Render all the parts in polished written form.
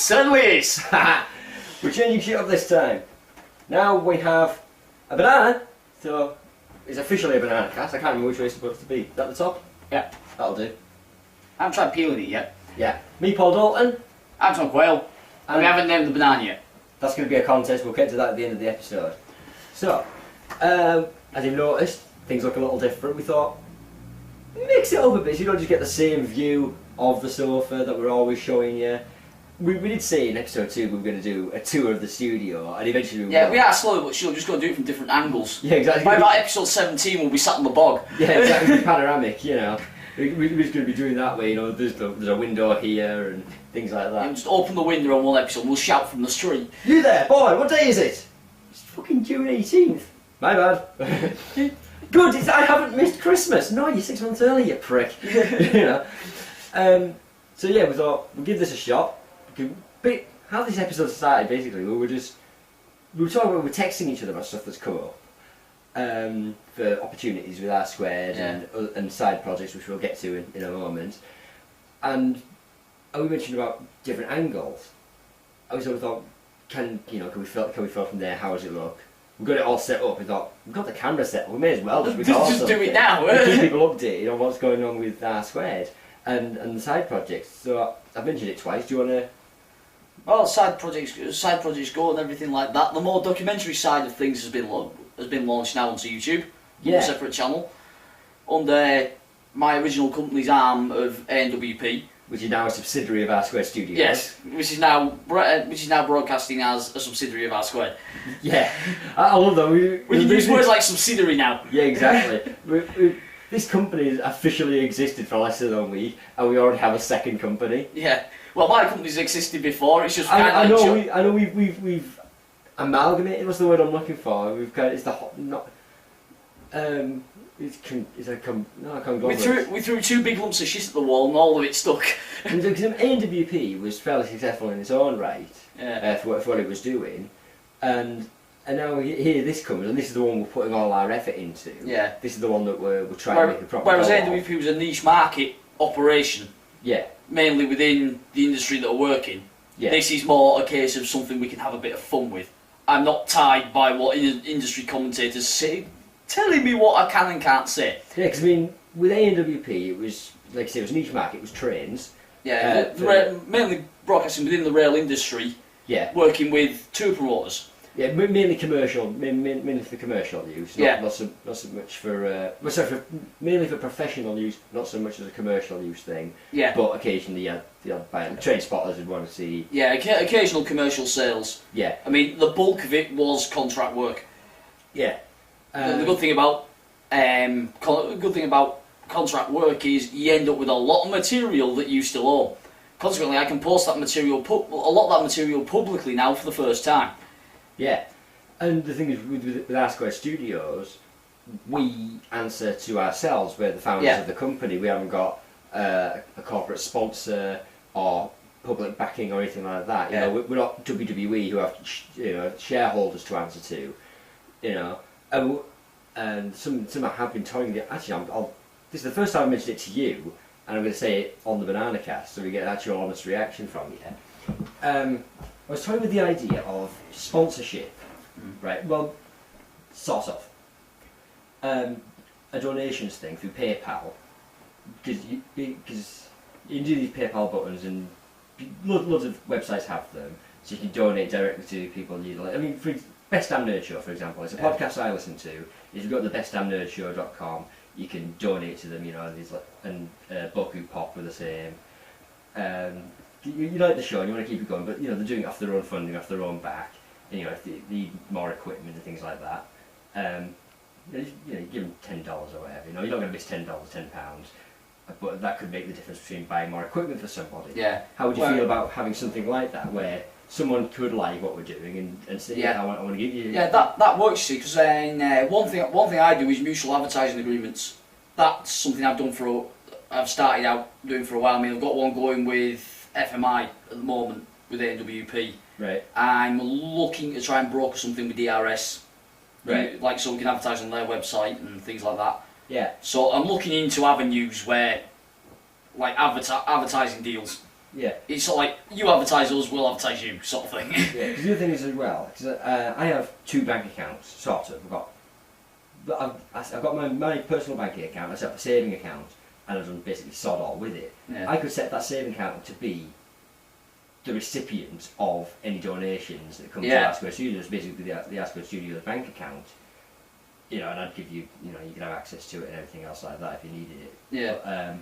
certainly is. We're changing shit up this time. Now we have a banana, so it's officially a Bananacast. I can't remember which way it's supposed to be. At the top? Yeah. That'll do. I haven't tried peeling it yet. Yeah. Me, Paul Dalton. I'm Tom Quayle. And we haven't named the banana yet. That's going to be a contest. We'll get to that at the end of the episode. So, as you've noticed, things look a little different. We thought, mix it up a bit so you don't just get the same view of the sofa that we're always showing you. We did say in episode 2 we were going to do a tour of the studio, and eventually we we are slowly but surely just going to do it from different angles. Yeah, exactly. By about episode 17 we'll be sat on the bog. Yeah, exactly. Panoramic, you know. We're just going to be doing that way, you know, there's a window here and things like that. And just open the window on one episode and we'll shout from the street. You there, boy, what day is it? It's fucking June 18th. My bad. Good, I haven't missed Christmas. No, you're 6 months early, you prick. You know. So yeah, we thought we'll give this a shot. But how this episode started, basically, we were texting each other about stuff that's come up. For opportunities with R Squared and side projects, which we'll get to in a moment. And we mentioned about different angles. And we sort of thought, can we film from there? How does it look? We've got it all set up. We thought, we've got the camera set up. We may as well just record just do it now. Keep people updated on what's going on with R Squared and the side projects. So I've mentioned it twice. Do you want to? Well, side projects go and everything like that. The more documentary side of things has been launched now onto YouTube, on a separate channel, under my original company's arm of ANWP, which is now a subsidiary of R Squared Studios. Yes, which is now broadcasting as a subsidiary of R Squared. Yeah, I love that. We can use words like subsidiary now. Yeah, exactly. This company has officially existed for less than a week, and we already have a second company. Yeah. Well, my company's existed before. It's just I know we've amalgamated. What's the word I'm looking for? We've kind of, it's the not. It's a conglomerate. We threw two big lumps of shit at the wall, and all of it stuck. Because ANWP was fairly successful in its own right for what it was doing, and now here this comes, and this is the one we're putting all our effort into. Yeah. This is the one that we're trying to make a proper. Whereas ANWP was a niche market operation. Yeah. Mainly within the industry that are working. Yeah. This is more a case of something we can have a bit of fun with. I'm not tied by what industry commentators say, telling me what I can and can't say. Yeah, because I mean, with ANWP, it was, like I say, it was niche market, it was trains. Yeah, mainly broadcasting within the rail industry. Yeah. Working with tour promoters. Yeah, mainly commercial, mainly for commercial use. Not so much for, mainly for professional use, not so much as a commercial use thing. Yeah. But occasionally, the odd train spotters would want to see. Yeah, occasional commercial sales. Yeah. I mean, the bulk of it was contract work. Yeah. The good thing about contract work is you end up with a lot of material that you still own. Consequently, I can post that material, a lot of that material publicly now for the first time. Yeah, and the thing is, with R Squared Studios, we answer to ourselves. We're the founders of the company. We haven't got a corporate sponsor or public backing or anything like that. You know, we're not WWE who have shareholders to answer to. You know, and some have been telling me. Actually, this is the first time I mentioned it to you, and I'm going to say it on the Bananacast so we get an actual honest reaction from you. I was toying with the idea of sponsorship, right? Well, sort of. A donations thing through PayPal, because you can do these PayPal buttons, and loads of websites have them, so you can donate directly to people you like. I mean, for Best Damn Nerd Show, for example, it's a podcast I listen to. If you go to bestdamnnerdshow.com, you can donate to them. You know, and Boku Pop were the same. You like the show and you want to keep it going, but you know they're doing it off their own funding, off their own back. And, you know, if they need more equipment and things like that, you give them $10 or whatever. You know, you're not going to miss $10, £10, but that could make the difference between buying more equipment for somebody. Yeah. How would you feel about having something like that, where someone could like what we're doing and say, I want to give you. Yeah, that works. See, because one thing I do is mutual advertising agreements. That's something I've started out doing for a while. I mean, I've got one going with FMI at the moment with AWP. Right. I'm looking to try and broker something with DRS. Right. Like, so we can advertise on their website and things like that. Yeah. So I'm looking into avenues where, like, advertising deals. Yeah. It's sort of like, you advertise us, we'll advertise you, sort of thing. Yeah, because the other thing is as well, because I have 2 bank accounts, sort of. I've got my personal banking account, I set up a saving account, and I've done basically sod all with it. Yeah. I could set that saving account to be the recipient of any donations that come to Ask Square Studios, basically the Ask Square Studios bank account. You know, and I'd give you, you could have access to it and everything else like that if you needed it. Yeah.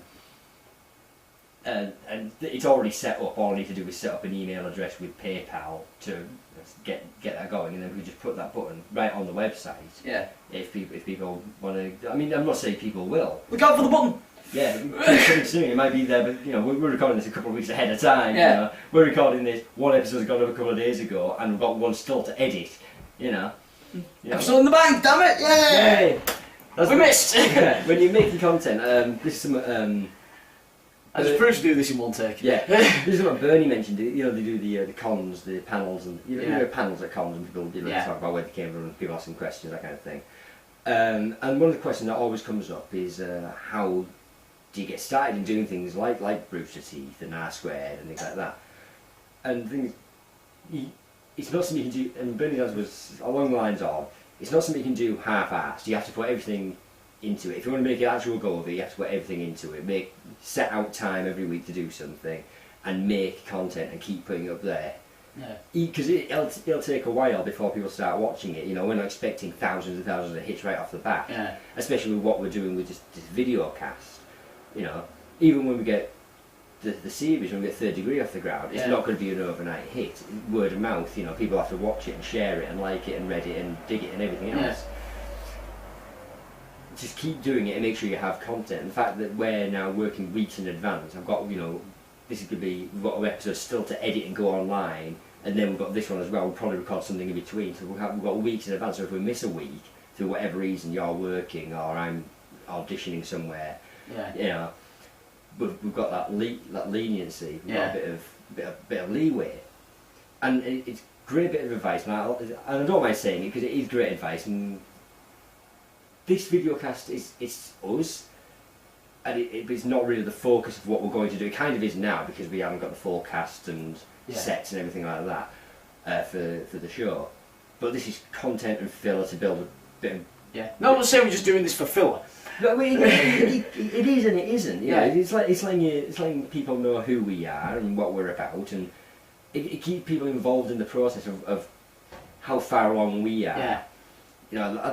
But, and it's already set up. All I need to do is set up an email address with PayPal to get that going, and then we just put that button right on the website. Yeah. If people want to, I mean, I'm not saying people will. Look out for the button. Yeah, coming soon. It might be there, but we're recording this a couple of weeks ahead of time. Yeah. We're recording this. One episode's gone up a couple of days ago, and we've got one still to edit. Episode in the bank, damn it! Yay! We missed. Yeah, when you're making content, this is some. I just proved to do this in one take. Yeah, this is what Bernie mentioned. They do the cons, the panels, and you know panels at cons, and people talk about where they came from, and people asking questions, that kind of thing. And one of the questions that always comes up is how do you get started in doing things like Brewster Teeth and R Squared and things like that? And things, it's not something you can do. And Bernie's answer was along the lines of, it's not something you can do half-assed. You have to put everything into it. If you want to make an actual go of it, you have to put everything into it. Set out time every week to do something, and make content and keep putting it up there. Yeah. Because it'll take a while before people start watching it. We're not expecting thousands and thousands of hits right off the bat. Yeah. Especially with what we're doing with this video cast. Even when we get the series, when we get Third Degree off the ground, it's not going to be an overnight hit. Word of mouth. People have to watch it and share it and like it and read it and dig it and everything else. Just keep doing it and make sure you have content. The fact that we're now working weeks in advance, I've got, this is going to be, we've got episodes still to edit and go online, and then we've got this one as well. We'll probably record something in between, so we've got weeks in advance. So if we miss a week, through whatever reason, you're working or I'm auditioning somewhere, we've got that leniency, we've got a bit of leeway, and it's a great bit of advice. And I don't mind saying it because it is great advice. And this videocast is us, and it's not really the focus of what we're going to do. It kind of is now because we haven't got the forecast and sets and everything like that for the show. But this is content and filler to build a bit of... Yeah. No, I'm not saying we're just doing this for filler. No, it is and it isn't. It's letting people know who we are and what we're about, and it keeps people involved in the process of how far along we are. Yeah.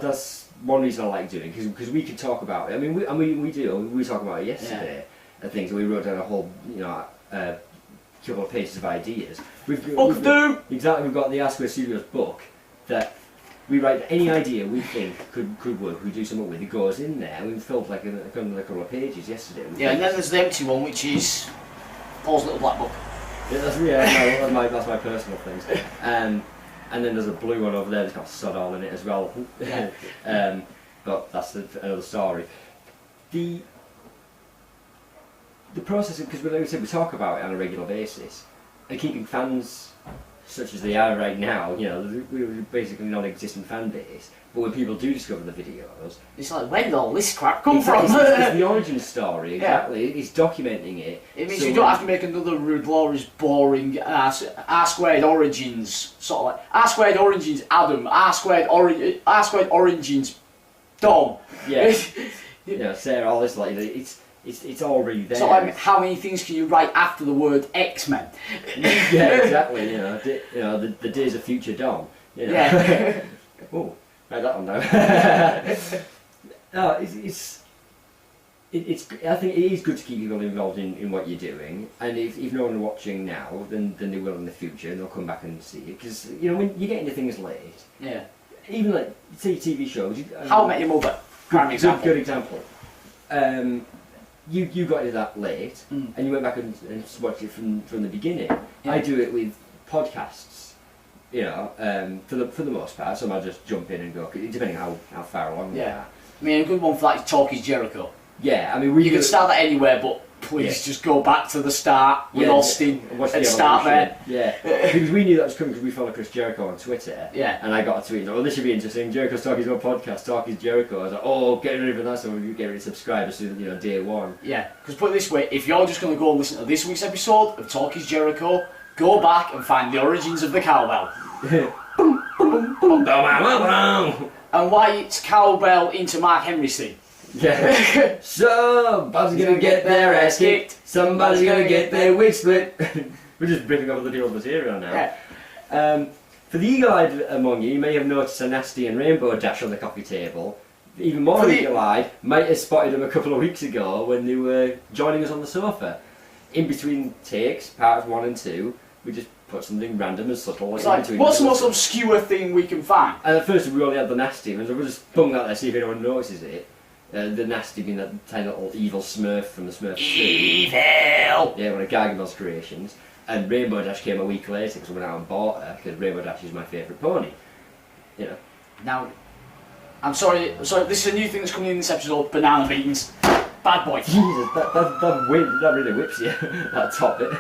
That's one reason I like doing, because we can talk about it. I mean, we talk about it yesterday and things. We wrote down a whole couple of pages of ideas. We've got the Ask Square Studios book that we write any idea we think could work. We do something with it, goes in there. We filled like a couple of pages yesterday. And then there's the empty one, which is Paul's little black book. Yeah, that's my personal things. And then there's a blue one over there that's got sod all in it as well. But that's another story. The process, because like we said, we talk about it on a regular basis, and keeping fans such as they are right now, we're basically non-existent fan base. But when people do discover the videos, it's like, where did all this crap come from? It's the origin story, exactly. Yeah. It's documenting it. It means you don't have to make another Rude Glorious boring R squared origins, sort of like R squared origins Adam, R squared origins Dom. Yeah. Sarah, all this, like, it's already there. So like, how many things can you write after the word X-Men? Yeah, exactly. The days of future Dom. Yeah. Oh, write that one down. No, it's. I think it is good to keep people involved in what you're doing, and if no one are watching now, then they will in the future, and they'll come back and see it. Because when you get into things late, even like say TV shows. How I Met Your Mother, prime example. Good example. You got into that late, and you went back and watched it from the beginning. Yeah. I do it with podcasts, for the most part. Some I just jump in and go, depending on how far along they are. I mean, a good one for that is Talk is Jericho. Yeah, I mean, you can start that anywhere, but please just go back to the start with Austin and start there. Yeah, because we knew that was coming because we follow Chris Jericho on Twitter. Yeah. And I got a tweet, oh, this should be interesting. Jericho's talking his own podcast, Talk is Jericho. I was like, oh, get rid of that, so we get ready to subscribe as soon as, day one. Yeah, because put it this way, if you're just going to go and listen to this week's episode of Talk is Jericho, go back and find the origins of the cowbell. And why it's cowbell into Mark Henry's thing. Yeah. Somebody's gonna get their ass kicked. Somebody's gonna get their wig split. We're just ripping off other people's material now. Yeah. For the eagle-eyed among you may have noticed a Nasty and Rainbow Dash on the coffee table. Even more eagle-eyed might have spotted them a couple of weeks ago when they were joining us on the sofa. In between takes, parts 1 and 2, we just put something random and subtle. It's like, what's the most obscure thing we can find? And at first we only had the Nasty, and so we'll just bung that there see if anyone notices it. The Nasty being that tiny little evil Smurf from the Smurfs. Evil! Yeah, one of Gargamel's creations. And Rainbow Dash came a week later because I went out and bought her, because Rainbow Dash is my favourite pony. Now, I'm sorry, this is a new thing that's coming in this episode, banana beans. Bad boy. Jesus, that really whips you, that top bit.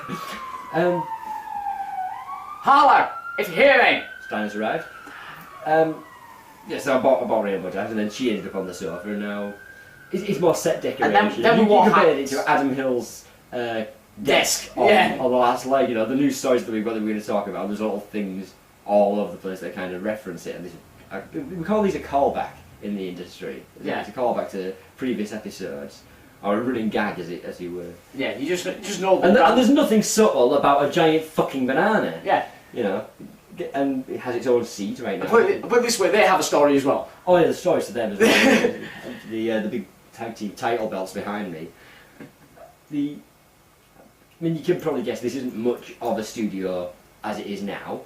Harlow, if you hear me! Steiner's arrived. So I bought Rainbow Dash, and then she ended up on the sofa, and now it's more set decoration. And then we compared it to Adam Hill's desk on the last leg. The news stories that we're going to talk about. There's little things all over the place that kind of reference it, and we call these a callback in the industry. Yeah. It's a callback to previous episodes, or a running gag, as you were. Yeah, you just know. And there's nothing subtle about a giant fucking banana. Yeah. And it has its own seat right now. Put it this way, they have a story as well. Oh yeah, the stories to them as well. the big tag team title belts behind me. You can probably guess this isn't much of a studio as it is now,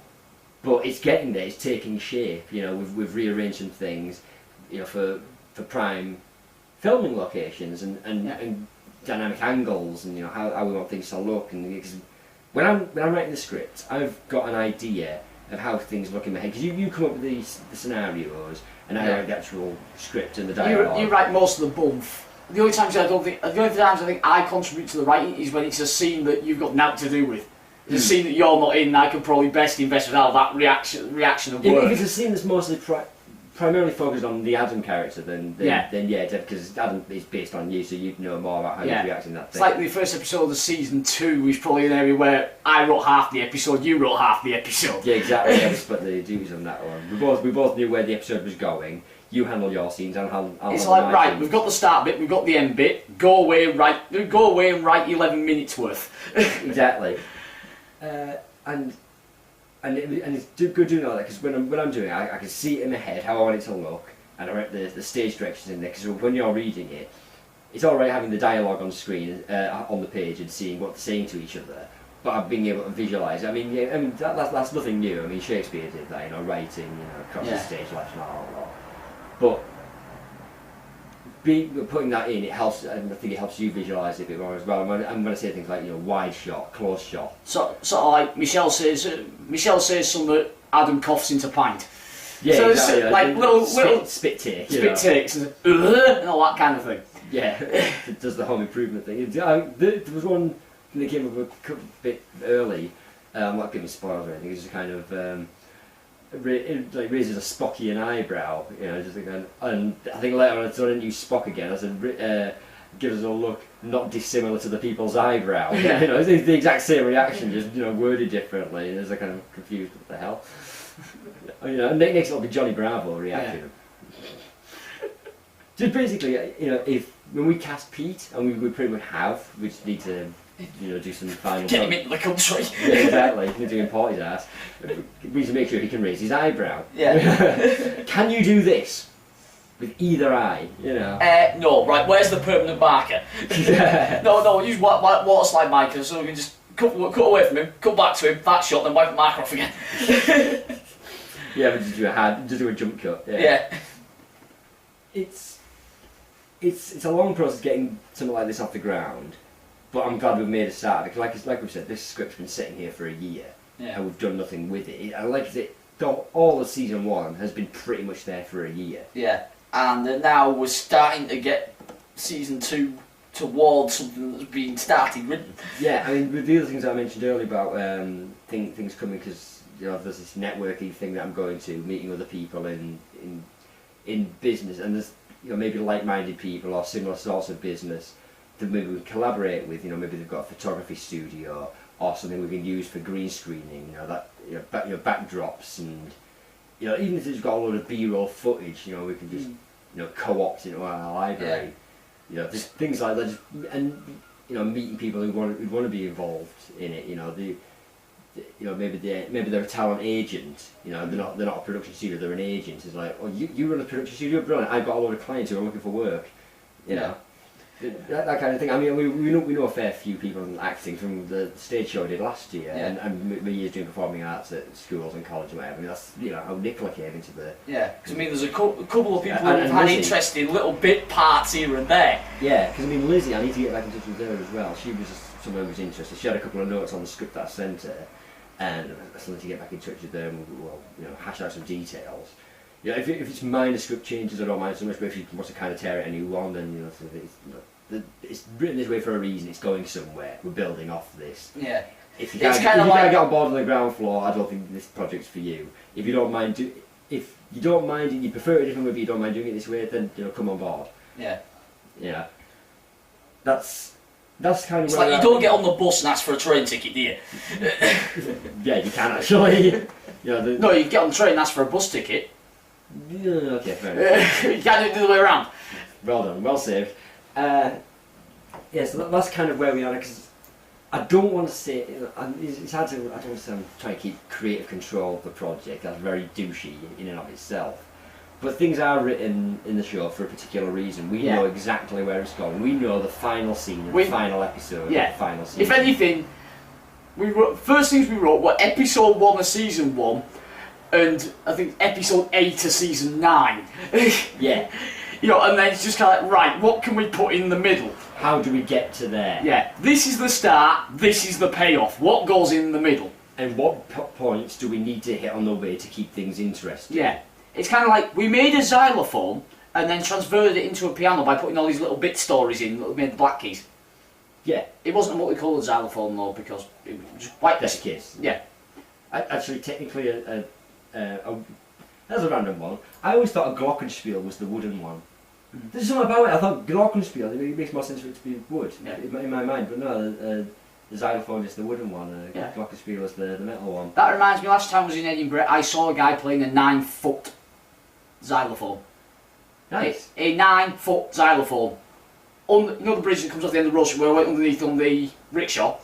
but it's getting there. It's taking shape. We've rearranged some things, for prime filming locations and dynamic angles, and how we want things to look. And because when I'm writing the script, I've got an idea of how things look in my head, because you come up with the scenarios, and I write the actual script and the dialogue. You write most of the bump. The only times I think I contribute to the writing is when it's a scene that you've got nothing to do with. It's a scene that you're not in, and I could probably best invest without that reaction of work. If it's a scene that's mostly primarily focused on the Adam character, then because Adam is based on you, so you'd know more about how you react in that thing. It's like the first episode of season 2 is probably an area where I wrote half the episode, you wrote half the episode. Yeah, exactly. We split the duties on that one. We both knew where the episode was going. You handle your scenes, I'll it's like, right, scenes. We've got the start bit, we've got the end bit, go away and write 11 minutes worth. Exactly. And it's good doing all that, because when I'm doing it, I can see it in my head how I want it to look, and I write the stage directions in there, because when you're reading it, it's alright having the dialogue on screen, on the page, and seeing what they're saying to each other, but being able to visualise it. That's nothing new. Shakespeare did that, writing, across the stage left and all. But putting that in, it helps, and I think it helps you visualise it a bit more as well. I'm going to say things like wide shot, close shot. So like Michelle says something that Adam coughs into pint. Yeah, so exactly. It's like little spit takes, takes and all that kind of thing. Yeah, it does the home improvement thing. There was one that came up a bit early. I'm not giving spoilers or anything. It's just kind of. It raises a Spockian eyebrow, and I think later on I didn't use Spock again. I said, gives us a look not dissimilar to the people's eyebrow. Yeah. It's the exact same reaction, just worded differently. And there's a kind of confused, what the hell? And next it'll be Johnny Bravo reaction. Yeah. Just basically, if when we cast Pete, and we pretty much have, we just need to. Do some final. Get him into the country. Yeah, exactly. You need to import his ass. We need to make sure he can raise his eyebrow. Yeah. Can you do this with either eye? No. Right. Where's the permanent marker? No. Use water slide marker, so we can just cut away from him, cut back to him, that shot, then wipe the marker off again. Yeah, but just do a jump cut. Yeah. It's a long process getting something like this off the ground. But I'm glad we've made a start, because like we've said, this script's been sitting here for a year, and we've done nothing with it. I like it. All of season 1 has been pretty much there for a year. Yeah, and now we're starting to get season 2 towards something that's been started written. Yeah, I mean, with the other things I mentioned earlier about things coming, because there's this networking thing that I'm going to, meeting other people in business, and there's maybe like-minded people or similar sorts of business that maybe we collaborate with. Maybe they've got a photography studio or something we can use for green screening. Backdrops, and even if it's got a lot of B-roll footage, we can just co-opt into our library. Just things like that, and meeting people who want to be involved in it. Maybe they're a talent agent. They're not a production studio. They're an agent. It's like, oh, you run a production studio, brilliant. I've got a lot of clients who are looking for work. That kind of thing. I mean, we know a fair few people in acting from the stage show I did last year, and my years doing performing arts at schools and college and whatever. I mean, that's how Nicola came into the. Yeah, because I mean, there's a couple of people who've had interest in little bit parts here and there. Yeah, because I mean, Lizzie, I need to get back in touch with her as well. She was someone who was interested. She had a couple of notes on the script that I sent her, and I still need to get back in touch with her and hash out some details. If it's minor script changes, I don't mind so much. But if she wants to kind of tear it a new one, then it's written this way for a reason. It's going somewhere. We're building off this. Yeah. If you can't get on board on the ground floor, I don't think this project's for you. If you don't mind, if you don't mind it, you prefer it a different way, but you don't mind doing it this way, then come on board. Yeah. Yeah. That's kind of. It's like you don't get on the bus and ask for a train ticket, do you? Yeah, you can actually. No, you get on the train and ask for a bus ticket. Yeah, okay, fair enough. You can't do it the other way around. Well done, well saved. So that's kind of where we are, because I don't want to say, it's hard to, I don't want to say I'm trying to keep creative control of the project. That's very douchey in and of itself. But things are written in the show for a particular reason. We know exactly where it's going. We know the final scene, the final episode, the final season. If anything, first things we wrote were episode 1 of season 1, and I think episode 8 of season 9. Yeah. And then it's just kind of like, right, what can we put in the middle? How do we get to there? Yeah, this is the start, this is the payoff. What goes in the middle? And what points do we need to hit on the way to keep things interesting? Yeah, it's kind of like, we made a xylophone and then transferred it into a piano by putting all these little bit stories in that made the black keys. Yeah. It wasn't a multicoloured xylophone though, because it was just white. Just kids. Yeah. Actually, technically, that's a random one. I always thought a glockenspiel was the wooden one. There's something about it. I thought glockenspiel, it makes more sense for it to be wood in my mind, but no, the xylophone is the wooden one, glockenspiel is the metal one. That reminds me, last time I was in Edinburgh, I saw a guy playing a 9-foot xylophone. Nice. A 9-foot xylophone. The bridge that comes off the end of the road, where I went underneath on the rickshaw?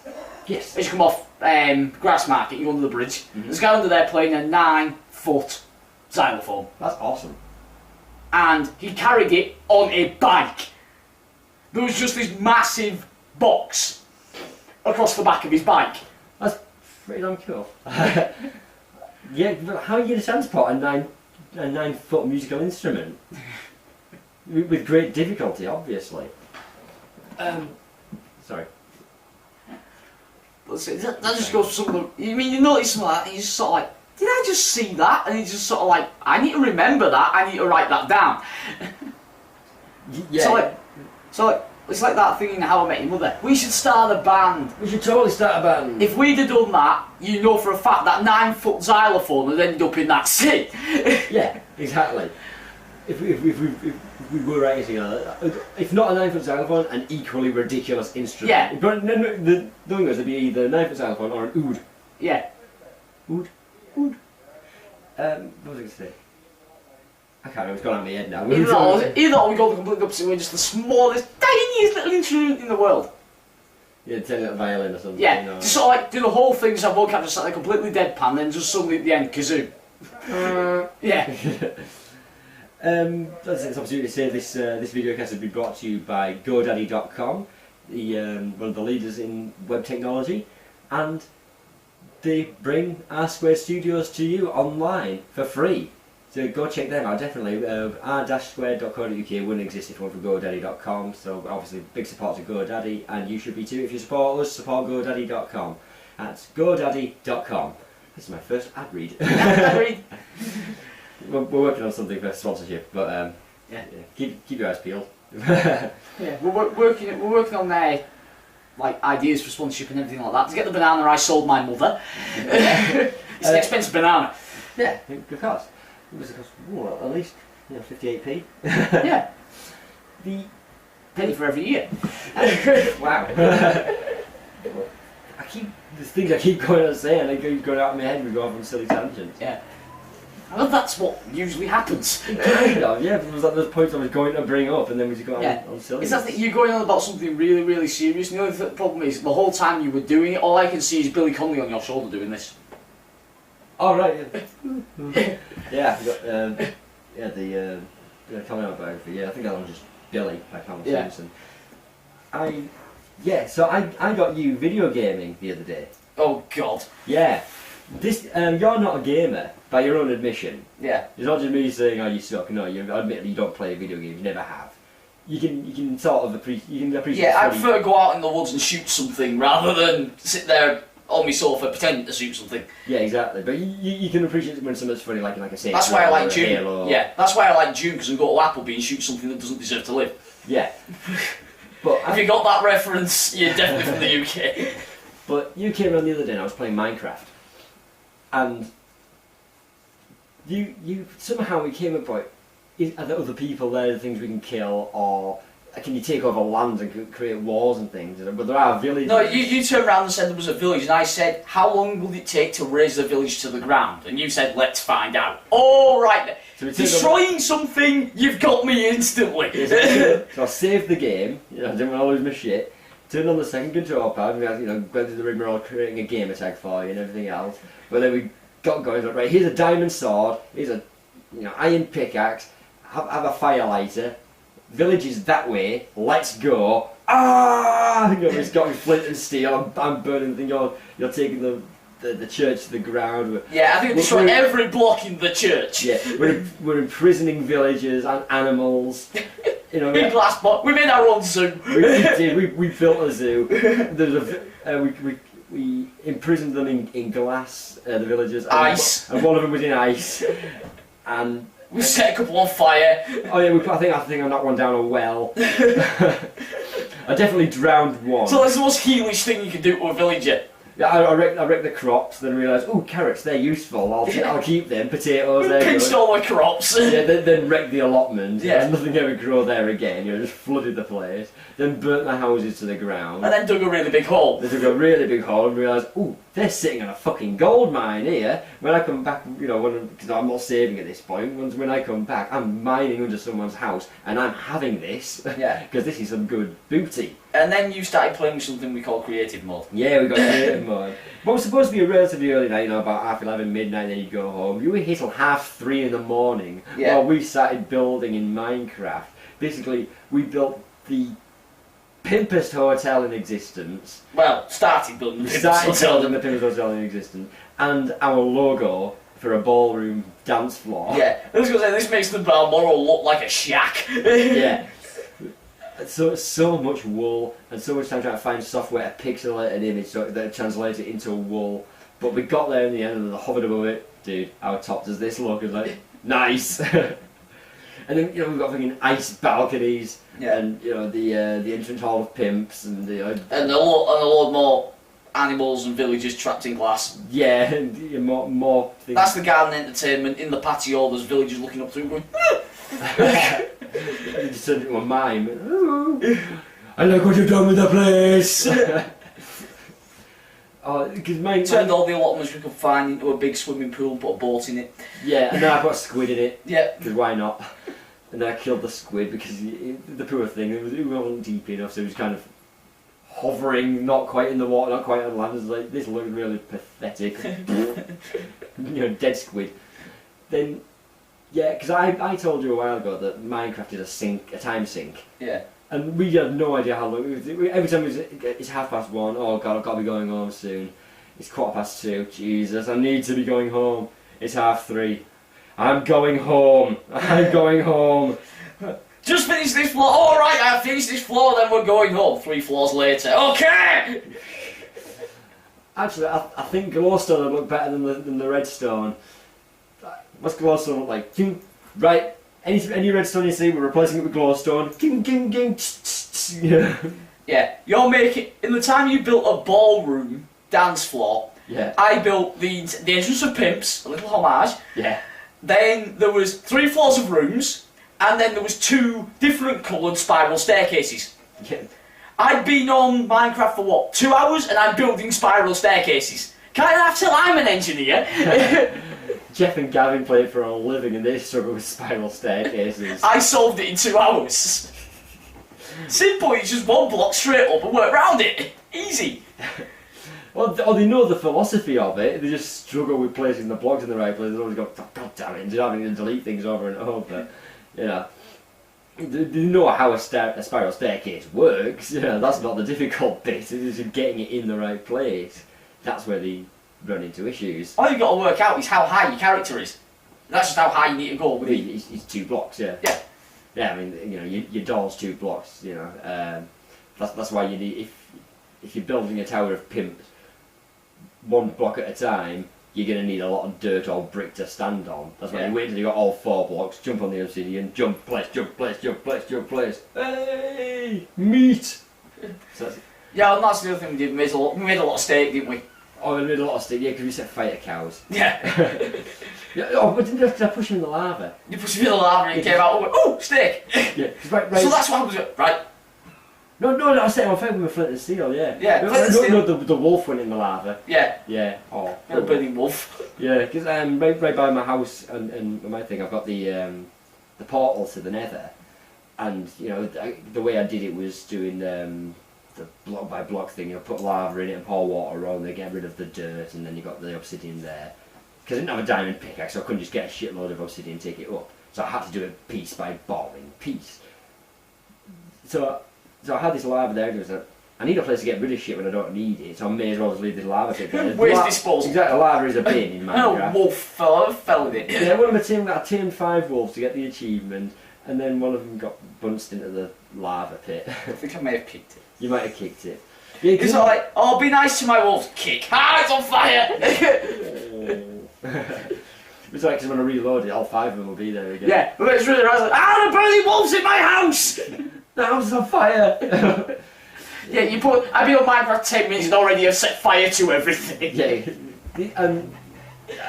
Yes. As you come off Grassmarket, you go under the bridge. There's a guy under there playing a 9-foot xylophone. That's awesome. And he carried it on a bike. There was just this massive box across the back of his bike. That's pretty damn cool. Yeah, but how are you going to transport a 9-foot musical instrument? With great difficulty, obviously. Sorry. That just goes for some of the... you notice something like that, and you're just sort of like, did I just see that? And he's just sort of like, I need to remember that, I need to write that down. Yeah. So it's like that thing in How I Met Your Mother. We should start a band. We should totally start a band. If we'd have done that, you know for a fact that 9-foot xylophone would end up in that sea. Yeah, exactly. If we were writing something, if not a 9-foot xylophone, an equally ridiculous instrument. Yeah. But the thing is, it'd be either a 9-foot xylophone or an oud. Yeah. Oud. What was I going to say? I can't remember, it's gone out of my head now. Either or we go the complete opposite way, just the smallest, tiniest little instrument in the world. Yeah, take a violin or something. Yeah, just sort of like do the whole thing so vocab just like completely deadpan, then just suddenly at the end, kazoo. Yeah. That's it, it's opportunity to say this video cast has been brought to you by GoDaddy.com, one of the leaders in web technology, and they bring R-Squared Studios to you online for free. So go check them out, definitely. r-squared.co.uk wouldn't exist if it weren't for GoDaddy.com, so obviously big support to GoDaddy, and you should be too. If you support us, support GoDaddy.com. That's GoDaddy.com. This is my first ad read. We're working on something for sponsorship, but keep your eyes peeled. Yeah, we're working on their like ideas for sponsorship and everything like that. To get the banana I sold my mother. It's an expensive banana. Yeah, of course. It was at least 58p. Yeah. The penny for every year. Wow. There's things I keep going on saying, I keep going out of my head and we go off on silly tangents. Yeah. Well, that's what usually happens. Kind of, yeah, because there's points I was going to bring up and then we just got on silly. It's that thing, you're going on about something really, really serious, and the only problem is, the whole time you were doing it, all I can see is Billy Connolly on your shoulder doing this. Oh, right, yeah. Yeah, I got, the coming out biography, yeah, I think that one was just Billy by Colin Simpson. So I got you video gaming the other day. Oh, God. Yeah. You're not a gamer, by your own admission. Yeah. It's not just me saying, oh, you suck. No, you admit that you don't play video games, you never have. You can sort of appreciate... Yeah, I prefer to go out in the woods and shoot something, rather than sit there on my sofa pretending to shoot something. Yeah, exactly. But you can appreciate it when something's funny, like I say. That's why I like June. Yeah, that's why I like June, because I can go to Appleby and shoot something that doesn't deserve to live. Yeah. But if you got that reference, you're definitely from the UK. But you came around the other day and I was playing Minecraft. And you somehow we came about, are there other people there, things we can kill, or can you take over land and create walls and things? But there are villages. No, you turned around and said there was a village, and I said, how long will it take to raise the village to the ground? And you said, let's find out. All right then. So destroying something, you've got me instantly. So I saved the game, I didn't want to lose my shit, turned on the second control pad, and we went through the rigmarole creating a gamer tag for you and everything else. But then we got going, like, right, here's a diamond sword, here's a iron pickaxe, have a fire lighter. Village is that way, let's go. Ah! It's got me flint and steel, I'm burning the thing, you're taking the church to the ground. Yeah, I think we destroyed every block in the church. Yeah, we're imprisoning villagers and animals. In glass box. We made our own zoo. We did, we built a zoo. We imprisoned them in glass, the villagers. Ice. And one of them was in ice. And we set a couple on fire. Oh yeah, I think I knocked one down a well. I definitely drowned one. So that's the most heelish thing you can do to a villager. Yeah, I wrecked the crops, then realised, oh, carrots, they're useful, I'll keep them, potatoes, they're pinched all my crops. Yeah, then wrecked the allotment, yeah. There's nothing ever grow there again, just flooded the place, then burnt the houses to the ground. And then dug a really big hole. They dug a really big hole and realised, oh, they're sitting on a fucking gold mine here. When I come back, because I'm not saving at this point, when I come back, I'm mining under someone's house, and I'm having this, because this is some good booty. And then you started playing with something we call creative mode. Yeah, we got creative mode. But it was supposed to be a relatively early night, about 11:30, midnight, then you'd go home. You were here till 3:30 in the morning while we started building in Minecraft. Basically, we built the pimpest hotel in existence. Well, started building the pimpest hotel in existence. And our logo for a ballroom dance floor. Yeah, I was going to say, this makes the Balmoral look like a shack. Yeah. So much wool and so much time trying to find software to pixelate an image that translates it into wool. But we got there in the end and I hovered above it. Dude, how top does this look? It's like, nice! And then, we've got fucking ice balconies and, the entrance hall of pimps and and a lot more animals and villagers trapped in glass. Yeah, and more things. That's the garden entertainment. In the patio, there's villagers looking up through going, It just turned into a mime. I like what you've done with the place. Turned all the allotments we could find into a big swimming pool, put a boat in it. Yeah, and then I put a squid in it. Yeah. Because why not? And then I killed the squid because the poor thing, it wasn't deep enough, so it was kind of hovering, not quite in the water, not quite on land. It was like, this looked really pathetic. Dead squid. Then. Yeah, because I told you a while ago that Minecraft is a time sink. Yeah. And we had no idea how long. Every time it's 1:30. Oh god, I've got to be going home soon. It's 2:15. Jesus, I need to be going home. It's 3:30. I'm going home. I'm going home. Just finish this floor. All right, I've finished this floor. Then we're going home. 3 floors later. Okay. Actually, I think glowstone would look better than the redstone. What's glowstone look like? Right, any redstone you see, we're replacing it with glowstone. Ging, ging, ging, yeah. Yeah, you're making... In the time you built a ballroom dance floor, Yeah. I built the entrance of pimps, a little homage. Yeah. Then there was 3 floors of rooms, and then there was 2 different coloured spiral staircases. Yeah. I'd been on Minecraft for what, 2 hours, and I'm building spiral staircases. Can't have till I'm an engineer. Jeff and Gavin play it for a living and they struggle with spiral staircases. I solved it in 2 hours. Simple, it's just 1 block straight up and work round it. Easy. Or they know the philosophy of it, they just struggle with placing the blocks in the right place. They always go, oh, God damn it, and having to delete things over and over. You know, they know how a spiral staircase works. You know, that's not the difficult bit. It's just getting it in the right place. That's where they run into issues. All you've got to work out is how high your character is. That's just how high you need to go with it. It's 2 blocks, yeah. Yeah. Yeah, I mean, you know, your doll's 2 blocks. You know, that's why you need if you're building a tower of pimps, 1 block at a time, you're going to need a lot of dirt or brick to stand on. That's why you wait until you got all 4 blocks, jump on the obsidian, jump place, jump place, jump place, jump place. Hey, meat. So Yeah, and that's the other thing we did. We made a lot of steak, didn't we? oh, we made a lot of steak, yeah, because we set fire to cows. Yeah. Yeah, oh, but did I push him in the lava? You pushed me in the lava and he came out and went, oh, steak! Yeah, right. So that's what happens. Right. No, I set him on fire with a flint and steel, yeah. Yeah, no, flint and steel. No, the wolf went in the lava. Yeah. Yeah, oh. Little burning wolf. Yeah, because right by my house and my thing, I've got the portal to the nether. And, you know, the way I did it was doing the block by block thing, you know, put lava in it and pour water on it, get rid of the dirt, and then you got the obsidian there. Because I didn't have a diamond pickaxe, so I couldn't just get a shitload of obsidian and take it up. So I had to do it piece by boring piece. So I had this lava there, and it was like, I need a place to get rid of shit when I don't need it, so I may as well just leave this lava pit there. Waste disposal. Exactly, lava is a bin in Minecraft. A wolf fell in it. Yeah, one of my team got 5 wolves to get the achievement, and then one of them got bunched into the lava pit. I think I may have kicked it. You might have kicked it. Yeah, It's not like, oh, be nice to my wolves. Kick. Ah, it's on fire! It's like, because when I reload it, all 5 of them will be there again. Yeah, but it's really nice. Like, ah, the burning wolves in my house! The house is on fire! Yeah, I've been on Minecraft 10 minutes and already have set fire to everything. Yeah,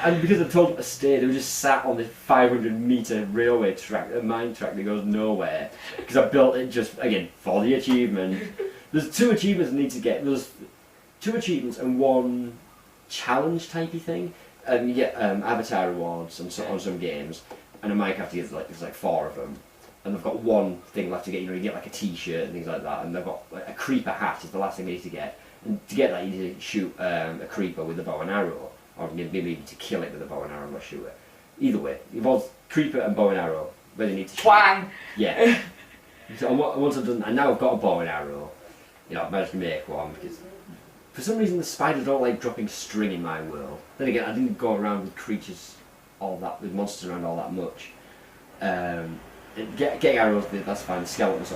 and because I told them to stay, they were just sat on this 500-metre railway track, a mine track that goes nowhere. Because I built it just, again, for the achievement. There's 2 achievements I need to get. There's 2 achievements and 1 challenge typey thing. And you get avatar rewards on some games, and in Minecraft you get there's 4 of them. And they've got 1 thing left to get, you know, you get like a t-shirt and things like that, and they've got like, a creeper hat is the last thing you need to get. And to get that you need to shoot a creeper with a bow and arrow, or maybe even to kill it with a bow and arrow, I'm not sure. Either way, it involves creeper and bow and arrow, where you need to shoot. Twang! Yeah. So once I've done, and now I've got a bow and arrow, you know, I've managed to make one, because for some reason the spiders don't like dropping string in my world. Then again, I didn't go around with creatures with monsters around all that much. Getting arrows, that's fine, skeletons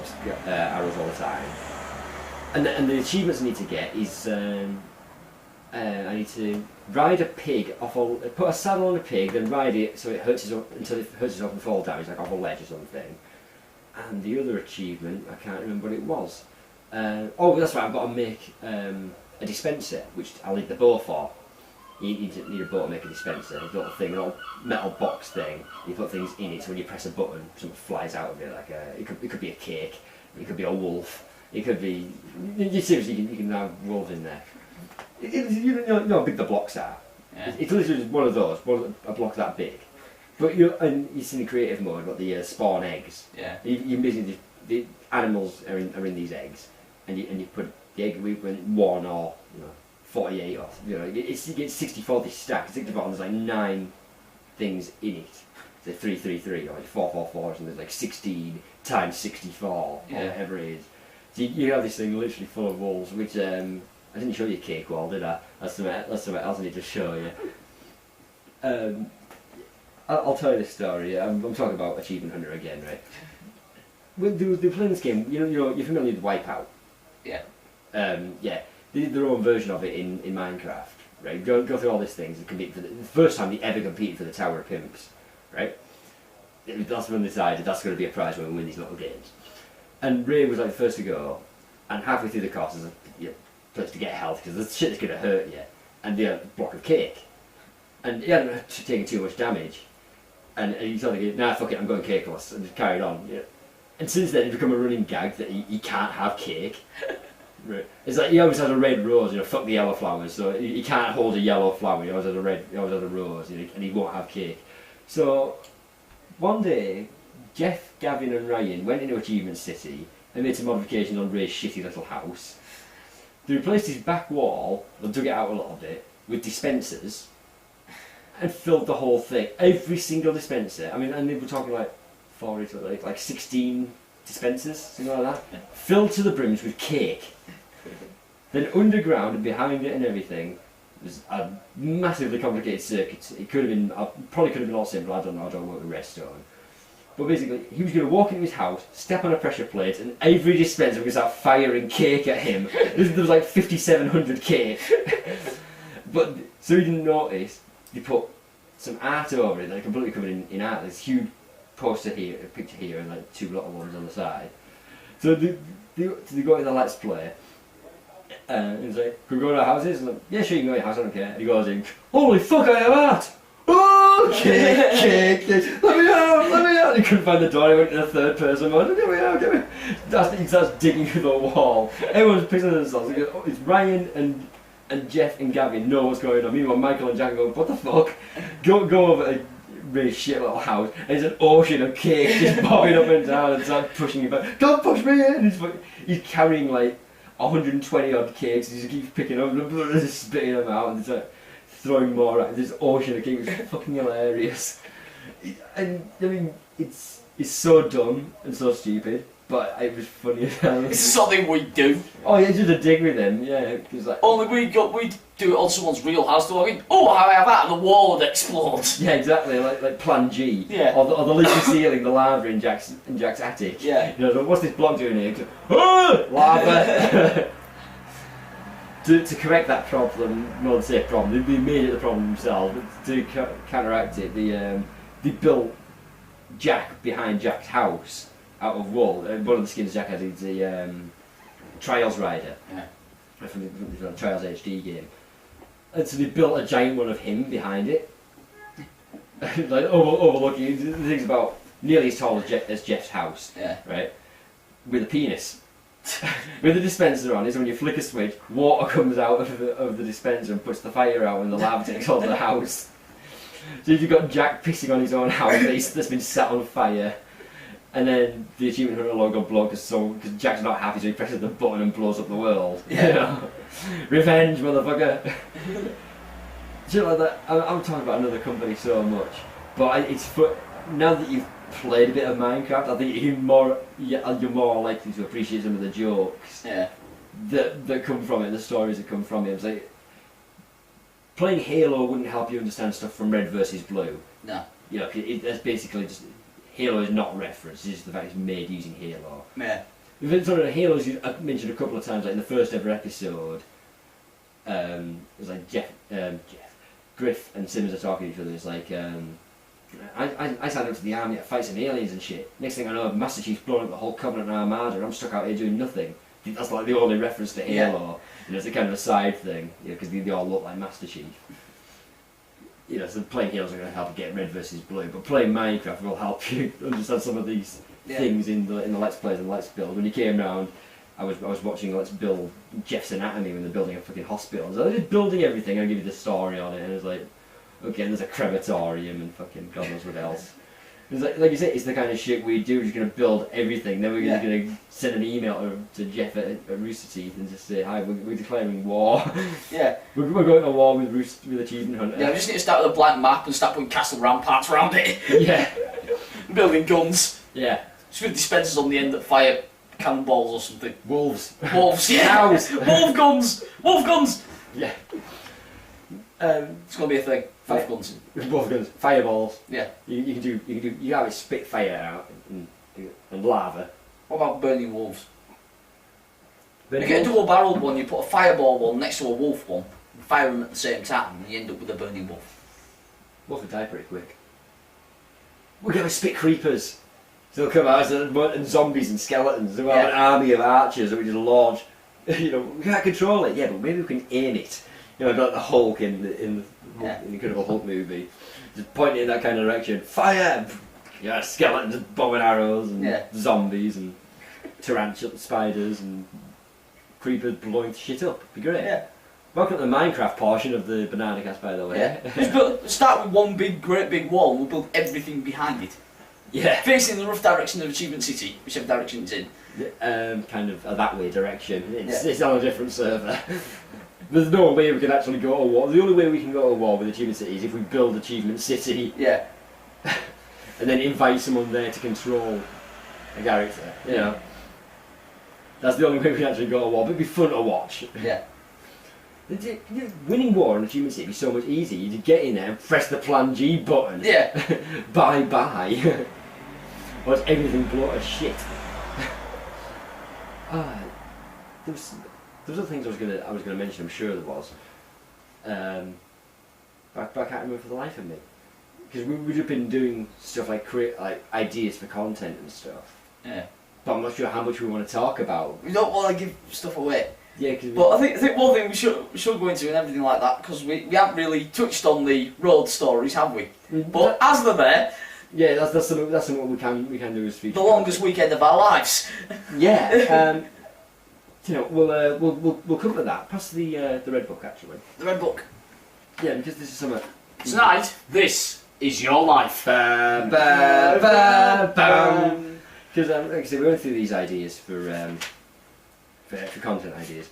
arrows all the time. And the achievements I need to get is, I need to ride a pig put a saddle on a pig, then ride it so it hurts until it hurts itself and fall damage, like off a ledge or something. And the other achievement, I can't remember what it was. Oh, that's right, I've got to make a dispenser, which I'll need the bow for. You need a bow to make a dispenser, a little thing, a little metal box thing. You put things in it, so when you press a button, something flies out of it. Like it could be a cake, it could be a wolf, it could be. Seriously, you can have wolves in there. You know how big the blocks are. Yeah. It's literally just one of those, a block that big. But it's in the creative mode, got the spawn eggs. Yeah. You basically the animals are in these eggs, and you put the egg with 1 or 48 or you get 64 this stack. 64 and there's like 9 things in it. So 333 or like 444, and there's like 16 times 64 or whatever it is. So you have this thing literally full of wolves, which I didn't show you cake wall, did I? That's something else I need to show you. I'll tell you this story. I'm talking about Achievement Hunter again, right? When they were playing this game, you're familiar with Wipeout. Yeah. Yeah. They did their own version of it in Minecraft, right? Go through all these things and compete for the first time they ever competed for the Tower of Pimps, right? That's when they decided that's going to be a prize when we win these little games. And Ray was like the first to go, and halfway through the course there's a place to get health because the shit is going to hurt you, and a block of cake. And he hadn't taken too much damage, and he sort of go, nah, fuck it, I'm going cakeless, and just carried on. Yeah. And since then it's become a running gag that he can't have cake. Right. It's like he always has a red rose, fuck the yellow flowers, so he can't hold a yellow flower, he always has a rose, and he won't have cake. So one day, Jeff, Gavin and Ryan went into Achievement City and made some modifications on Ray's shitty little house. They replaced his back wall, they dug it out a little bit, with dispensers, and filled the whole thing. Every single dispenser, and they were talking like 40 to like 16 dispensers, something like that, filled to the brims with cake. Then underground and behind it and everything was a massively complicated circuit. It could have been, probably could have been all simple, I don't work with redstone. But basically, he was going to walk into his house, step on a pressure plate, and every dispenser was out firing cake at him. There was like 5,700 cake. But, so he didn't notice, they put some art over it, completely covered in art. There's a huge poster here, a picture here, and like 2 little ones on the side. So they go to the Let's Play, and he's like, can we go to our houses? And I'm like, yeah, sure, you can go to your house, I don't care. And he goes in, holy fuck, I have art! Oh, cake, let me out! He couldn't find the door, he went in a third person mode, get me out. He starts digging through the wall. Everyone's pissing themselves. It's Ryan and Jeff and Gavin know what's going on. Meanwhile, Michael and Jack are going, what the fuck? Go over to Ray's shit little house, and there's an ocean of cake just bobbing up and down and start pushing him back. Don't push me in! He's carrying like 120 odd cakes, he just keeps picking up and just spitting them out, and like throwing more at this ocean of cake. It's fucking hilarious. And it's so dumb and so stupid, but it was funny as hell. It's something we do. Oh yeah, just a dig with him, yeah. Like, only we'd do it on someone's real house door, going, oh, how I have that, and the wall would explode. Yeah, exactly, like Plan G. Yeah. Or the leaky ceiling, the lava in Jack's attic. Yeah. So what's this block doing here? Oh, lava! To correct that problem, not to say problem, they made it the problem themselves, but to counteract it, they built Jack behind Jack's house out of wool. One of the skins Jack had is the Trials Rider, from the Trials HD game. And so they built a giant one of him behind it, like overlooking. The thing's about nearly as tall as Jeff's house, right? With a penis. With the dispenser on, is when you flick a switch, water comes out of the dispenser and puts the fire out, and the lava takes over the house. So you've got Jack pissing on his own house that's been set on fire, and then the Achievement Hunter logo blows because Jack's not happy, so he presses the button and blows up the world. Yeah. Revenge, motherfucker. Shit like that. I'm talking about another company so much, but it's now that you've played a bit of Minecraft, I think you're more likely to appreciate some of the jokes that come from it, the stories that come from it. It's like playing Halo wouldn't help you understand stuff from Red versus Blue. No. That's basically just Halo is not referenced. It's just the fact it's made using Halo. Yeah. Halo's I mentioned a couple of times, like in the first ever episode. It was like Griff and Simmons are talking to each other. It's like. I signed up to the army to fight some aliens and shit. Next thing I know, Master Chief's blown up the whole Covenant Armada, and I'm stuck out here doing nothing. That's like the only reference to Halo. It's a kind of a side thing, because they all look like Master Chief. So playing Halo's not going to help you get Red versus Blue, but playing Minecraft will help you understand some of these things in the Let's Plays and Let's Build. When you came round, I was watching Let's Build Jeff's Anatomy when they're building a fucking hospital. So they're just building everything, and I give you the story on it, and it's like, okay, and there's a crematorium and fucking God knows what else. It's like you say, it's the kind of shit we do. We're just going to build everything. Then we're just going to send an email to Jeff at Rooster Teeth and just say, hi, we're declaring war. Yeah. we're going to war with Achievement Hunter. Yeah, we just need to start with a blank map and start putting castle ramparts around it. Yeah. Building guns. Yeah. Just with dispensers on the end that fire cannonballs or something. Wolves. Wolves, yeah. Cows. Wolf guns. Wolf guns. Yeah. It's going to be a thing. Wolf guns. Wolf guns. Fireballs. Yeah. You have it spit fire out and lava. What about burning wolves? Burning you get a wolves? double-barreled one, you put a fireball one next to a wolf one, and fire them at the same time, and you end up with a burning wolf. Wolves would die pretty quick. we're going to spit creepers. So they'll come out and zombies and skeletons. They'll have an army of archers that we just launch. You know, we can't control it, yeah, but maybe we can aim it. You know, like the Hulk in the Incredible Hulk movie. Just point it in that kind of direction. Fire! Yeah, skeletons, bow and arrows, and zombies, and tarantula spiders, and creepers blowing shit up. It'd be great. Yeah. Welcome to the Minecraft portion of the Bananacast, by the way. Yeah. Start with one great big wall, and we'll build everything behind it. Yeah. Facing the rough direction of Achievement City, whichever direction it's in. Kind of a that way direction. It's on a different server. There's no way we can actually go to war. The only way we can go to war with Achievement City is if we build Achievement City. Yeah. And then invite someone there to control a character. You know. That's the only way we can actually go to war. But it'd be fun to watch. Yeah. Winning war on Achievement City would be so much easier. You just get in there and press the Plan G button. Yeah. Bye. Watch everything blow to shit. There was other things I was gonna mention. I'm sure there was. But I can't remember for the life of me. Because we've just been doing stuff like create ideas for content and stuff. Yeah. But I'm not sure how much we want to talk about. We don't want to give stuff away. Yeah, but I think one thing we should go into and everything like that, because we haven't really touched on the road stories, have we? But as they're there, yeah, that's something we can do as feature. The longest weekend of our lives. Yeah. You know, we'll cover that. Pass the red book actually. The red book. Yeah, because this is something. Tonight, this is your life. Because like I said, we went through these ideas for content ideas,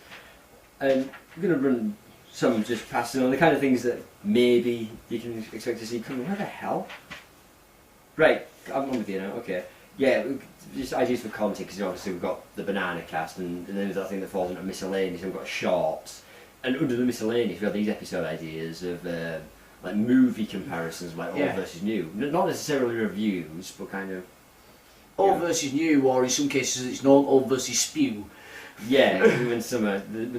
and we're going to run some just passing on the kind of things that maybe you can expect to see coming. Where the hell? Right, I'm on with you now. Okay, yeah, just ideas for content because obviously we've got the Bananacast, and then there's that thing that falls into miscellaneous. And we've got shorts, and under the miscellaneous we have these episode ideas of like movie comparisons, like old versus new. Not necessarily reviews, but kind of old versus new, or in some cases it's known old versus spew. Yeah, when when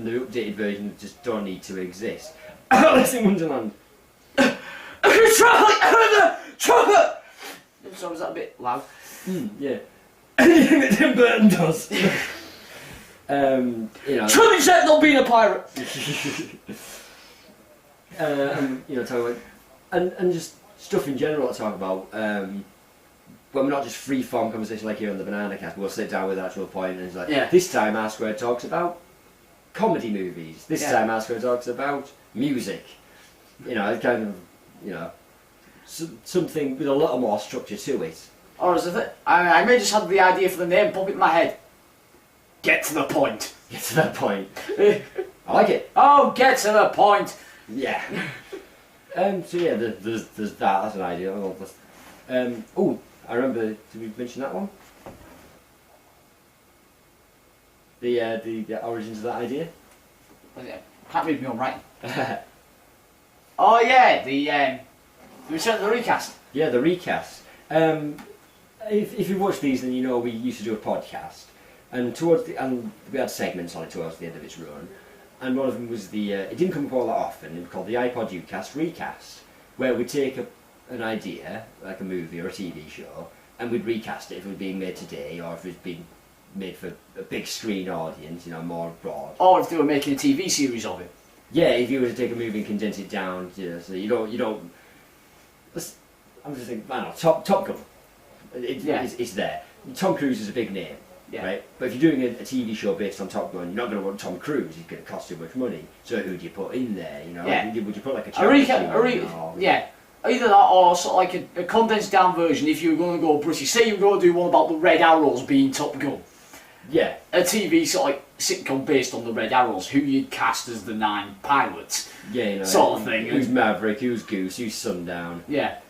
the updated versions just don't need to exist. Alice in Wonderland. Chocolate! So was that a bit loud? Yeah. Anything that Tim Burton does. You know. Truly said not being a pirate. You know, talk about and just stuff in general to talk about. When we're not just free-form conversation like here on the Bananacast, we'll sit down with an actual point and it's like, this time R Squared talks about comedy movies. This time R Squared talks about music. You know, it's kind of, you know, something with a little more structure to it. Or is it? I may just have the idea for the name pop in my head. Get to the point. Get to that point. I like it. Oh, get to the point. Yeah. So yeah, there's that. That's an idea. Oh, I remember. Did we mention that one? The origins of that idea. Can't read me on writing. Oh yeah, the return to the recast. Yeah, the recast. If you watch these, then you know we used to do a podcast, and we had segments on it towards the end of its run, and one of them was it didn't come up all that often. It was called the iPod Ucast Recast, where we take an idea like a movie or a TV show, and we'd recast it if it was being made today, or if it was being made for a big screen audience, you know, more broad. Or if they were making a TV series of it. Yeah, if you were to take a movie and condense it down, you know, so you don't. I'm just thinking, I don't know, Top Gun. It's there. Tom Cruise is a big name, right? But if you're doing a TV show based on Top Gun, you're not going to want Tom Cruise. He's going to cost too much money. So who do you put in there? You know, would you put like Either that or sort of like a condensed down version. If you were going to go British, say you were going to do one about the Red Arrows being Top Gun. Yeah. A TV sort of like sitcom based on the Red Arrows, who you'd cast as the 9 pilots. Yeah, you know, sort of thing. Who's Maverick? Who's Goose? Who's Sundown? Yeah.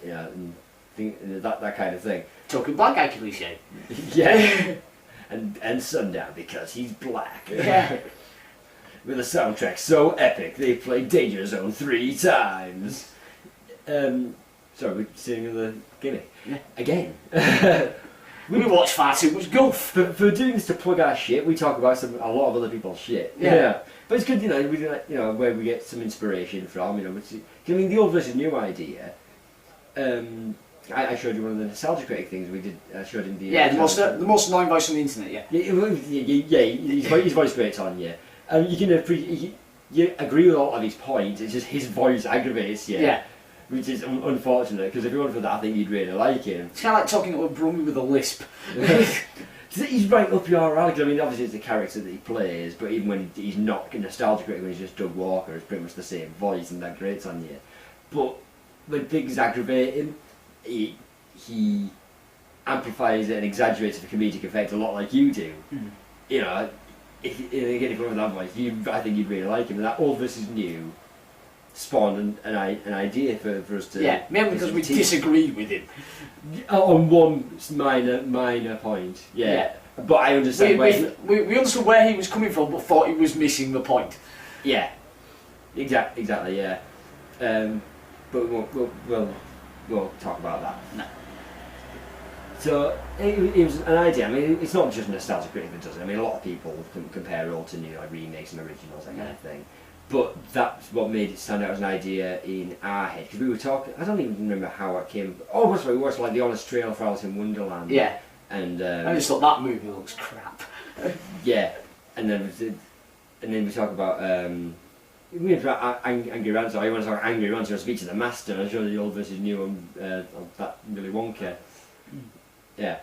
Yeah, and that kind of thing. Talking black guy cliche. Yeah. and Sundown because he's black. Yeah. With a soundtrack so epic they played Danger Zone 3 times. Sorry, we're sitting in the gimmick. Yeah. Again. We watch far too much golf. For doing this to plug our shit, we talk about a lot of other people's shit. Yeah. But it's good, you know, where we get some inspiration from, you know. I mean, the old versus new idea, I showed you one of the nostalgia critic things we did. I showed him the the most annoying voice on the internet. Yeah, his voice grates on you. You can you agree with all of his points. It's just his voice aggravates you. Yeah. Which is unfortunate, because if it weren't for that, I think you'd really like him. It's kind of like talking to a Brummie with a lisp. He's right up your alley. I mean, obviously it's the character that he plays, but even when he's not nostalgic, when he's just Doug Walker, it's pretty much the same voice, and that grates on you. But when things aggravate him, he amplifies it and exaggerates it for comedic effect a lot, like you do. Mm. You know, if you with that voice, I think you'd really like him. And that old versus new spawned an idea for us to... Yeah, mainly because we disagreed with him. On one minor point, yeah. But I understand we understood where he was coming from, but thought he was missing the point. Yeah, exactly, yeah. But we'll talk about that. No. So it was an idea. I mean, it's not just nostalgia critic that does it. I mean, a lot of people compare old to new, like remakes and originals, that kind of thing. But that's what made it stand out as an idea in our head, because we were talking. I don't even remember how it came. Oh, that's right. We watched like the Honest Trail for Alice in Wonderland. Yeah. And I just thought that movie looks crap. Yeah, and then we talk about we went about Angry Ransom. I want to talk Angry Ransom. I speak to the master, and I show the old versus new on that Willy Wonka. Yeah.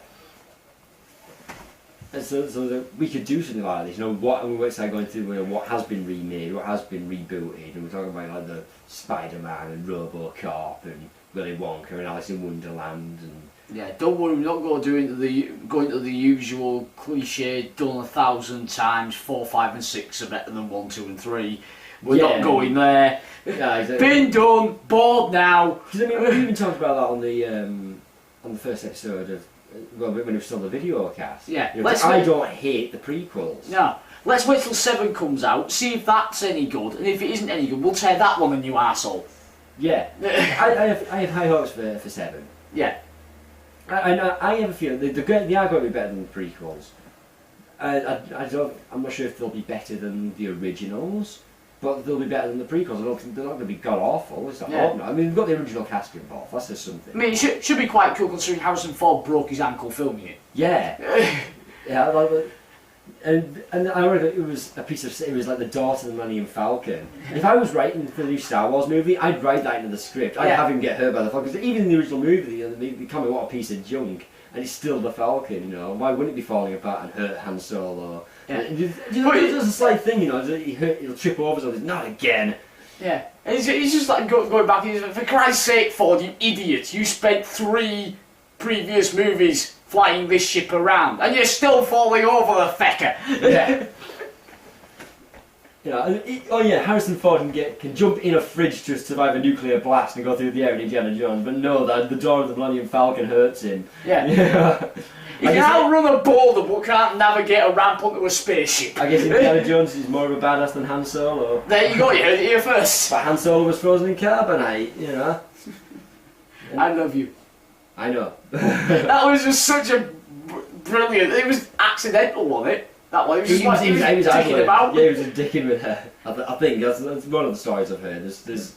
And so we could do something like this, you know, we're going through what has been remade, what has been rebooted, and we're talking about like the Spider-Man and RoboCop and Willy Wonka and Alice in Wonderland and... Yeah, don't worry, we're not going to do the usual cliche done 1,000 times, 4, 5 and 6 are better than 1, 2 and 3. We're not going there. Yeah, exactly. Been done, bored now. Because I mean, we even talked about that on the first episode of... Well, when it was still the video cast. Yeah. You know, I don't hate the prequels. No. Let's wait till 7 comes out, see if that's any good, and if it isn't any good, we'll tear that one a new arsehole. Yeah. I have high hopes for 7. Yeah. I have a feeling they are going to be better than the prequels. I'm not sure if they'll be better than the originals, but they'll be better than the prequels. I don't think they're not going to be god awful. I mean, we've got the original cast involved. That's just something. I mean, it should be quite cool considering Harrison Ford broke his ankle filming it. Yeah. Yeah. And I read it was it was like the daughter of the Millennium Falcon. If I was writing for the new Star Wars movie, I'd write that into the script. I'd have him get hurt by the Falcon. Because even in the original movie, they come with what a piece of junk, and it's still the Falcon. You know, why wouldn't it be falling apart and hurt Han Solo? Yeah. There's a slight thing, you know, he'll trip over something. Not again. Yeah. And he's just like going back. He's like, for Christ's sake, Ford, you idiot! You spent 3 previous movies flying this ship around, and you're still falling over the fecker. Yeah. Harrison Ford can jump in a fridge to survive a nuclear blast and go through the air in Indiana Jones, but no, the door of the Millennium Falcon hurts him. Yeah. He can outrun a boulder, but can't navigate a ramp onto a spaceship. I guess Indiana Jones is more of a badass than Han Solo. There you go, you heard it here first. But Han Solo was frozen in carbonite, you know. I love you. I know. That was just such a brilliant... It was accidental, wasn't it? That one. He was dicking about. Yeah, he was just dicking with her. I think that's one of the stories I've heard. It's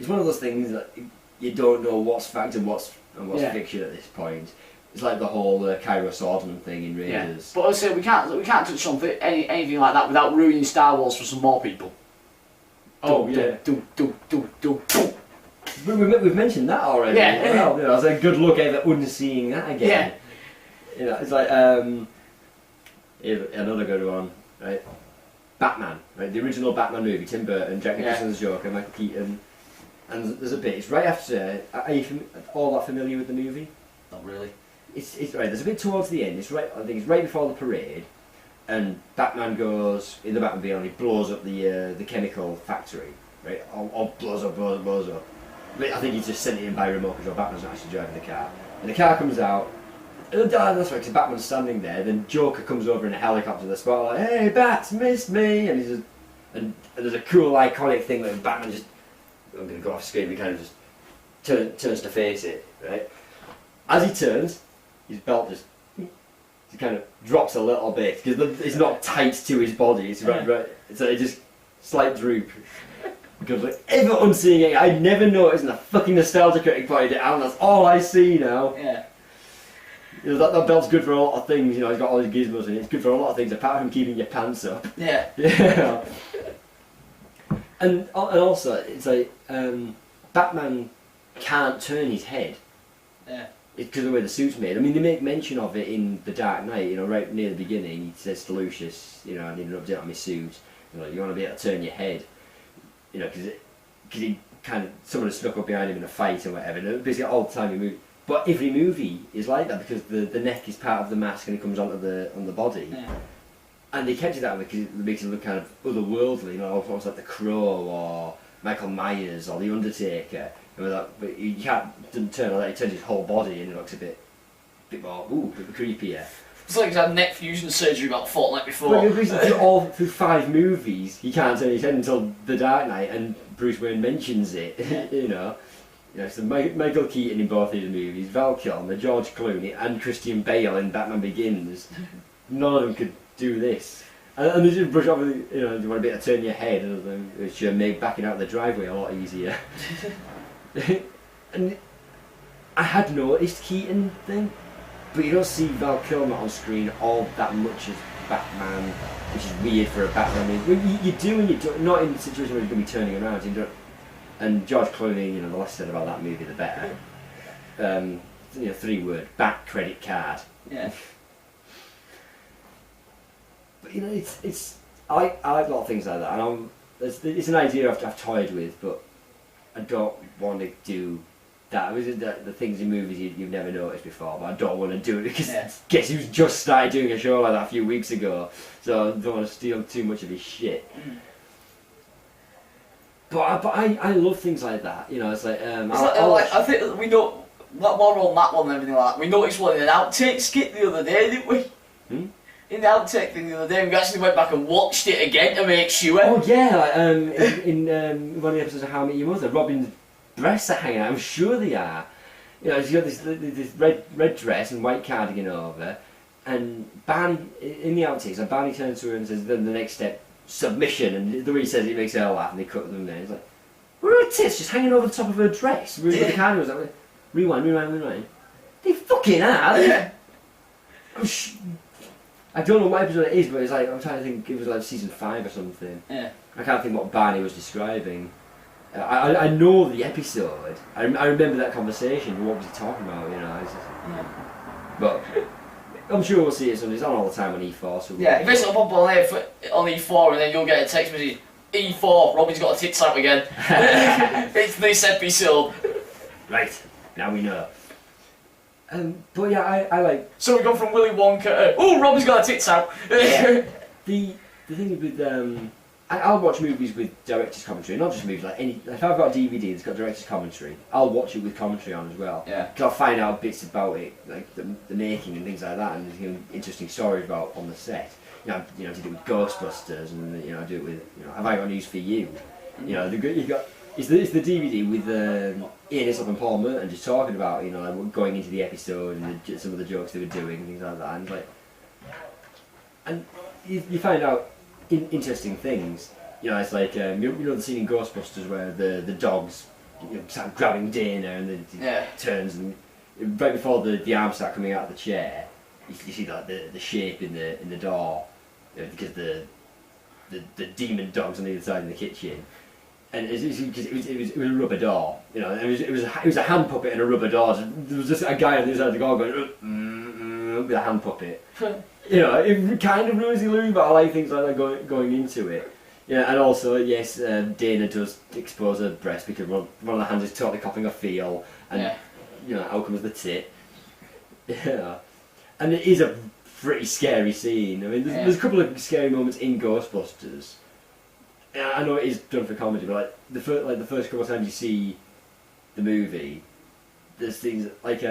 one of those things that you don't know what's fact and what's fiction at this point. It's like the whole Cairo Swordman thing in Raiders. Yeah. But I say we can't touch on anything like that without ruining Star Wars for some more people. We've mentioned that already. Yeah. Well, you know, it's a good look at unseeing that again. Yeah. You know, it's like another good one, right? Batman, right? The original Batman movie, Tim Burton, Jack Nicholson's Joker, Michael Keaton, and there's a bit. It's right after. Are you all that familiar with the movie? Not really. It's right. There's a bit towards the end. It's right. I think it's right before the parade, and Batman goes in the Batmobile and he blows up the chemical factory. Right, all blows up. I think he's just sent it in by remote control. Batman's not actually driving the car, and the car comes out. That's right. So Batman's standing there. Then Joker comes over in a helicopter to the spotlight. Hey, Bats, missed me! And he's just, and there's a cool iconic thing where Batman just, I'm going to go off screen. He kind of just turns to face it. Right, as he turns, his belt just he kind of drops a little bit because it's not tight to his body. It's right. So it just slight droop. Because like, everyone's seeing it, I never noticed, and the fucking nostalgia critic pointed it out, and that's all I see now. Yeah. You know, that belt's good for a lot of things, you know, it's got all these gizmos in it, it's good for a lot of things apart from keeping your pants up. Yeah. Yeah. And also, it's like, Batman can't turn his head. Yeah. Because of the way the suit's made. I mean, they make mention of it in The Dark Knight, you know, right near the beginning. He says to Lucius, you know, I need an update on my suit. You know, you want to be able to turn your head. You know, because he kind of, someone has snuck up behind him in a fight or whatever. And basically, all the time he moves. But every movie is like that because the neck is part of the mask and it comes onto the body. Yeah. And they kept it that way because it makes it look kind of otherworldly, you know, almost like The Crow or Michael Myers or The Undertaker. But you doesn't turn like that, he turns his whole body and it looks a bit more, a bit creepier. It's like he's had neck fusion surgery about a fortnight before. Well, through 5 movies, he can't turn his head until The Dark Knight, and Bruce Wayne mentions it, you know. You know, so Michael Keaton in both these movies, Val Kilmer, George Clooney and Christian Bale in Batman Begins, none of them could do this. And they just brush off with, you know, you want to be able to turn your head, which made backing out of the driveway a lot easier. And I had noticed Keaton thing, but you don't see Val Kilmer on screen all that much as Batman, which is weird for a Batman movie. Well, you do and you don't, not in the situation where he's going to be turning around. You don't, and George Clooney, you know, the less said about that movie, the better. You know, 3-word, back credit card. Yeah. But you know, I like a lot of things like that, and it's an idea I've toyed with, but I don't want to do that. The things in movies you've never noticed before, but I don't want to do it because guess who's just started doing a show like that a few weeks ago, so I don't want to steal too much of his shit. But I love things like that, you know, it's like, I think we know, while we're on that one and everything like that, we noticed one in an outtake skit the other day, didn't we? In the outtake thing the other day, we actually went back and watched it again to make sure. Oh yeah, like, in one of the episodes of How I Met Your Mother, Robin's breasts are hanging out, I'm sure they are. You know, she's got this red dress and white cardigan over, and Barney, in the outtakes, and Barney turns to her and says, then the next step, submission, and the way he says it makes her laugh, and they cut them there. He's like, where are her tits just hanging over the top of her dress? With the cardigan was like, rewind. They fucking are! Yeah. I don't know what episode it is, but it's like, I'm trying to think, it was like season 5 or something. Yeah. I can't think what Barney was describing. I know the episode. I remember that conversation. What was he talking about? You know. It's just, but I'm sure we'll see it soon. It's on all the time on E4. So yeah, basically pop on E4 and then you'll get a text message. E4, Robin's got a tits out again. It's this episode. Right, now we know. But yeah, I like. So we've gone from Willy Wonka to, oh, Robin's got a tits out. Yeah. The thing with I'll watch movies with director's commentary, not just movies, like any. If I've got a DVD that's got director's commentary, I'll watch it with commentary on as well. Yeah. Because I'll find out bits about it, like the making and things like that, and you know, interesting stories about on the set. You know, I did it with Ghostbusters, and you know, I do it with, you know, Have I Got News for You? You know, you got. It's the DVD with Ian Hislop and Paul Merton just talking about, you know, like going into the episode and some of the jokes they were doing and things like that, and like, and you find out interesting things. You know, it's like you know the scene in Ghostbusters where the dogs, you know, start grabbing Dana and then turns, and right before the arms start coming out of the chair, you see like the shape in the door, you know, because the demon dog's on the other side in the kitchen. And it was a rubber door, you know. It was a hand puppet and a rubber door. There was just a guy on the other side of the door going with a hand puppet. You know, it kind of ruins the illusion, but I like things like that going into it. Yeah, and also yes, Dana does expose her breast because one of the hands is totally copying a feel, and you know, out comes the tit. Yeah, and it is a pretty scary scene. I mean, there's a couple of scary moments in Ghostbusters. I know it is done for comedy, but like the first couple of times you see the movie, there's things like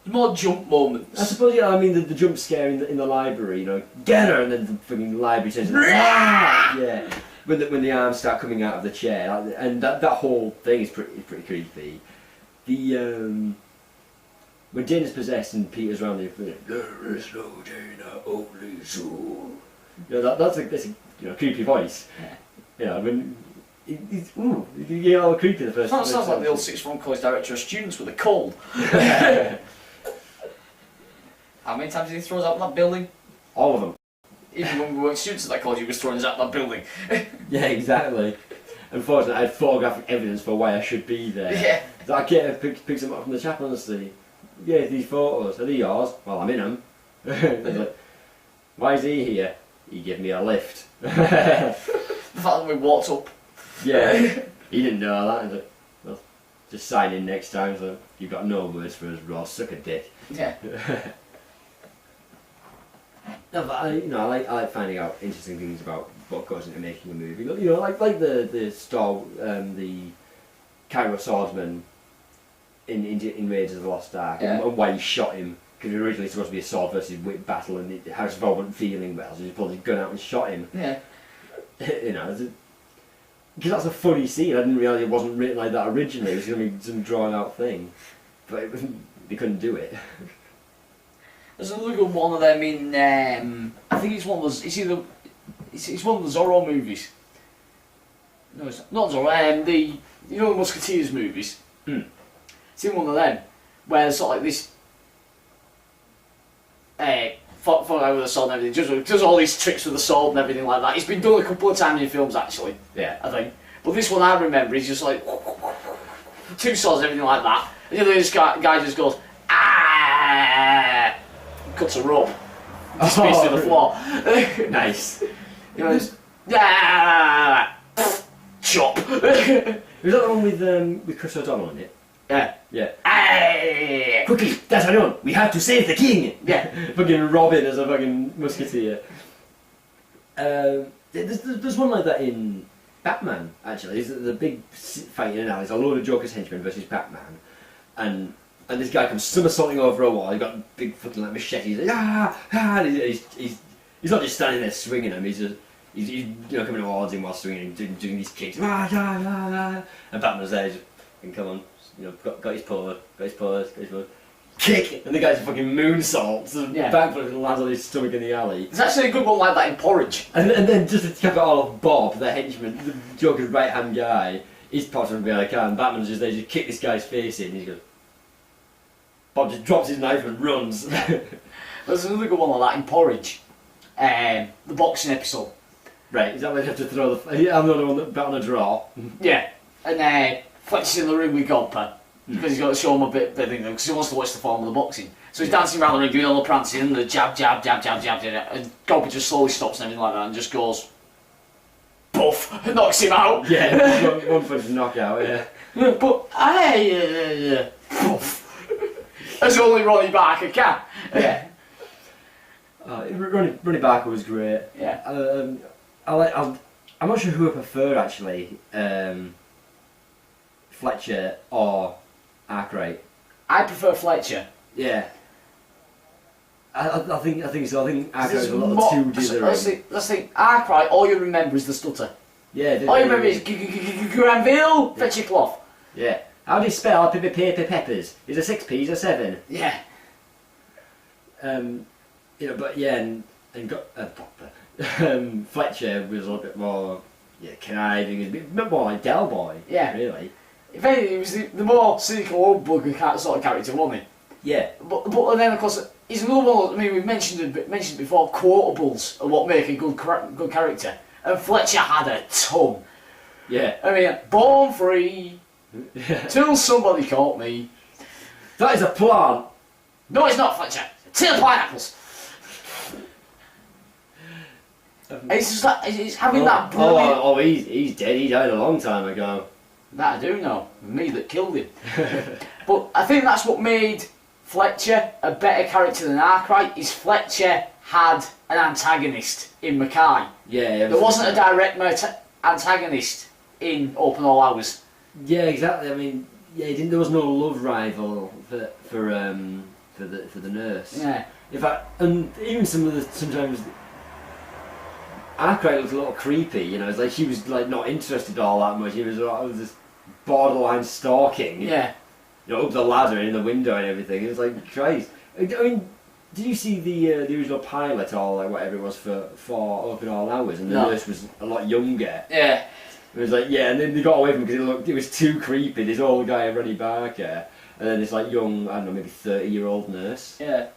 more jump moments. I suppose, yeah. I mean, the jump scare in the library, you know, get her, and then the fucking library turns into yeah. When the arms start coming out of the chair, and that whole thing is pretty creepy. The when Dana's possessed and Peter's around there is no Dana, only soul. You know, that's a creepy voice. Yeah. You know, when you get all creepy the first. Sounds like the old sixth form college director of students with a cold. How many times did he throw us out of that building? All of them. Even when we weren't students at that college, he was throwing us out of that building. Yeah, exactly. Unfortunately, I had photographic evidence for why I should be there. Yeah. So I picked them up from the chaplaincy. Yeah, these photos. Are they yours? Well, I'm in them. Like, why is he here? He gave me a lift. The fact that we walked up. Yeah, he didn't know that. He's like, well, just sign in next time. So you've got no words for us, raw suck a dick. Yeah. No, but I like finding out interesting things about what goes into making a movie. You know, like the Cairo swordsman in Raiders of the Lost Ark, and why he shot him, because it was originally supposed to be a sword versus wit battle, and Harrison Ford wasn't feeling well, so he pulled his gun out and shot him. Yeah. You know, because that's a funny scene. I didn't realise it wasn't written like that originally. It was going to be some drawn out thing, but they couldn't do it. There's another good one of them in. I think it's one of those. It's either. It's one of the Zorro movies. No, it's not Zorro. The Musketeers movies. It's in one of them where there's sort of like this. Fought out with a sword and everything. Does all these tricks with the sword and everything like that. It's been done a couple of times in films actually. Yeah. I think. But this one I remember, he's just like two swords and everything like that. And then this guy just goes ah. Cuts a rope. Disappears to the floor. Nice. You know, it's chop. Was that the one with Chris O'Donnell in it? Yeah. Yeah. Aye. Quickly, D'Artagnan, we have to save the king! Yeah. Fucking Robin as a fucking musketeer. There's one like that in Batman, actually. There's the big fight in an alley. There's a load of Joker's henchmen versus Batman. And this guy comes somersaulting over a wall. He's got a big fucking like machete. He's like, and he's not just standing there swinging him. He's coming towards him while swinging, doing these kicks. And Batman's there, just, come on, got his pose, kick, and the guy's fucking moonsaults and backflips and lands on his stomach in the alley. There's actually a good one like that in Porridge. And then just to cap it all off, Bob, the henchman, the Joker's right hand guy, he's popped from behind a car, and Batman's just there, just kick this guy's face in, and he goes. Bob just drops his knife and runs. There's another good one like that in Porridge. The boxing episode. Right, is that where you have to throw the... I'm the only one that bet on a draw. Yeah. And Fletcher's in the ring with Godpa. Because he's got to show him a bit because he wants to watch the form of the boxing. So he's dancing around the ring, doing all the prancing, and the jab, jab, jab, jab, jab, jab, and Godpa just slowly stops and everything like that, and just goes... Puff! Knocks him out! Yeah, one punch knockout, yeah. But, puff! As only Ronnie Barker can. Yeah. Ronnie Barker was great. Yeah. I'm not sure who I prefer actually, Fletcher or Arkwright. I prefer Fletcher. Yeah. I think so. I think Arkwright is a little too dithering. Let's think. Arkwright, all you remember is the stutter. Yeah. All you remember is Granville, Fletcher Clough. Yeah. How do you spell paper peppers? Is a 6 P's a 7? Yeah. But yeah, and got Fletcher was a little bit more conniving, a bit more like Del Boy. Yeah. Really. If anything, he was the more cynical old bugger sort of character, wasn't he? Yeah. But then of course he's another one. I mean, we've mentioned before. Quotables are what make a good character, and Fletcher had a ton. Yeah. I mean, born free. Till somebody caught me. That is a plant. No, it's not, Fletcher. Till pineapples. It's just that it's having that brilliant. He's dead. He died a long time ago. That I do know. Me that killed him. But I think that's what made Fletcher a better character than Arkwright. Is Fletcher had an antagonist in Mackay. Yeah. There wasn't a direct antagonist in Open All Hours. Yeah, exactly. I mean, there was no love rival for the nurse. Yeah. In fact, and even sometimes Arkwright looked a little creepy. It's like she was like not interested all that much. He was just borderline stalking. Yeah. Up the ladder and in the window and everything. It was like, Christ. I mean, did you see the original pilot or like whatever it was for Open All Hours? And the nurse was a lot younger. Yeah. It was like, yeah, and then they got away from it because it was too creepy. This old guy, Ronnie Barker, and then this like young, I don't know, maybe 30-year-old nurse. Yeah.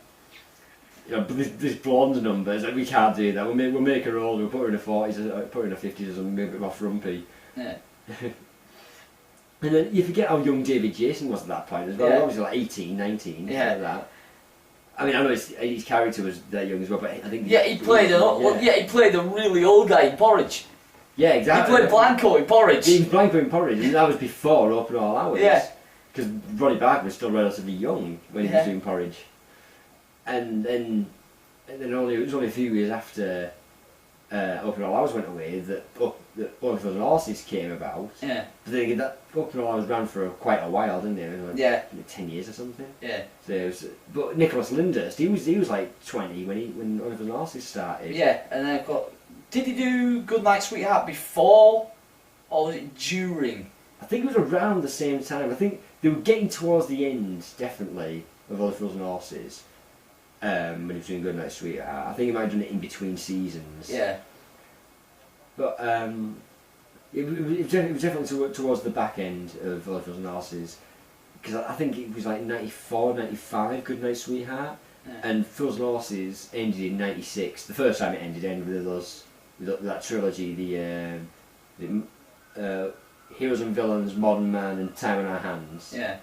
You know, but this blonde number, it's like, we can't do that. We'll make her older. We'll put her in her 40s, put her in her 50s or something, maybe a bit more frumpy. Yeah. And then you forget how young David Jason was at that point as well. Yeah. Obviously like 18, 19, Yeah. like that. I mean, I know his character was that young as well, but I think... Yeah, he played he played a really old guy in Porridge. Yeah, exactly. He played Blanco in Porridge. He was Blanco in Porridge, and that was before Open All Hours. Yeah. Because Ronnie Barker was still relatively young when he was doing Porridge. And then it was only a few years after Open All Hours went away that Only Fools and Horses came about. Yeah. But then again, that Open All Hours ran for quite a while, didn't it? It was like 10 years or something. Yeah. So it was, but Nicholas Lyndhurst, he was like 20 when Only Fools and Horses started. Yeah, and then I've got... Did he do Goodnight Sweetheart before, or was it during? I think it was around the same time. I think they were getting towards the end, definitely, of Only Fools and Horses. When he was doing Goodnight Sweetheart. I think he might have done it in between seasons. Yeah. But it was definitely towards the back end of Only Fools and Horses. Because I think it was like 94, 95, Goodnight Sweetheart. Yeah. And Fools and Horses ended in 96. The first time it ended with that trilogy, the Heroes and Villains, Modern Man, and Time on Our Hands. Yeah.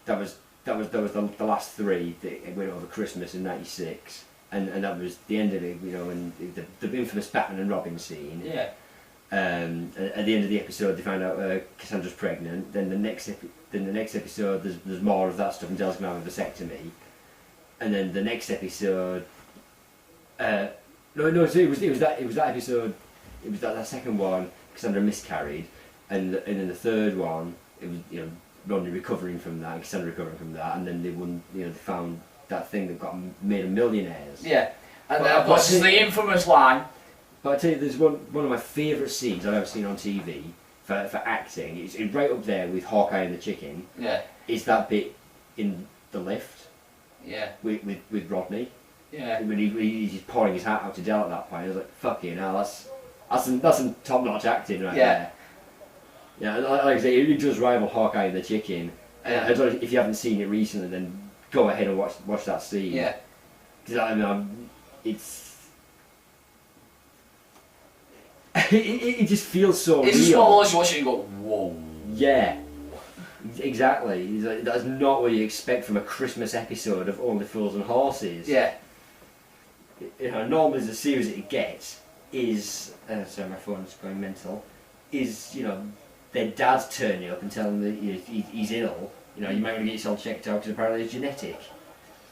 That was the last three that went over Christmas in '96, and that was the end of it. You know, when the infamous Batman and Robin scene. Yeah. At the end of the episode, they find out Cassandra's pregnant. Then the next episode, there's more of that stuff, and Dell's gonna have a vasectomy. And then the next episode, so it was that episode. It was that second one. Cassandra miscarried, and then the third one, it was Rodney recovering from that, and Cassandra recovering from that, and then they found that thing that made them millionaires. Yeah, and then of course the infamous line. But I tell you, there's one of my favourite scenes I've ever seen on TV for acting. It's right up there with Hawkeye and the Chicken. Yeah. Is that bit in the lift? Yeah. With Rodney. Yeah. When he's just pouring his heart out to Dell at that point, I was like, fucking hell, that's some top-notch acting right there. Yeah, like I say, it does rival Hawkeye and the Chicken. I don't know if you haven't seen it recently, then go ahead and watch that scene. Yeah. Because I mean, it just feels so real. It's just one of those you watch it and go, whoa. Yeah. Exactly. It's like, that's not what you expect from a Christmas episode of Only Fools and Horses. Yeah. Normally the series it gets is sorry, my phone's going mental. Is their dad's turning up and telling them that he's ill. You might want to get yourself checked out because apparently it's genetic.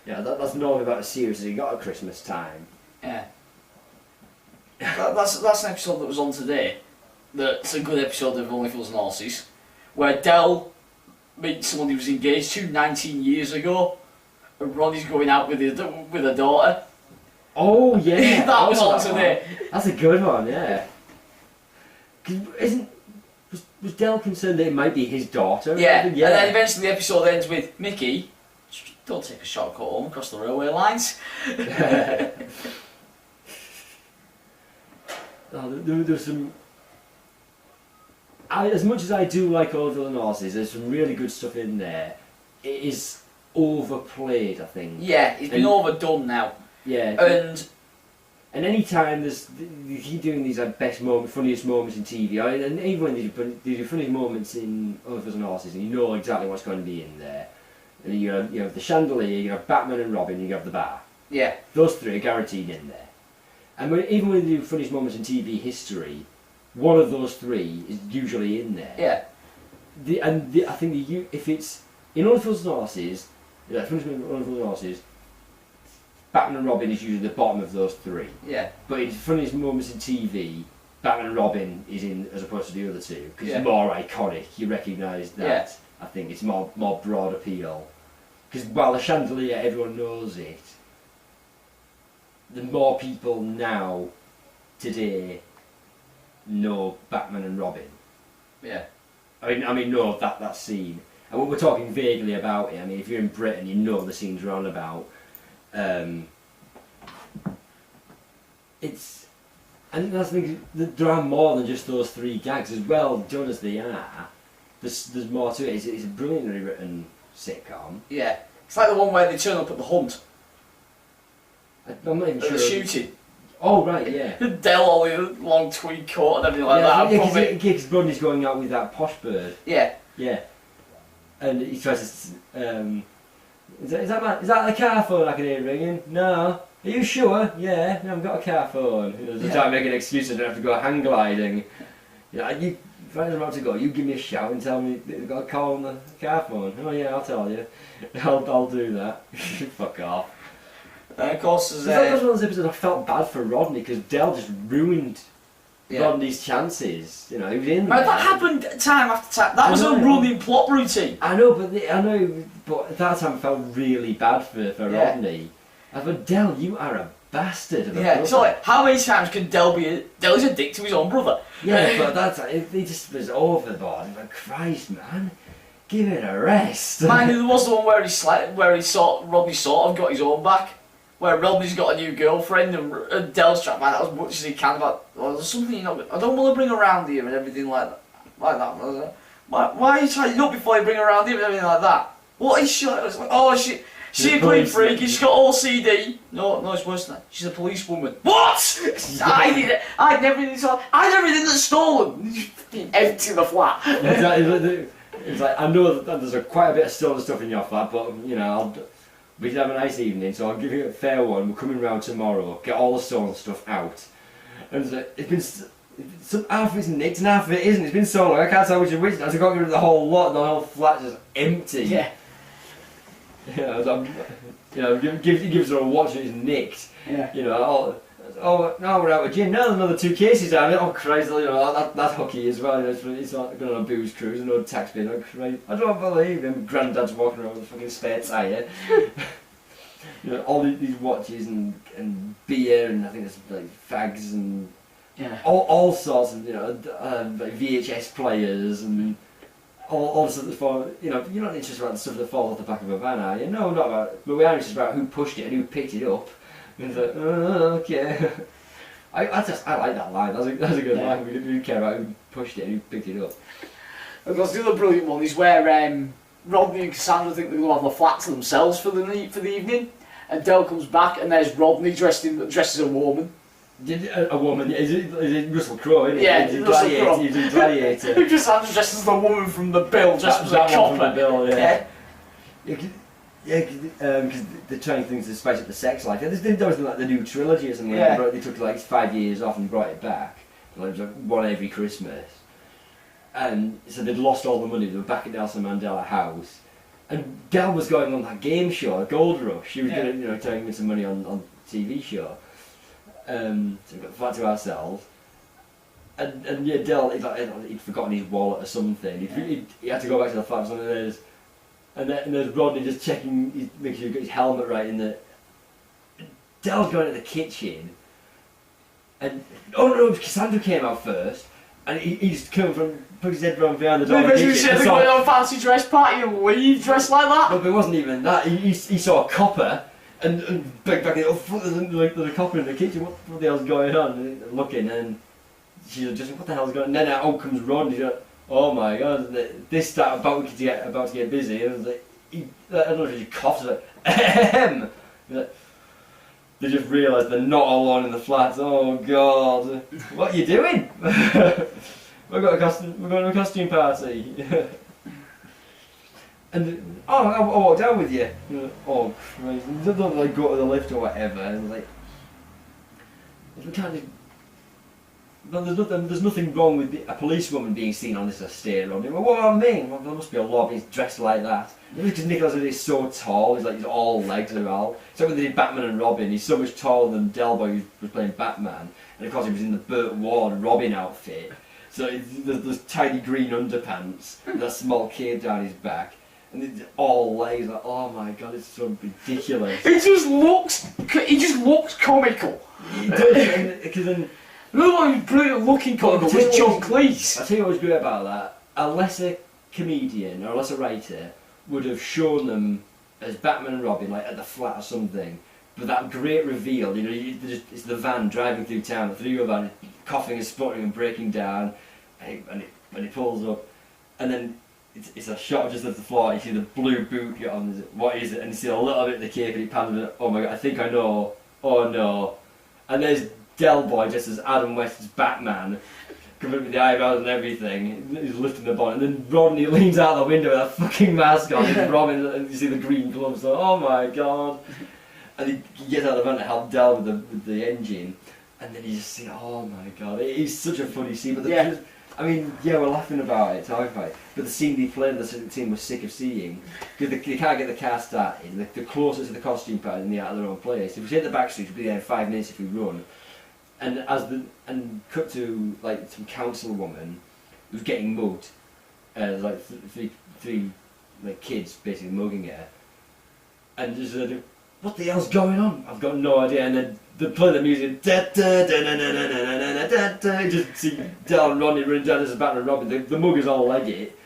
That's normally about a series that you got at Christmas time. Yeah. That's an episode that was on today. That's a good episode of Only Fools and Horses, where Dell meets someone he was engaged to 19 years ago, and Ronnie's going out with a daughter. Oh yeah, that was on today. That's a good one, yeah. Was Dell concerned that it might be his daughter? Yeah, and then eventually the episode ends with Mickey, don't take a shortcut home across the railway lines. There's some... as much as I do like Old Villain Horses, there's some really good stuff in there. It is overplayed, I think. Yeah, it's been overdone now. Yeah. And any time you keep doing these funniest moments in TV, and even when they do funniest moments in Only Fools and Horses, and you know exactly what's going to be in there. And you have the chandelier, you have Batman and Robin, you have the bar. Yeah. Those three are guaranteed in there. And even when they do funniest moments in TV history, one of those three is usually in there. Yeah. I think if it's in Only Fools and Horses, funniest moment in Only Fools and Horses, Batman and Robin is usually the bottom of those three. Yeah. But in funniest moments in TV, Batman and Robin is in as opposed to the other two because Yeah. it's more iconic. You recognise that. Yeah. I think it's more broad appeal. Because while the chandelier, everyone knows it. The more people now, today, know Batman and Robin. Yeah. I mean, know that scene. And we're talking vaguely about it. I mean, if you're in Britain, you know the scenes we're on about. And that's the thing, there are more than just those 3 gags, as well done as they are. There's more to it. It's a brilliantly written sitcom. Yeah. It's like the one where they turn up at the hunt. I'm not even sure. The shooting. Oh, right, yeah. Del all the long tweed coat and everything like that. Yeah, because Rodney's going out with that posh bird. Yeah. Yeah. And he tries to... Is that the car phone I can hear ringing? No. Are you sure? Yeah, no, I've got a car phone. Just trying to make an excuse I don't have to go hang gliding. If I'm about to go, you give me a shout and tell me that you've got a call on the car phone. Oh yeah, I'll tell you. I'll do that. Fuck off. Of course, there's... That was one of those episodes I felt bad for Rodney, because Del just ruined Rodney's chances. You know, he was in there. That happened time after time. That was a running plot routine. I know, but at that time I felt really bad for Rodney. I thought, Del, you are a bastard of a brother. So like, how many times can Del be... Del is a dick to his own brother. Yeah, but he just was overboard. Like, Christ, man. Give it a rest. Mind you, there was the one where Rodney sort of got his own back. Where Rodney's got a new girlfriend and Del's trying to find out as much as he can about, there's something you're not... I don't want to bring around here and everything like that. Why are you trying up before you bring her around here and everything like that? What is she like? It's like, oh, she's a clean freak, she's got OCD. No, it's worse than that. She's a policewoman. What? I had everything that's stolen. Empty the flat. It's like, I know that there's quite a bit of stolen stuff in your flat, but, you know, we can have a nice evening, so I'll give you a fair one. We're coming round tomorrow. Get all the stolen stuff out. And it's been half of it's nicked and half of it isn't. It's been so long. I can't tell which is which. I got rid of the whole lot. The whole flat's just empty. Yeah. Gives her a watch and it's nicked. Yeah. You know. Now we're out of gin. Now there's another 2 cases out of it. Oh Christ! You know that's hooky as well. You know, it's like going on a booze cruise and no tax bill. Oh Christ! I don't believe him. Granddad's walking around with a fucking spare tyre. You know, all these watches and beer and I think there's like fags and all sorts of like VHS players and all the stuff that fall. You know, you're not interested about the stuff that falls off the back of a van, are you? No, not about it. But we are interested about who pushed it and who picked it up. And it's like, oh, okay. I like that line. That's a good line. We didn't care about who pushed it and who picked it up. Of course, the other brilliant one is where Rodney and Cassandra think they're going to have the flat to themselves for the evening, and Del comes back and there's Rodney dressed as a woman. A woman? Is it Russell Crowe? Isn't it? Yeah, Russell Crowe. He's a gladiator. Cassandra's dressed as the woman from the Bill, just as a copper. From the Bill, yeah. Because they're trying things to spice up the sex life. There was like the new trilogy or something. Yeah. They took like 5 years off and brought it back. Like, it was like one every Christmas. And so they'd lost all the money. They were back at Nelson Mandela House. And Del was going on that game show, Gold Rush. She was going to, turning in some money on TV show. So we got the flat to ourselves. And Del, he'd forgotten his wallet or something. He had to go back to the flat or something. And there's Rodney just checking, making sure he got his helmet right in the... Del's going to the kitchen, and... Oh no, Cassandra came out first, and he's come from... Put his head round behind the door of the kitchen. Maybe they're going on a fancy dress party and leave dressed like that? No, but it wasn't even that. He saw a copper, and back there's a copper in the kitchen. What the hell's going on? And looking, and she's just, what the hell's going on? And then out comes Rodney. Oh my God! This started about to get busy. It was like I don't know if he coughed. Like ahem. Like, they just realised they're not alone in the flats. Oh God! What are you doing? We're going to a costume party. And I walked down with you. Oh Christ! They don't like go to the lift or whatever. And like we can't just. Well, there's nothing wrong with a policewoman being seen on this estate. Well, what do I mean? Well, there must be a law being dressed like that. Because Nicholas is so tall, he's all legs and all. So when they did Batman and Robin, he's so much taller than Delboy, who was playing Batman. And of course he was in the Burt Ward Robin outfit. So there's tiny green underpants, and a small cape down his back. And it's all legs, like, oh my God, it's so ridiculous. He just looks comical. He does, because then... Another one who's brilliant looking comical was John Cleese. I'll tell you what was great about that. A lesser comedian or a lesser writer would have shown them as Batman and Robin, like at the flat or something, But that great reveal, it's the van driving through town, the 3-wheel van, coughing and sputtering and breaking down, and it pulls up, and then it's a shot just of the floor. You see the blue boot get on. What is it? And you see a little bit of the cape, and he pans it. Oh my god! I think I know. Oh no! And there's Del Boy just as Adam West's Batman, covered with the eyebrows and everything. He's lifting the bonnet, and then Rodney leans out the window with a fucking mask on. And Robin, and you see the green gloves. So, oh my god! And he gets out of the van to help Del with the engine, and then you just see, oh my god! It is such a funny scene. But we're laughing about it, talking about it. But the scene they played, the scene we're sick of seeing, because they can't get the car started. They're closer to the costume party than they are at their own place. If we take the back streets, we'll be there in 5 minutes if we run. And cut to like some councilwoman who's getting mugged, like three like kids basically mugging her, and just what the hell's going on? I've got no idea. And then they play the music, just see Del and Ronnie running down as a Batman and Robin. The muggers all leg it,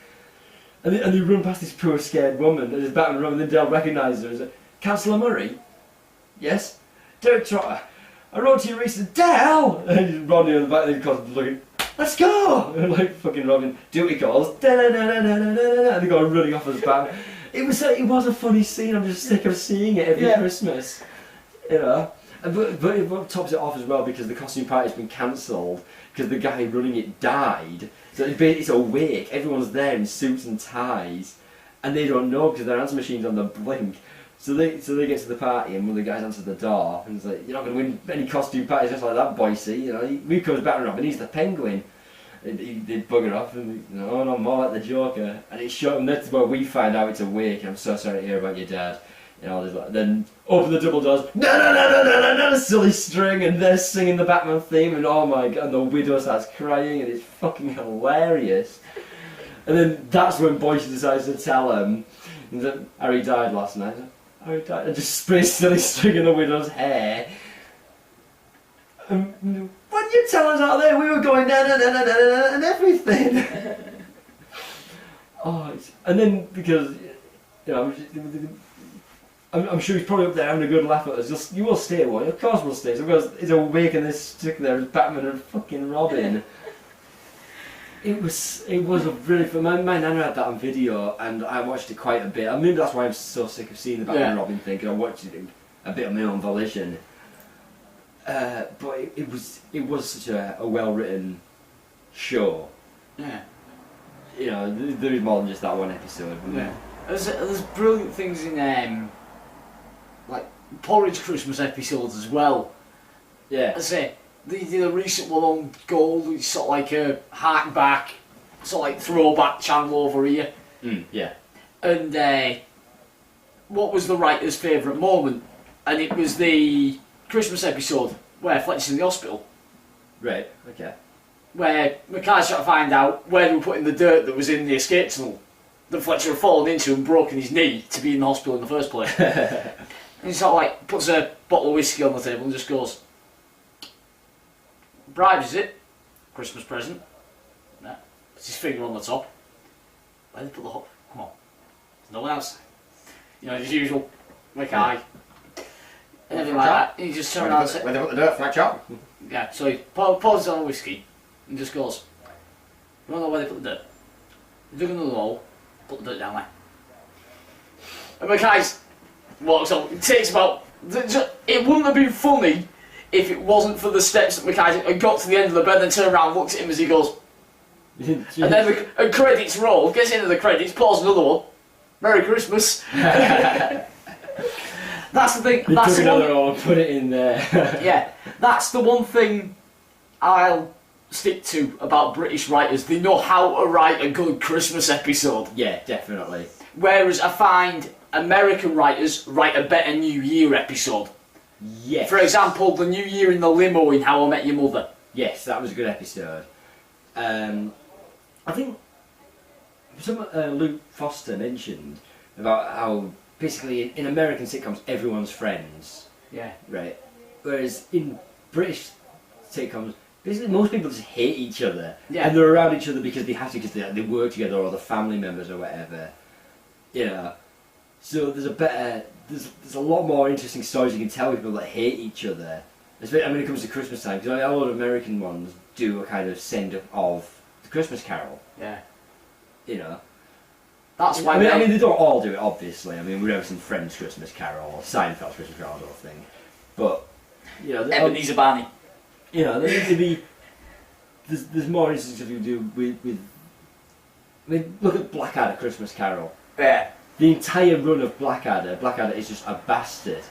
and they run past this poor scared woman as Batman and Robin. Then Del recognises her as Councillor Murray. Yes, Derek Trotter. I wrote to you recently, Del! And Ronnie on the back of the car looking, let's go! And like fucking Robin, duty calls, and they go running off as Batman. It was a funny scene. I'm just sick of seeing it every Christmas, But it tops it off as well because the costume party's been cancelled because the guy running it died. So it's a wake. Everyone's there in suits and ties, and they don't know because their answer machine's on the blink. So they get to the party and one of the guys answers the door and he's like, "You're not going to win any costume parties just like that, Boise." He comes back and he's the Penguin. They bugger off and oh no, more like the Joker. And it's showing that's where we find out it's a wake. I'm so sorry to hear about your dad. Then open the double doors, no, silly string, and they're singing the Batman theme, and oh my god, and the widow starts crying, and it's fucking hilarious. And then that's when Boyce decides to tell him that Harry died last night. Harry died, and just sprays silly string in the widow's hair. When you tell us out there, we were going and everything. And then because I'm sure he's probably up there having a good laugh at us. You will stay, won't you? Of course we'll stay. So because he's awake and this stick there as Batman and fucking Robin. It was a really fun. My nana had that on video and I watched it quite a bit. I mean that's why I'm so sick of seeing the Batman and Robin thing. Because I watched it a bit on my own volition. But it was such a well written show. Yeah. There is more than just that one episode. Yeah. There's brilliant things in like Porridge Christmas episodes as well. Yeah. I say they did a recent one on Gold, which is sort of like a hark back, sort of like throwback channel over here. Yeah. And what was the writer's favourite moment? And it was the Christmas episode where Fletcher's in the hospital. Right. Okay. Where Mackay's trying to find out where they were putting the dirt that was in the escape tunnel that Fletcher had fallen into and broken his knee to be in the hospital in the first place. And he sort of like puts a bottle of whiskey on the table and just goes, "Bribes, is it? Christmas present?" Yeah. Puts his finger on the top. Where did they put the hop? Come on. There's no one else. As usual, Mackay. And everything like that. And he just turns around and says, "Where they put the dirt, Fletcher?" Yeah, so he pours on a whiskey and just goes, "You don't know where they put the dirt? They dug another hole, put the dirt down there." And Mackay walks on. It takes about. It wouldn't have been funny if it wasn't for the steps that Mackay had got to the end of the bed, then turned around, looked at him as he goes, and then the credits roll. Gets into the credits, pours another one. "Merry Christmas." That's the thing. He that's took another one and put it in there. Yeah, that's the one thing I'll stick to about British writers. They know how to write a good Christmas episode. Yeah, definitely. Whereas I find American writers write a better New Year episode. Yes. For example, the New Year in the limo in How I Met Your Mother. Yes, that was a good episode. I think Luke Foster mentioned about how basically in American sitcoms everyone's friends. Yeah. Right. Whereas in British sitcoms, basically most people just hate each other. Yeah. And they're around each other because they have to, because they work together or they're family members or whatever. So there's a lot more interesting stories you can tell people that hate each other. Especially when it comes to Christmas time, because a lot of American ones do a kind of send-up of the Christmas Carol. Yeah. You know. That's why. I mean, they don't all do it, obviously. I mean, we've never seen Friends' Christmas Carol or Seinfeld's Christmas Carol sort of thing. But, you know... Ebenezer Barney. You know, there needs to be... There's more interesting stuff you can do with... I mean, look at Blackadder Christmas Carol. Yeah. The entire run of Blackadder is just a bastard.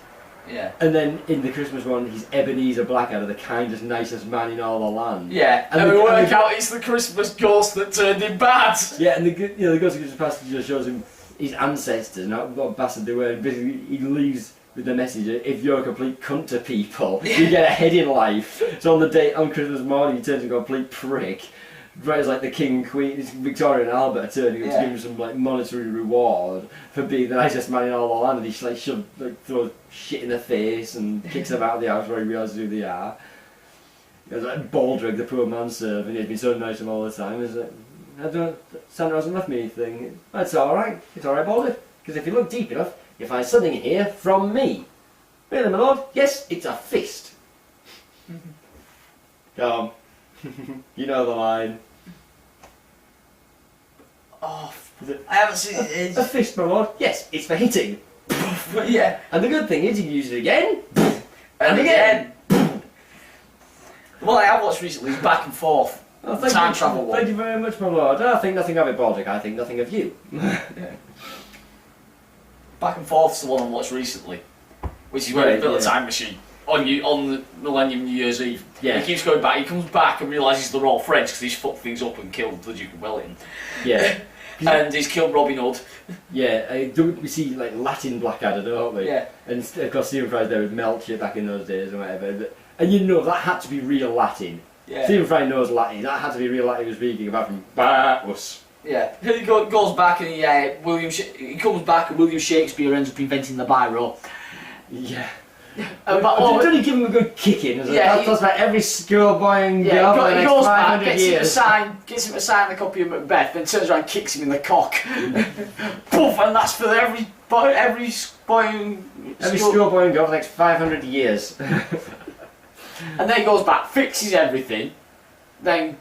Yeah. And then in the Christmas one, he's Ebenezer Blackadder, the kindest, nicest man in all the land. Yeah. And we work out it's the Christmas ghost that turned him bad. Yeah, and the ghost of Christmas past just shows him his ancestors and what bastard they were. And basically, he leaves with the message: if you're a complete cunt to people, you get ahead in life. So on Christmas morning, he turns into a complete prick. Right as like the King and Queen, Victoria and Albert are turning up to give him some like monetary reward for being the nicest man in all the land, and he just like throws shit in their face and kicks them out of the house where he realises who they are. It's like Baldrick, the poor manservant, he's been so nice to him all the time. Is it? Santa hasn't left me anything. That's all right. It's all right, Baldrick, because if you look deep enough, you find something in here from me. Really, my lord? Yes, it's a fist. Come. You know the line. Oh, I haven't seen it. A fist, my lord? Yes, it's for hitting. Yeah. And the good thing is you can use it again. And again. The one I have watched recently is Back and Forth. Oh, Time travel one. Thank you very much, my lord. I think nothing of it, Baldrick. I think nothing of you. Yeah. Back and Forth's the one I watched recently, which is where he built a time machine on the Millennium New Year's Eve. Yeah. He keeps going back. He comes back and realises they're all French because he's fucked things up and killed the Duke of Wellington. Yeah. And he's killed Robin Hood. Yeah, we see like Latin Blackadder, don't we? Yeah. And of course Stephen Fry's there with Melchior back in those days and whatever. And you know that had to be real Latin. Yeah. Stephen Fry knows Latin. That had to be real Latin he was speaking about from Bacchus. Yeah. He goes back and he comes back and William Shakespeare ends up inventing the biro. Yeah. Don't he give him a good kicking? That's about every schoolboy and girl for the next goes 500 back, years. gets him to sign the copy of Macbeth, then turns around and kicks him in the cock. Poof, and that's for every boy and schoolboy and girl for the next 500 years. And then he goes back, fixes everything, then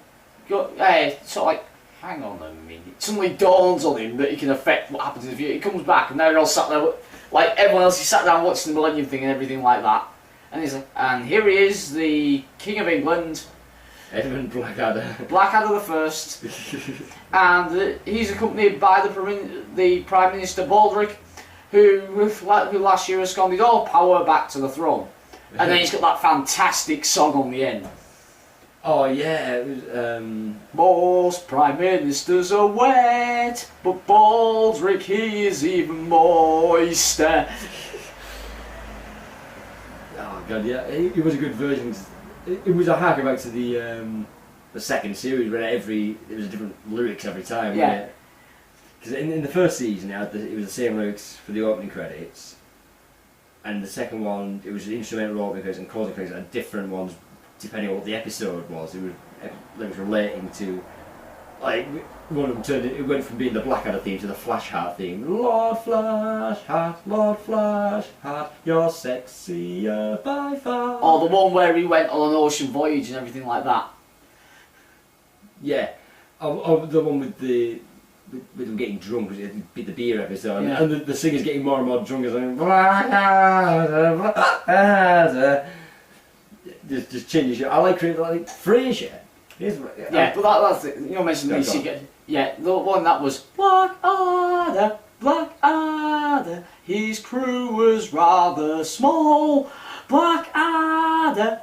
sort of like, hang on a minute. It suddenly dawns on him that he can affect what happens in the future. He comes back and now they're all sat there, like everyone else, he sat down watching the Millennium thing and everything like that. And he's like, and here he is, the King of England, Edmund Blackadder. Blackadder the First, and he's accompanied by the Prime Minister Baldrick, who last year absconded all power back to the throne. And then he's got that fantastic song on the end. Oh yeah, it was. Most Prime Ministers are wet, but Baldrick he is even moister. Oh god, yeah, it was a good version. It was a harken back to the second series where it was a different lyrics every time. Yeah. Because in the first season it was the same lyrics for the opening credits, and the second one it was the instrumental opening credits and closing credits and different ones depending on what the episode was. It was relating to, like, one of them it went from being the Blackadder theme to the Flashheart theme. Lord Flashheart, you're sexier by far. Or the one where he went on an ocean voyage and everything like that. Yeah, or the one with them getting drunk, was it the beer episode, Yeah. and the singer's getting more and more drunk as just changes. I like Frasier. Yeah, but that's it. You know, mentioned the secret. Yeah, the one that was Blackadder, his crew was rather small. Blackadder,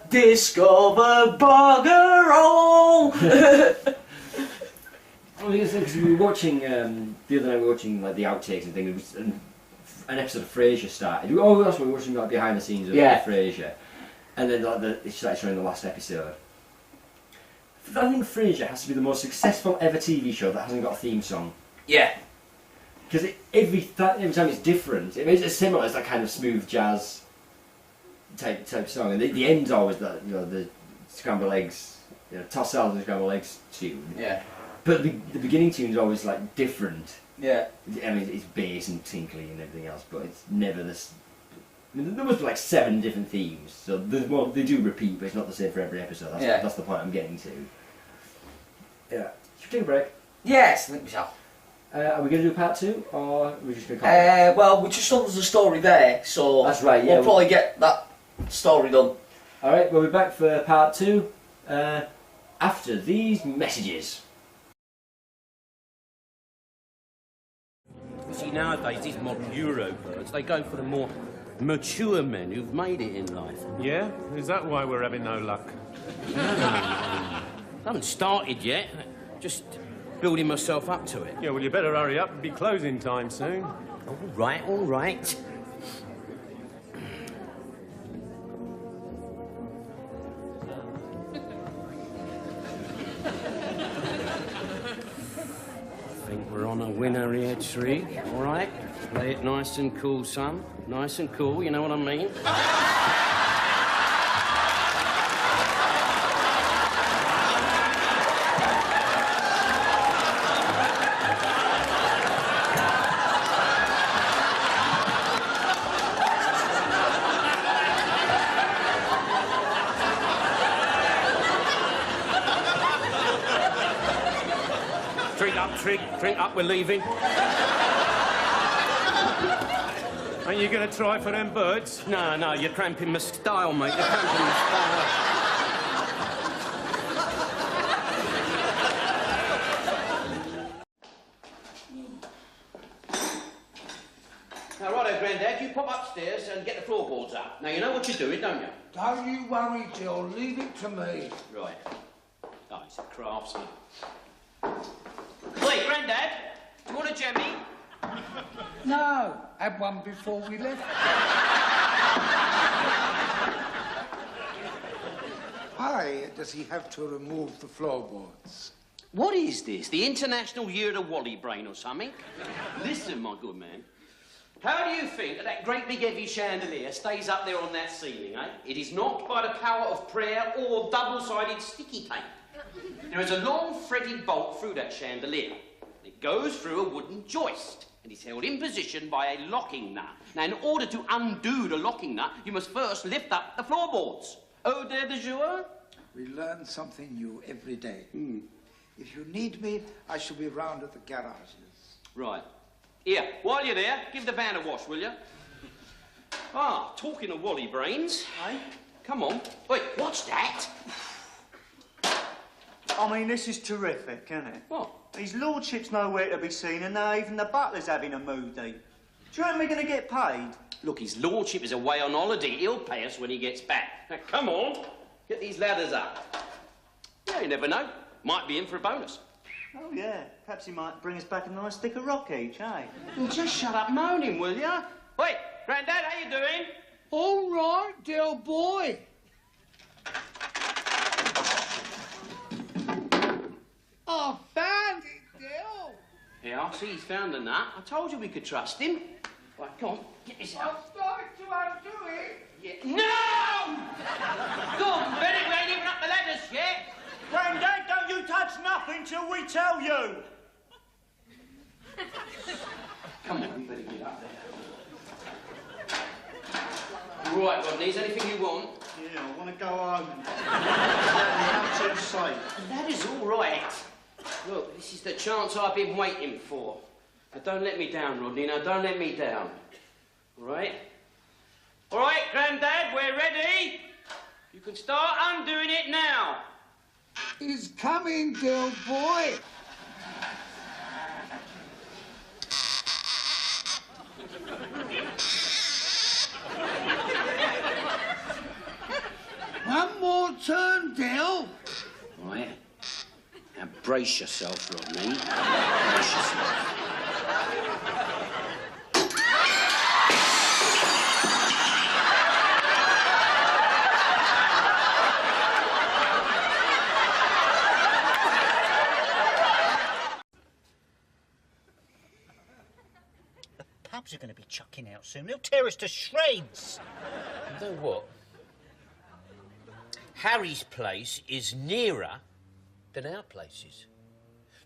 discovered bugger all. Well, because we were watching the other night. We were watching like the outtakes and things. And an episode of Frasier started. Oh, that's what we were watching, like behind the scenes of Frasier. And then it started showing the last episode. I think Frasier has to be the most successful ever TV show that hasn't got a theme song. Yeah. Because every time it's different. It's similar as that kind of smooth jazz type song. And the end's always that, the scrambled eggs, tossed salad and scrambled eggs tune. Yeah. But the beginning tune's always like different. Yeah. I mean, it's bass and tinkly and everything else, but it's never this. I mean, there must be like 7 different themes, so they do repeat, but it's not the same for every episode. That's the point I'm getting to. Yeah. Should we take a break? Yes, I think we shall. Are we going to do part 2, or are we just going to well, we just thought there's a story there, so that's right, yeah, we'll probably get that story done. Alright, we'll be back for part 2 after these messages. See, nowadays, these modern Euro birds, they go for the more mature men who've made it in life. Yeah? Is that why we're having no luck? I haven't started yet. Just building myself up to it. Yeah, well, you better hurry up. It'll be closing time soon. All right, all right. I think we're on a winner here, Tree. All right? Play it nice and cool, son. Nice and cool, you know what I mean? Drink up, we're leaving. Ain't you going to try for them birds? No, you're cramping my style, mate. You're cramping my style. Now, righto, Grandad, you pop upstairs and get the floorboards up. Now, you know what you're doing, don't you? Don't you worry, Jill. Leave it to me. Right. Oh, he's a craftsman. Wait, Grandad, do you want a jemmy? No, had one before we left. Why does he have to remove the floorboards? What is this? The International Year of the Wally Brain or something? Listen, my good man. How do you think that great big heavy chandelier stays up there on that ceiling, eh? It is not by the power of prayer or double-sided sticky tape. There is a long threaded bolt through that chandelier. It goes through a wooden joist and is held in position by a locking nut. Now, in order to undo the locking nut, you must first lift up the floorboards. Au de jour? We learn something new every day. If you need me, I shall be round at the garages. Right. Here, while you're there, give the van a wash, will you? Ah, talking of Wally brains. Eh? Come on. Wait, what's that? I mean, this is terrific, isn't it? What? His lordship's nowhere to be seen, and now even the butler's having a moody. Do you reckon we're going to get paid? Look, his lordship is away on holiday. He'll pay us when he gets back. Now, come on. Get these ladders up. Yeah, you never know. Might be in for a bonus. Oh, yeah. Perhaps he might bring us back a nice stick of rock each, eh? Well, just shut up moaning, will you? Wait, Grandad, how you doing? All right, dear boy. I found it, Dill. Yeah, I see he's found a nut. I told you we could trust him. Right, come on, get this I out. started to undo it. Yeah. No! Go on, Bennett, we ain't even up the ladders yet. Grandad, don't you touch nothing till we tell you. Come on, we better get up there. Right, Rodney, is there anything you want? Yeah, I want to go home and let the outside safe. That is all right. Look, this is the chance I've been waiting for. Now, don't let me down, Rodney. Now, don't let me down. All right? All right, Grandad, we're ready. You can start undoing it now. He's coming, dear boy. One more turn, Dill. Right. Now, brace yourself, Rodney. Brace yourself. Pubs are going to be chucking out soon. They'll tear us to shreds. You know what? Harry's place is nearer than our places.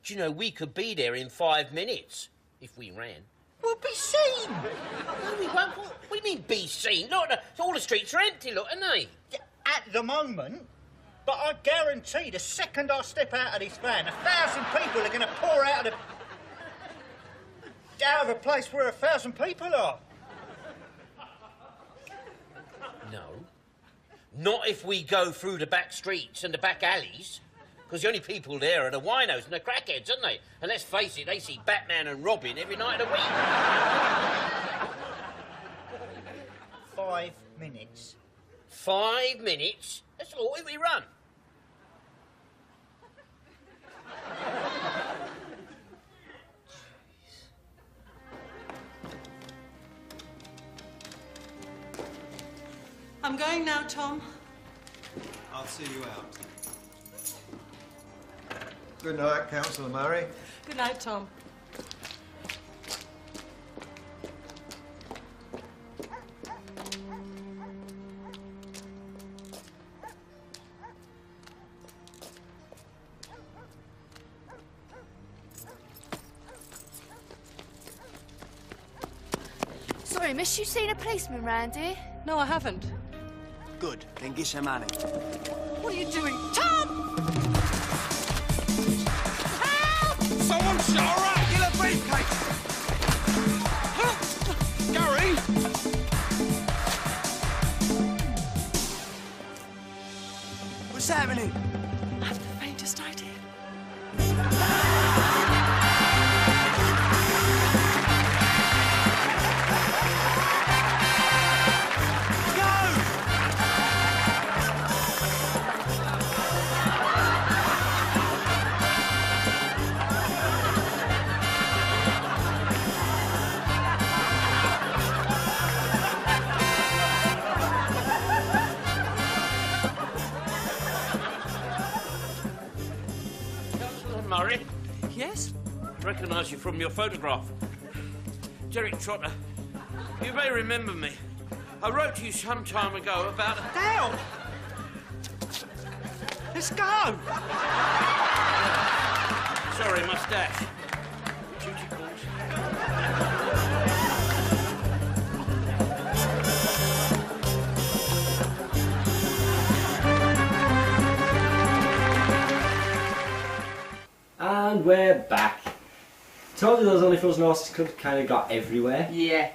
Do you know, we could be there in 5 minutes if we ran. We'll be seen. No, we won't. What do you mean, be seen? Look, all the streets are empty, look, aren't they? At the moment. But I guarantee the second I step out of this van, 1,000 people are going to pour out of a place where 1,000 people are. No. Not if we go through the back streets and the back alleys. Because the only people there are the winos and the crackheads, aren't they? And let's face it, they see Batman and Robin every night of the week. 5 minutes. 5 minutes? That's all we run. I'm going now, Tom. I'll see you out. Good night, Councillor Murray. Good night, Tom. Sorry, miss, you seen a policeman round here? No, I haven't. Good, then get some money. What are you doing? Tom! Someone shot her up! Get a briefcase! Gary! What's happening? I have the faintest idea. Murray? Yes? Recognise you from your photograph. Derek Trotter. You may remember me. I wrote to you some time ago about... Down! Let's go! Sorry, moustache. Duty calls. And we're back. Told you those Only Fools and Horses Club kind of got everywhere. Yeah.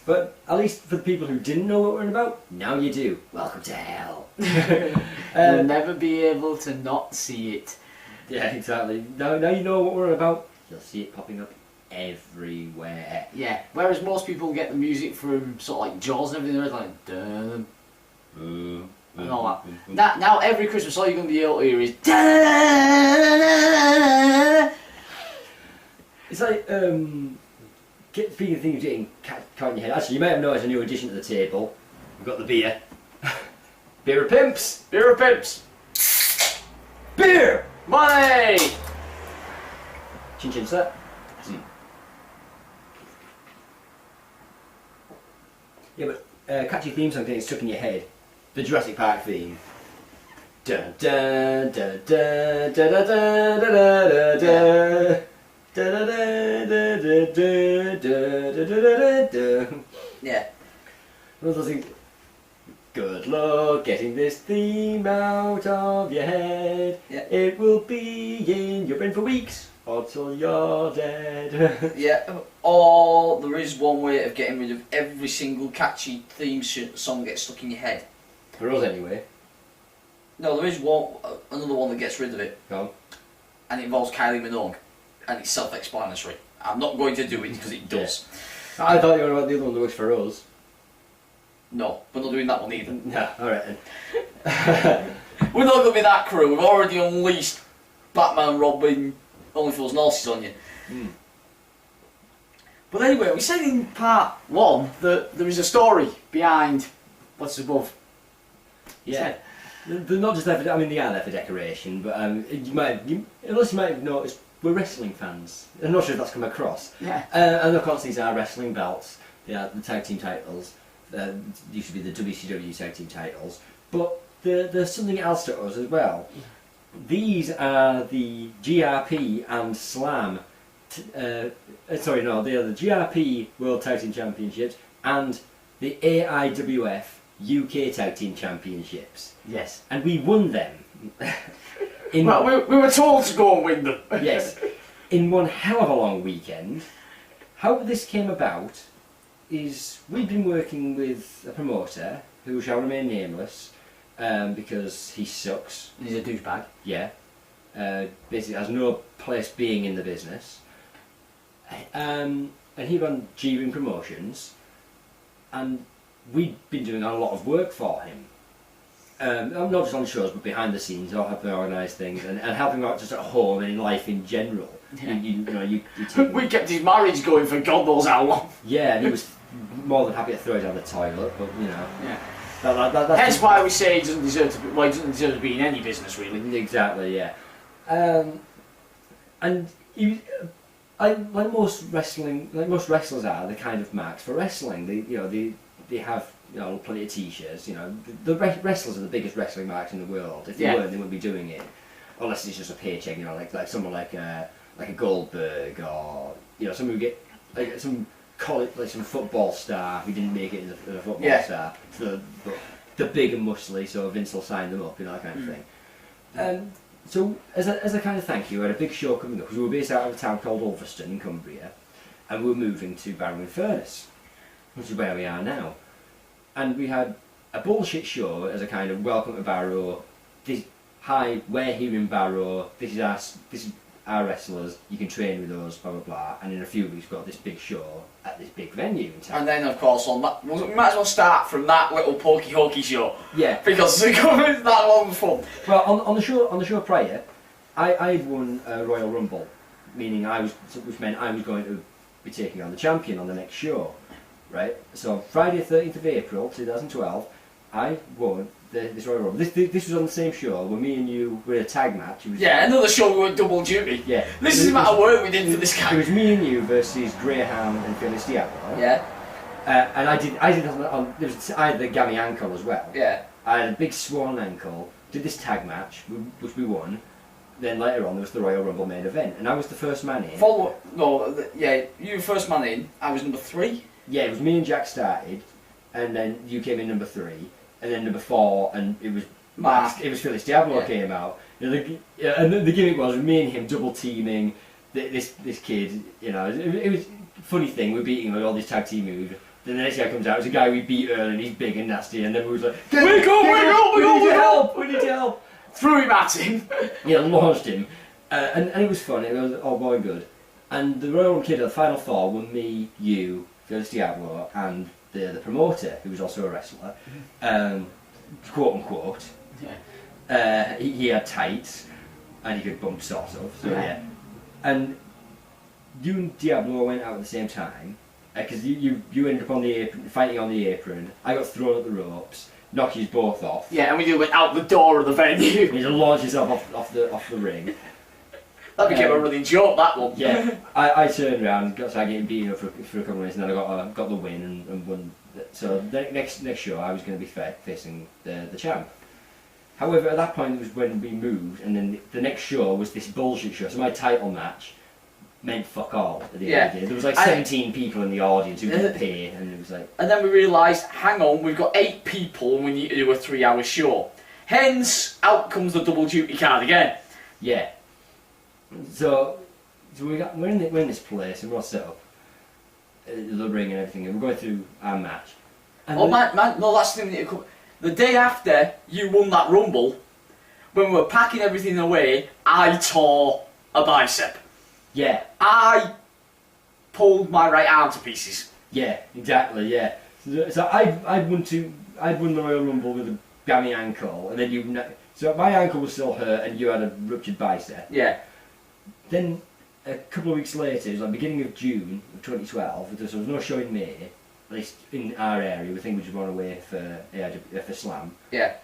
But at least for the people who didn't know what we're on about, now you do. Welcome to hell. You'll never be able to not see it. Yeah, exactly. Now you know what we're about. You'll see it popping up everywhere. Yeah. Whereas most people get the music from sort of like Jaws and everything, they're like dun, and all that. Now every Christmas, all you're going to be able to hear is dun. It's like speaking of things getting caught in your head. Actually, you might have noticed a new addition to the table. We've got the beer. Beer of pimps. Beer of pimps. Beer. Money. Chin chin, sir. Yeah, but catchy theme song getting stuck in your head. The Jurassic Park theme. Dun dun dun dun dun dun dun dun dun. Yeah. One of those things. Good luck getting this theme out of your head. Yeah. It will be in your brain for weeks or till you're dead. Yeah. Or there is one way of getting rid of every single catchy theme song gets stuck in your head. For us, anyway. No, there is another one that gets rid of it. Go on. And it involves Kylie Minogue. And it's self-explanatory. I'm not going to do it because it does. Yeah. I thought you were about the other one that works for us. No, we're not doing that one either. No, alright then. We're not going to be that crew. We've already unleashed Batman, Robin, Only Fools and Horses on you. Mm. But anyway, we said in part 1 that there is a story behind what's above. Yeah. They're not just there for, I mean, they are there for decoration, but unless you might have noticed, we're wrestling fans. I'm not sure if that's come across. Yeah. And of course, these are wrestling belts. They are the tag team titles. Used to be the WCW tag team titles. But there's something else to us as well. These are the GRP and Slam They are the GRP World Tag Team Championships and the AIWF UK Tag Team Championships. Yes. And we won them. Well, we were told to go and win them. Yes. In one hell of a long weekend. How this came about is we've been working with a promoter who shall remain nameless because he sucks. He's a douchebag. Yeah. Basically has no place being in the business. And he ran G-Ring Promotions, and we'd been doing a lot of work for him. Not just on shows, but behind the scenes, or helping organise things, and helping out just at home and in life in general. Yeah. You We kept his marriage going for God knows how long. Yeah, and he was more than happy to throw it down the toilet, but you know. Yeah. That's Hence why we say he doesn't deserve to be, well, he doesn't deserve to be in any business, really. Exactly, yeah. And like most wrestlers are the kind of marks for wrestling. They have plenty of t-shirts. The wrestlers are the biggest wrestling marks in the world. If they weren't, they wouldn't be doing it, unless it's just a paycheck. Like someone like a Goldberg, or someone who get some college, like some football star who didn't make it as a football star. So they're big and muscly, so Vince will sign them up, that kind of thing. So as a kind of thank you, we had a big show coming up because we were based out of a town called Ulverston in Cumbria, and we were moving to Barrow-in-Furness, which is where we are now. And we had a bullshit show as a kind of welcome to Barrow. Hi, we're here in Barrow. This is our wrestlers. You can train with us. Blah blah blah. And in a few weeks, we've got this big show at this big venue in town. And then, of course, on that, we might as well start from that little pokey hokey show. Yeah. Because it's that long fun. Well, on the show prior, I'd won a Royal Rumble, meaning which meant I was going to be taking on the champion on the next show, right? So Friday, 13th of April, 2012, I won this Royal Rumble. This was on the same show where me and you were in a tag match. Another show we were double duty. Yeah. This is the amount of work we did for this guy. It was me and you versus Graham and Phyllis Diablo. Yeah. And I had the gammy ankle as well. Yeah. I had a big swollen ankle. Did this tag match, which we won. Then later on there was the Royal Rumble main event, and I was the first man in. You were first man in. I was number 3. Yeah, it was me and Jack started, and then you came in number 3, and then number 4, and it was Mark. It was Phyllis Diablo came out. And the gimmick was me and him double teaming this kid. It was a funny thing. We're beating him with all these tag team moves. Then the next guy comes out. It's a guy we beat early, and he's big and nasty. And then we was like, we need your help. Threw him at him. Yeah, launched him, and it was fun. It was all boy good. And the Royal Rumble Kid, the final 4 were me, you, Phyllis Diablo, and the promoter, who was also a wrestler, quote unquote. Yeah. He had tights, and he could bump sort of. So yeah. And you and Diablo went out at the same time, because you ended up on the apron, fighting on the apron. I got thrown at the ropes. Knock you both off. Yeah, and we went out the door of the venue. You just launch yourself off the ring. That became a running joke, that one. Yeah, I turned around and started getting beaten up for a couple of minutes, and then I got the win and won. So the next show I was going to be facing the champ. However, at that point it was when we moved, and then the next show was this bullshit show. So my title match meant fuck all at the end of the day. There was like 17 people in the audience who didn't pay, and it was like... And then we realised, hang on, we've got 8 people and we need to do a 3-hour show. Hence, out comes the double duty card again. Yeah. So we're in this place, and we're all set up, the ring and everything, and we're going through our match. And no, that's the thing. The day after you won that Rumble, when we were packing everything away, I tore a bicep. Yeah. I pulled my right arm to pieces. Yeah, exactly. Yeah. So I'd won the Royal Rumble with a gammy ankle, and then so my ankle was still hurt, and you had a ruptured bicep. Yeah. Then a couple of weeks later, it was like beginning of June of 2012. There was no show in May, at least in our area. We think we just went away for Slam. Yeah.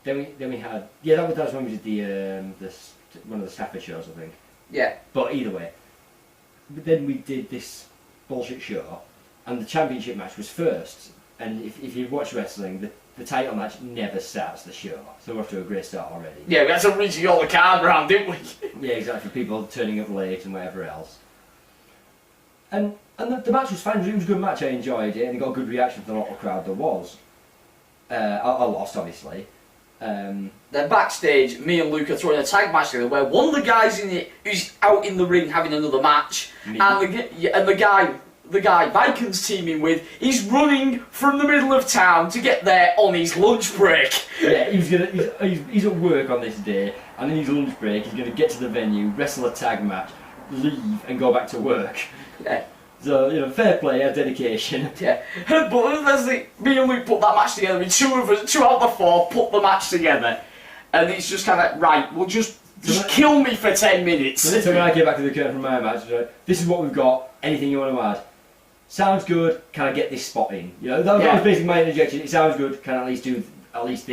Then we had that was when we did the one of the Stafford shows, I think. Yeah. But either way, but then we did this bullshit show, and the championship match was first. And if you watch wrestling, the title match never starts the show, so we're off to a great start already. Yeah, we had to rejig all the card round, didn't we? Yeah, exactly. For people turning up late and whatever else. And the match was fine. It was a good match. I enjoyed it, and it got a good reaction from the local crowd. There was. I lost, obviously. Then backstage, me and Luke are throwing a tag match together where one of the guys in it is out in the ring having another match, and the guy Vikings teaming with is running from the middle of town to get there on his lunch break. Yeah, he's at work on this day, and in his lunch break he's going to get to the venue, wrestle a tag match, leave, and go back to work. Yeah. So, you know, fair play, dedication. Yeah. But that's the me and Luke put that match together. And 2 out of the 4 put the match together, and it's just kind of right. We'll just kill me for 10 minutes. So when I came back to the curtain from my match, this is what we've got. Anything you want to add? Sounds good. Can I get this spot in? You know, that was basically my interjection. It sounds good. Can I at least do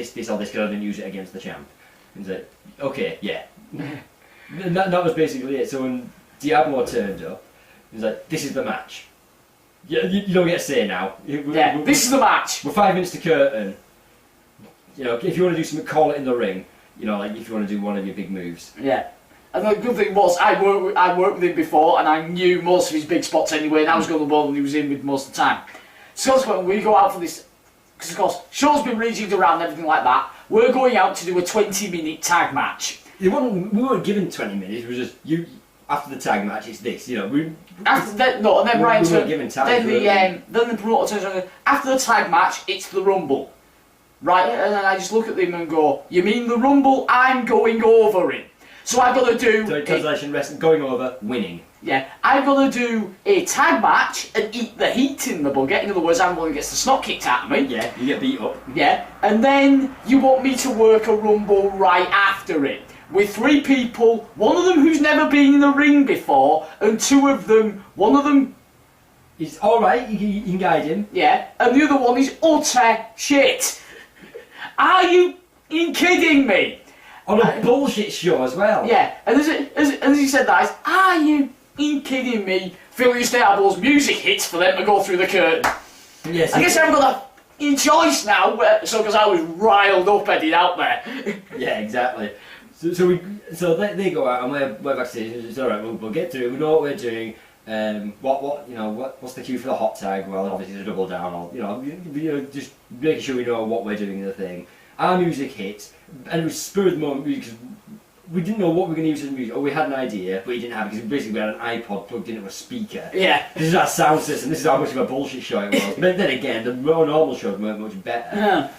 this or this? Can I then use it against the champ? And say, okay, yeah. And that was basically it. So when Diablo turned up, he was like, "This is the match. You don't get to say now. This is the match. We're 5 minutes to curtain. You know, if you want to do something, call it in the ring. You know, like if you want to do one of your big moves." Yeah. And the good thing was, I worked with him before, and I knew most of his big spots anyway, and I was going to the ball and he was in with most of the time. So when we go out for this, because of course, show's been rejigged around and everything like that, we're going out to do a 20-minute tag match. We weren't given 20 minutes, it was just, after the tag match, it's this, you know. And then Ryan turned, then the promoter turns around and goes, after the tag match, it's the Rumble. Right, and then I just look at them and go, you mean the Rumble? I'm going over it. So I've got to do... So translation, wrestling, going over, winning. Yeah, I've got to do a tag match and eat the heat in the bucket. In other words, I'm the one who gets the snot kicked out of me. Yeah, you get beat up. Yeah, and then you want me to work a Rumble right after it. With 3 people, one of them who's never been in the ring before, and 2 of them, one of them... He's alright, you can guide him. Yeah, and the other one is utter shit. Are you kidding me? On a bullshit show as well. Yeah, and as he said that, are you kidding me? Philly Starboard's music hits for them to go through the curtain. Yes. I guess I haven't got a choice now, because I was riled up heading out there. Yeah, exactly. So they go out and we're backstage. It's all right. We'll get through. We know what we're doing. What's the cue for the hot tag? Well, obviously it's a double down. Or just making sure we know what we're doing in the thing. Our music hits, and it was spur of the moment because we didn't know what we were going to use as music. Or we had an idea, but we didn't have it because basically we had an iPod plugged into a speaker. Yeah. This is our sound system. This is how much of a bullshit show it was. But then again, the more normal shows weren't much better. Yeah.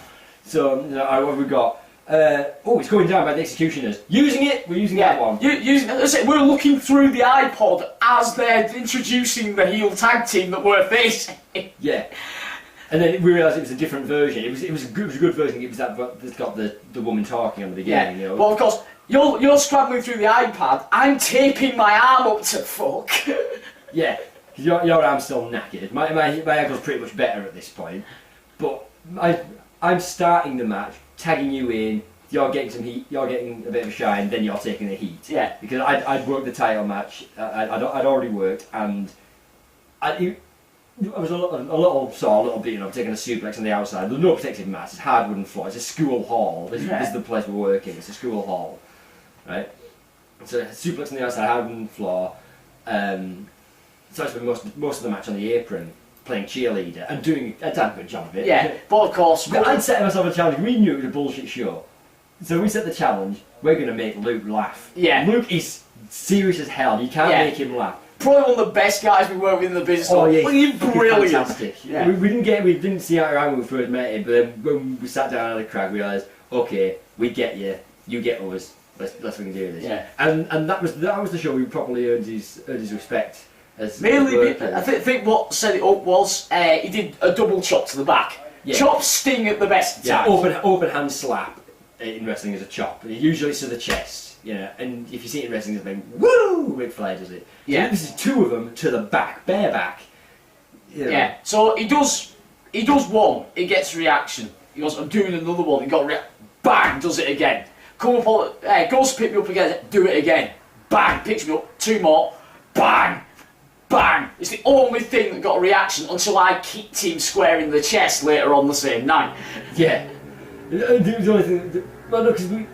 So what have we got? It's going down by the Executioners. Using it, we're using that one. We're looking through the iPod as they're introducing the heel tag team that we're facing. Yeah. And then we realised it was a different version. It was a good version. It was that's got the woman talking on the beginning. Yeah. Well, of course, you're scrambling through the iPad. I'm taping my arm up to fuck. Yeah. Your arm's still knackered. My ankle's pretty much better at this point. But I'm starting the match, tagging you in. You're getting some heat. You're getting a bit of a shine. Then you're taking the heat. Yeah. Because I'd worked the title match. I'd already worked, and I was a little sore, a little beaten up, taking a suplex on the outside. There's no protective mats, it's hard wooden floor, it's a school hall. This is the place we're working, it's a school hall. Right? So suplex on the outside, hard wooden floor. So I spent most of the match on the apron, playing cheerleader, and doing a damn good job of it. Yeah, but of course... I'd set myself a challenge, we knew it was a bullshit show. So we set the challenge, we're going to make Luke laugh. Yeah. Luke is serious as hell, you can't make him laugh. Probably one of the best guys we work with in the business. Oh yeah, he's brilliant. Fantastic. Yeah. We didn't see eye to eye when we first met him, but then when we sat down on the crowd, we realised, okay, we get you, you get us. Let's fucking do this. Yeah. And that was the show we properly earned his respect as mainly. I think what set it up was he did a double chop to the back. Yeah. Chop sting at the best time. Open hand slap in wrestling is a chop. Usually it's to the chest. Yeah, and if you see it in wrestling, it's like, woo! Ric Flair does it. Yeah. So this is 2 of them to the back, bare back. You know. Yeah. So he does one, he gets reaction. He goes, I'm doing another one. He got bang, does it again. Come up, goes to pick me up again, do it again. Bang, picks me up. 2 more. Bang, bang. It's the only thing that got a reaction until I kicked him square in the chest later on the same night. Yeah. The only thing. Well, no, because we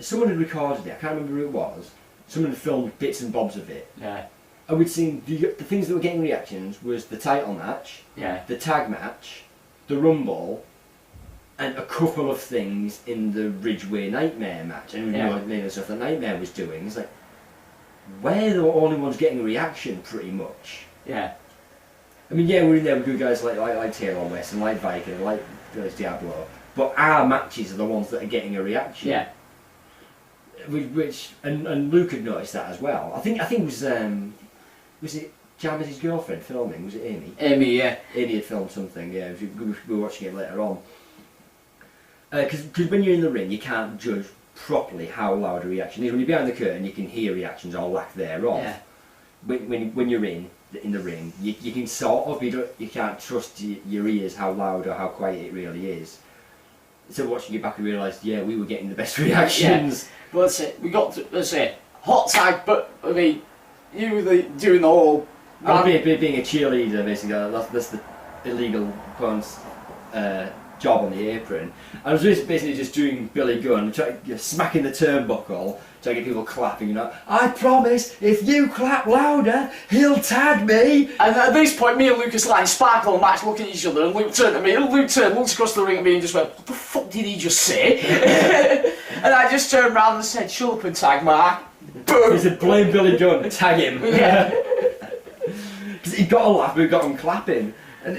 someone had recorded it. I can't remember who it was. Someone had filmed bits and bobs of it. Yeah. I would say the things that were getting reactions was the title match, the tag match, the Rumble, and a couple of things in the Ridgeway Nightmare match. And maybe the stuff that Nightmare was doing. It's like, we're the only ones getting a reaction, pretty much. Yeah. I mean, we're in there with good guys like Taylor West and like Viking and like Diablo, but our matches are the ones that are getting a reaction. Yeah. Which and Luke had noticed that as well. I think it was it James's girlfriend filming? Was it Amy? Amy, yeah. Amy had filmed something. Yeah, we were watching it later on. Because when you're in the ring, you can't judge properly how loud a reaction is. When you're behind the curtain, you can hear reactions or lack thereof. Yeah. When you're in the ring, you can sort of, you can't trust your ears how loud or how quiet it really is. So watching it back, I realised, we were getting the best reactions. Yeah. But let's say, hot tag, but I mean, you were doing the whole... Being a cheerleader, basically, that's the illegal opponent's job on the apron. I was basically just doing Billy Gunn, smacking the turnbuckle, trying to get people clapping, I promise, if you clap louder, he'll tag me! And at this point, me and Lucas Line sparkle and Max looking at each other, and Luke turned to me, and looked across the ring at me and just went, what the fuck did he just say? And I just turned around and said, shut up and tag Mark. Boom! He said, blame Billy Gunn, tag him. Yeah. Because he got a laugh, we got him clapping. And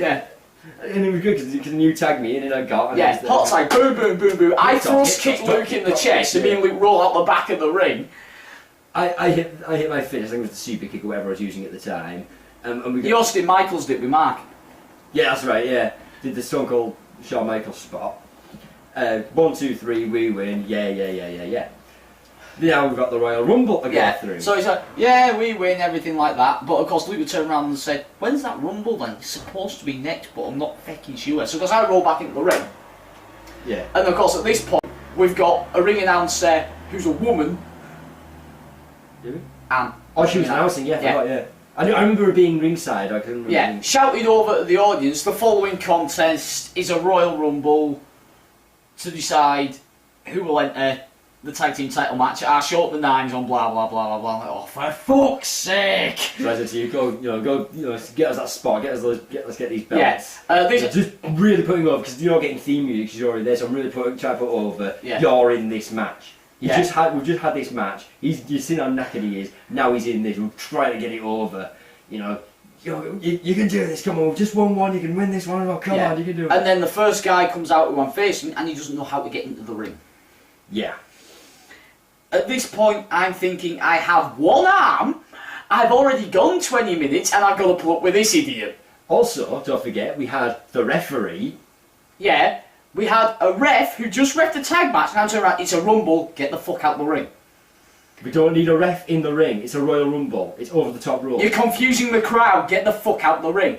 it was good because you tagged me in and I got. And hot tag, boom, boom, boom, boom. I thrust kick Luke in the chest, and me and Luke roll out the back of the ring. I hit my finish. I think it was the super kick or whatever I was using at the time. And we Austin Michaels did with Mark. Yeah, that's right. Yeah, did the Stone Cold Shawn Michaels spot. 1, 2, 3, we win. Yeah. Now we've got the Royal Rumble to go through. So he's like, we win, everything like that. But of course, Luke would turn around and said, when's that Rumble then? It's supposed to be next, but I'm not fucking sure. So, of course, I roll back into the ring. Yeah. And of course, at this point, we've got a ring announcer who's a woman. Do we? And she was announcing, I remember her being ringside, I couldn't remember. Shouted over to the audience, the following contest is a Royal Rumble to decide who will enter the tag team title match. I short the nines on blah blah blah blah blah. Oh, for fuck's sake! So I said to you, go, get us that spot, let's get these belts. Just really putting over because you're not getting theme music because you're already there. So I'm really trying to put over. You're in this match. We've just had this match. You've seen how knackered he is. Now he's in this. We're trying to get it over. You can do this. Come on, we've just won one. You can win this one. Oh, come on, you can do it. And then the first guy comes out who I'm facing, and he doesn't know how to get into the ring. Yeah. At this point, I'm thinking, I have one arm, I've already gone 20 minutes, and I've got to put up with this idiot. Also, don't forget, we had the referee. Yeah, we had a ref who just reffed a tag match, and I'm turning around, it's a Rumble, get the fuck out the ring. We don't need a ref in the ring, it's a Royal Rumble, it's over the top rope. You're confusing the crowd, get the fuck out the ring.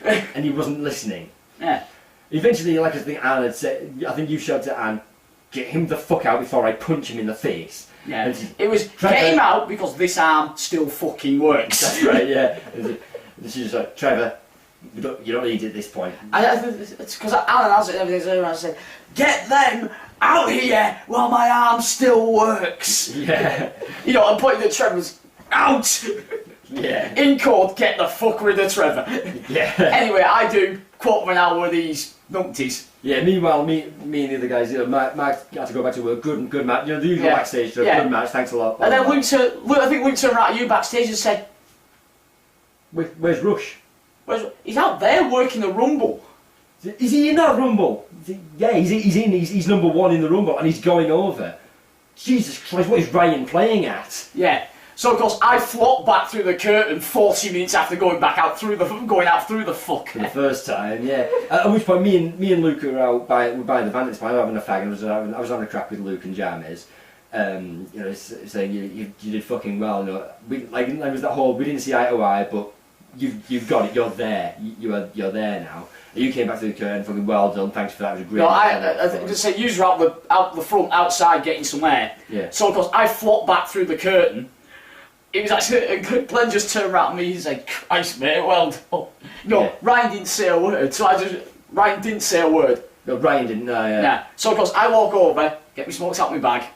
And he wasn't listening. Yeah. Eventually, like I think Anne had said, I think you shouted at Anne, get him the fuck out before I punch him in the face. Yeah, it was get him out because this arm still fucking works. That's right, yeah. And she's just like, Trevor, you don't need it at this point. It's because Alan has it and everything, so I said, get them out here while my arm still works. Yeah. I'm pointing at Trevor's out. Yeah. In court, get the fuck rid of Trevor. Yeah. Anyway, I do quarter of an hour with these numpties. Yeah, meanwhile, me and the other guys, Mark had to go back to work, good match, the usual backstage, good match, thanks a lot. And then Luke, I think Luke turned around at you backstage and said, Where's Rush? He's out there working the Rumble. Is he in that Rumble? Yeah, he's number one in the Rumble and he's going over. Jesus Christ, what is Ryan playing at? Yeah. So of course I flopped back through the curtain 40 minutes after going out through the fuck. For the first time, yeah. At which point me and Luke were out by the van at this point, having a fag, and I was having a crack with Luke and James. Saying you did fucking well. There was that whole we didn't see eye to eye, but you've got it. You're there. You're there now. You came back through the curtain, fucking well done. Thanks for that. It was a great. No, I just say you were out the front outside getting some air. Yeah. So of course I flopped back through the curtain. It was actually, Glenn just turned around at me, he's like, Christ mate, well done. No, Ryan didn't say a word, so Ryan didn't say a word. No, Ryan didn't, no, yeah. Yeah, so of course I walk over, get my smokes out of my bag,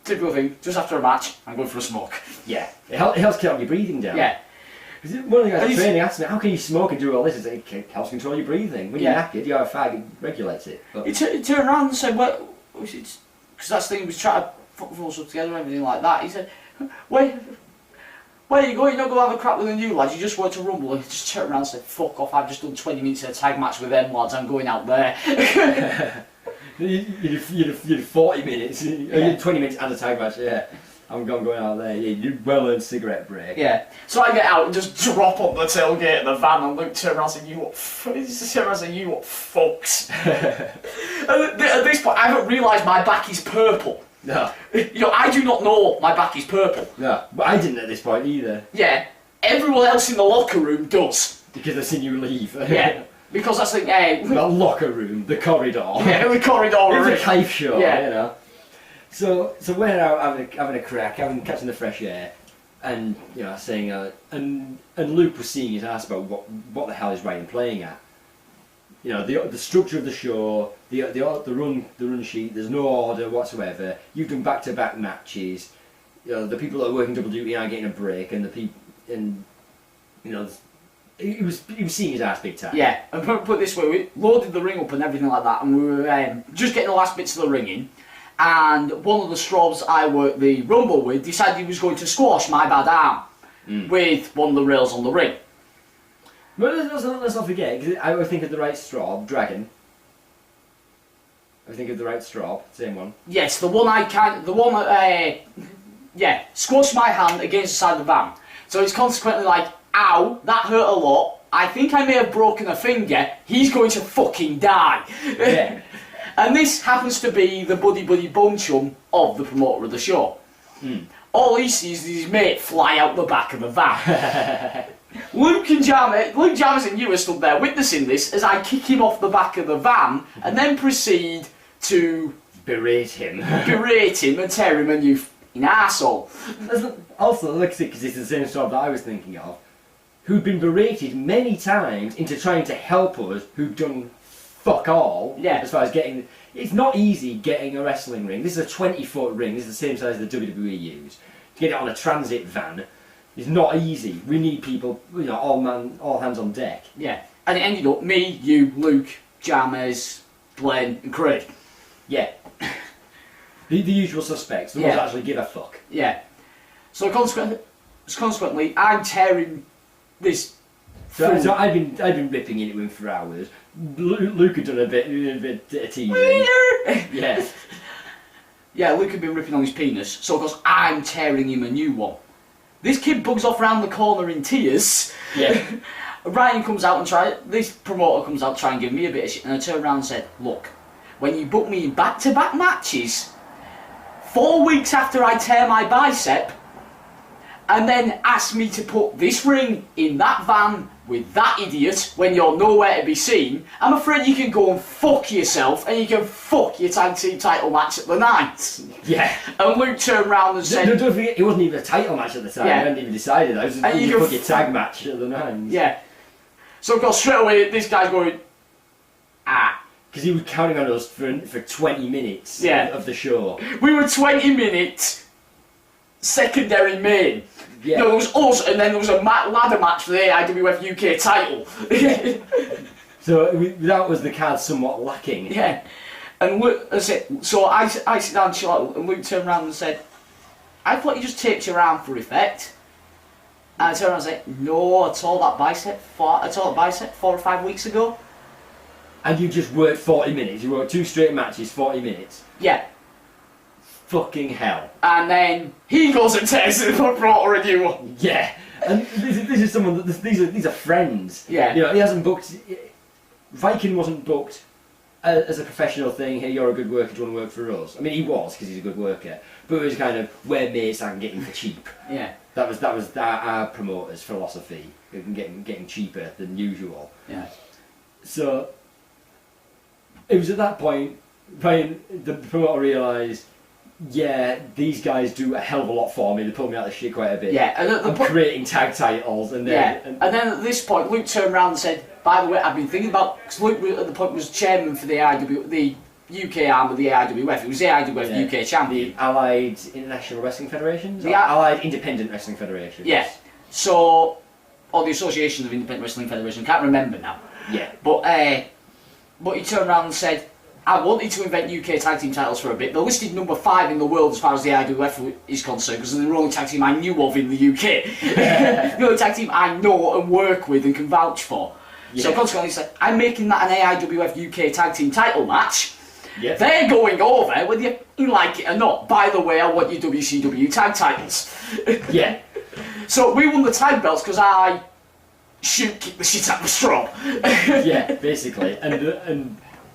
typical thing, just after a match, I'm going for a smoke. Yeah, it helps keep your breathing down. Yeah. One of the guys at training asked me, how can you smoke and do all this? It's like, it helps control your breathing. When you're knackered, you have a fag, it regulates it. But He turned around and said, well, because that's the thing, he was trying to put us up together and everything like that. He said, where are you going? You're not going to have a crap with the new lads, you just want to rumble. And he just turned around and said, fuck off, I've just done 20 minutes of a tag match with them lads, I'm going out there. you did 40 minutes, you did 20 minutes and a tag match, yeah. I'm going out there, you did well-earned cigarette break. Yeah. So I get out and just drop up the tailgate of the van and Luke turned around and said, you what fucks. And at this point, I haven't realised my back is purple. No. I do not know my back is purple. No, but I didn't at this point either. Yeah. Everyone else in the locker room does. Because they've seen you leave. Yeah. Because that's the... the locker room, the corridor. Yeah, the corridor. It's a cave show, yeah. You know. So we're out having a crack, catching the fresh air, and saying, and Luke was seeing his ass about what the hell is Ryan playing at. The structure of the show, the run sheet. There's no order whatsoever. You've done back-to-back matches. The people that are working double duty aren't getting a break, and he was seeing his ass big time. Yeah, and put it this way, we loaded the ring up and everything like that, and we were just getting the last bits of the ring in. And one of the strobs I worked the rumble with decided he was going to squash my bad arm with one of the rails on the ring. Well, let's not forget, because I would think of the right strob, Dragon. I think of the right strob, same one. Yes, squashed my hand against the side of the van. So it's consequently like, ow, that hurt a lot. I think I may have broken a finger. He's going to fucking die. Yeah. And this happens to be the buddy bone chum of the promoter of the show. All he sees is his mate fly out the back of the van. Luke Jammers and you are stood there witnessing this as I kick him off the back of the van and then proceed to berate him and tear him a new f***ing arsehole. Also, look at it, because it's the same strob that I was thinking of, who'd been berated many times into trying to help us, who'd done fuck all, as far as getting... It's not easy getting a wrestling ring. This is a 20-foot ring. This is the same size as the WWE use. To get it on a transit van is not easy. We need people, all hands on deck. Yeah. And it ended up me, you, Luke, Jammers, Glenn and Craig. Yeah. The usual suspects, the ones that actually give a fuck. Yeah. So consequently, I'm tearing this... So I've been ripping into him for hours. Luke had done a bit of teasing. Yeah. Yeah, Luke had been ripping on his penis, so of course I'm tearing him a new one. This kid bugs off round the corner in tears. Yeah. Ryan comes out and this promoter comes out to try and give me a bit of shit, and I turned around and said, look, when you book me in back-to-back matches, 4 weeks after I tear my bicep, and then ask me to put this ring in that van with that idiot when you're nowhere to be seen, I'm afraid you can go and fuck yourself and you can fuck your tag team title match at the night. Yeah. And Luke turned round and said... Don't forget, it wasn't even a title match at the time. I hadn't even decided. I was just going to fuck your tag match at the nines. Yeah. So of course straight away this guy's going... Because he was counting on us for 20 minutes of the show. We were 20 minutes secondary main. Yeah. There was us, and then there was a ladder match for the AIWF UK title. So that was the card somewhat lacking. Yeah. And Luke, so I sit down and chill out, and Luke turned around and said, I thought you just taped your arm for effect. And I turned around and said, no, I tore that bicep 4 or 5 weeks ago. And you just worked 40 minutes. You worked 2 straight matches, 40 minutes. Yeah. Fucking hell. And then he goes and tears the promoter a new one. Yeah. And this is someone that these are friends. Yeah. He hasn't booked. Viking wasn't booked as a professional thing. Hey, you're a good worker. Do you want to work for us? I mean, he was because he's a good worker. But it was kind of we're mates. I can get him for cheap. Yeah. That was our promoter's philosophy. We can get him cheaper than usual. Yeah. So it was at that point, Ryan, the promoter realised. Yeah, these guys do a hell of a lot for me. They pull me out of the shit quite a bit. Yeah, and I'm creating tag titles, and then and then at this point, Luke turned around and said, "By the way, I've been thinking about." Because Luke at the point was chairman for the UK arm of the AIWF. It was the AIWF UK champion. The Allied International Wrestling Federations. The Allied Independent Wrestling Federations. Yeah. So or the Association of Independent Wrestling Federation, I can't remember now. Yeah. But he turned around and said, I wanted to invent UK tag team titles for a bit. They're listed number 5 in the world as far as the IWF is concerned, because they're the only tag team I knew of in the UK. The only tag team I know and work with and can vouch for. Yeah. So consequently he said, I'm making that an AIWF UK tag team title match. Yeah. They're going over, whether you like it or not. By the way, I want your WCW tag titles. Yeah. So we won the tag belts because I kicked the shit out of the strop. Yeah, basically.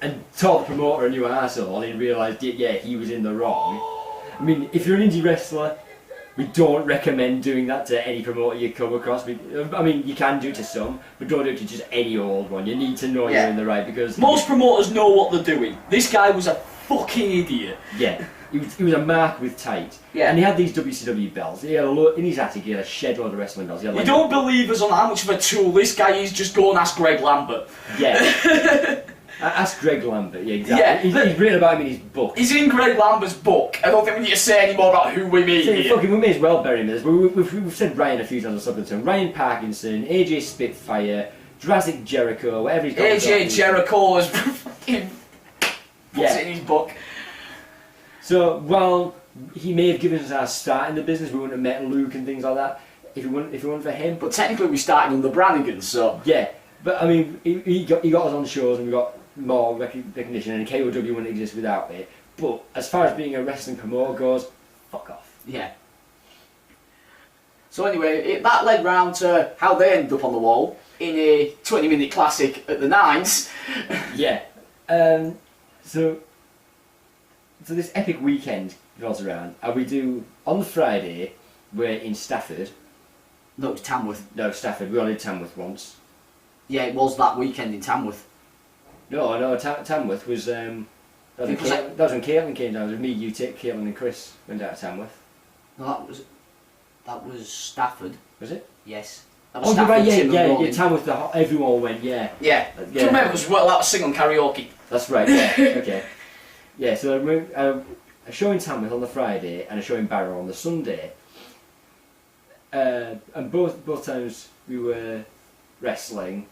And told the promoter a new arsehole, and he realised, yeah, he was in the wrong. I mean, if you're an indie wrestler, we don't recommend doing that to any promoter you come across. I mean, you can do it to some, but don't do it to just any old one. You need to know you're in the right, because... Most promoters know what they're doing. This guy was a fucking idiot. Yeah, he was a mark with tight. Yeah. And he had these WCW belts. He had in his attic, he had a shed load of wrestling belts. You don't believe us on how much of a tool this guy is, just go and ask Greg Lambert. Yeah. Ask Greg Lambert, yeah, exactly. Yeah, he's written about him in his book. He's in Greg Lambert's book. I don't think we need to say any more about who we mean here. Fucking, we may as well bury him in this, but we've said Ryan a few times or something to him. Ryan Parkinson, AJ Spitfire, Jurassic Jericho, whatever he's got. AJ Jericho is fucking puts it in his book. So, while he may have given us our start in the business, we wouldn't have met Luke and things like that if it weren't for him. But technically we started under Brannigan, so... Yeah, but I mean, he got us on shows and we got more recognition, and KOW wouldn't exist without it. But as far as being a wrestling promoter goes, fuck off. Yeah. So anyway, that led round to how they ended up on the wall in a 20-minute classic at the Nines. Yeah. So this epic weekend rolls around, and we do, on the Friday, we're in Stafford. No, it's Tamworth. No, Stafford. We only did Tamworth once. Yeah, it was that weekend in Tamworth. No, Tamworth was, that was when Caitlin came down. It was me, you, Caitlin and Chris went down to Tamworth. No, that was Stafford. Was it? Yes. That was Stafford, right, yeah, Tamworth, everyone went, yeah. Yeah. Do you remember, it was well, that was sing on karaoke. That's right, yeah, okay. Yeah, so a show in Tamworth on the Friday and a show in Barrow on the Sunday. And both times we were wrestling,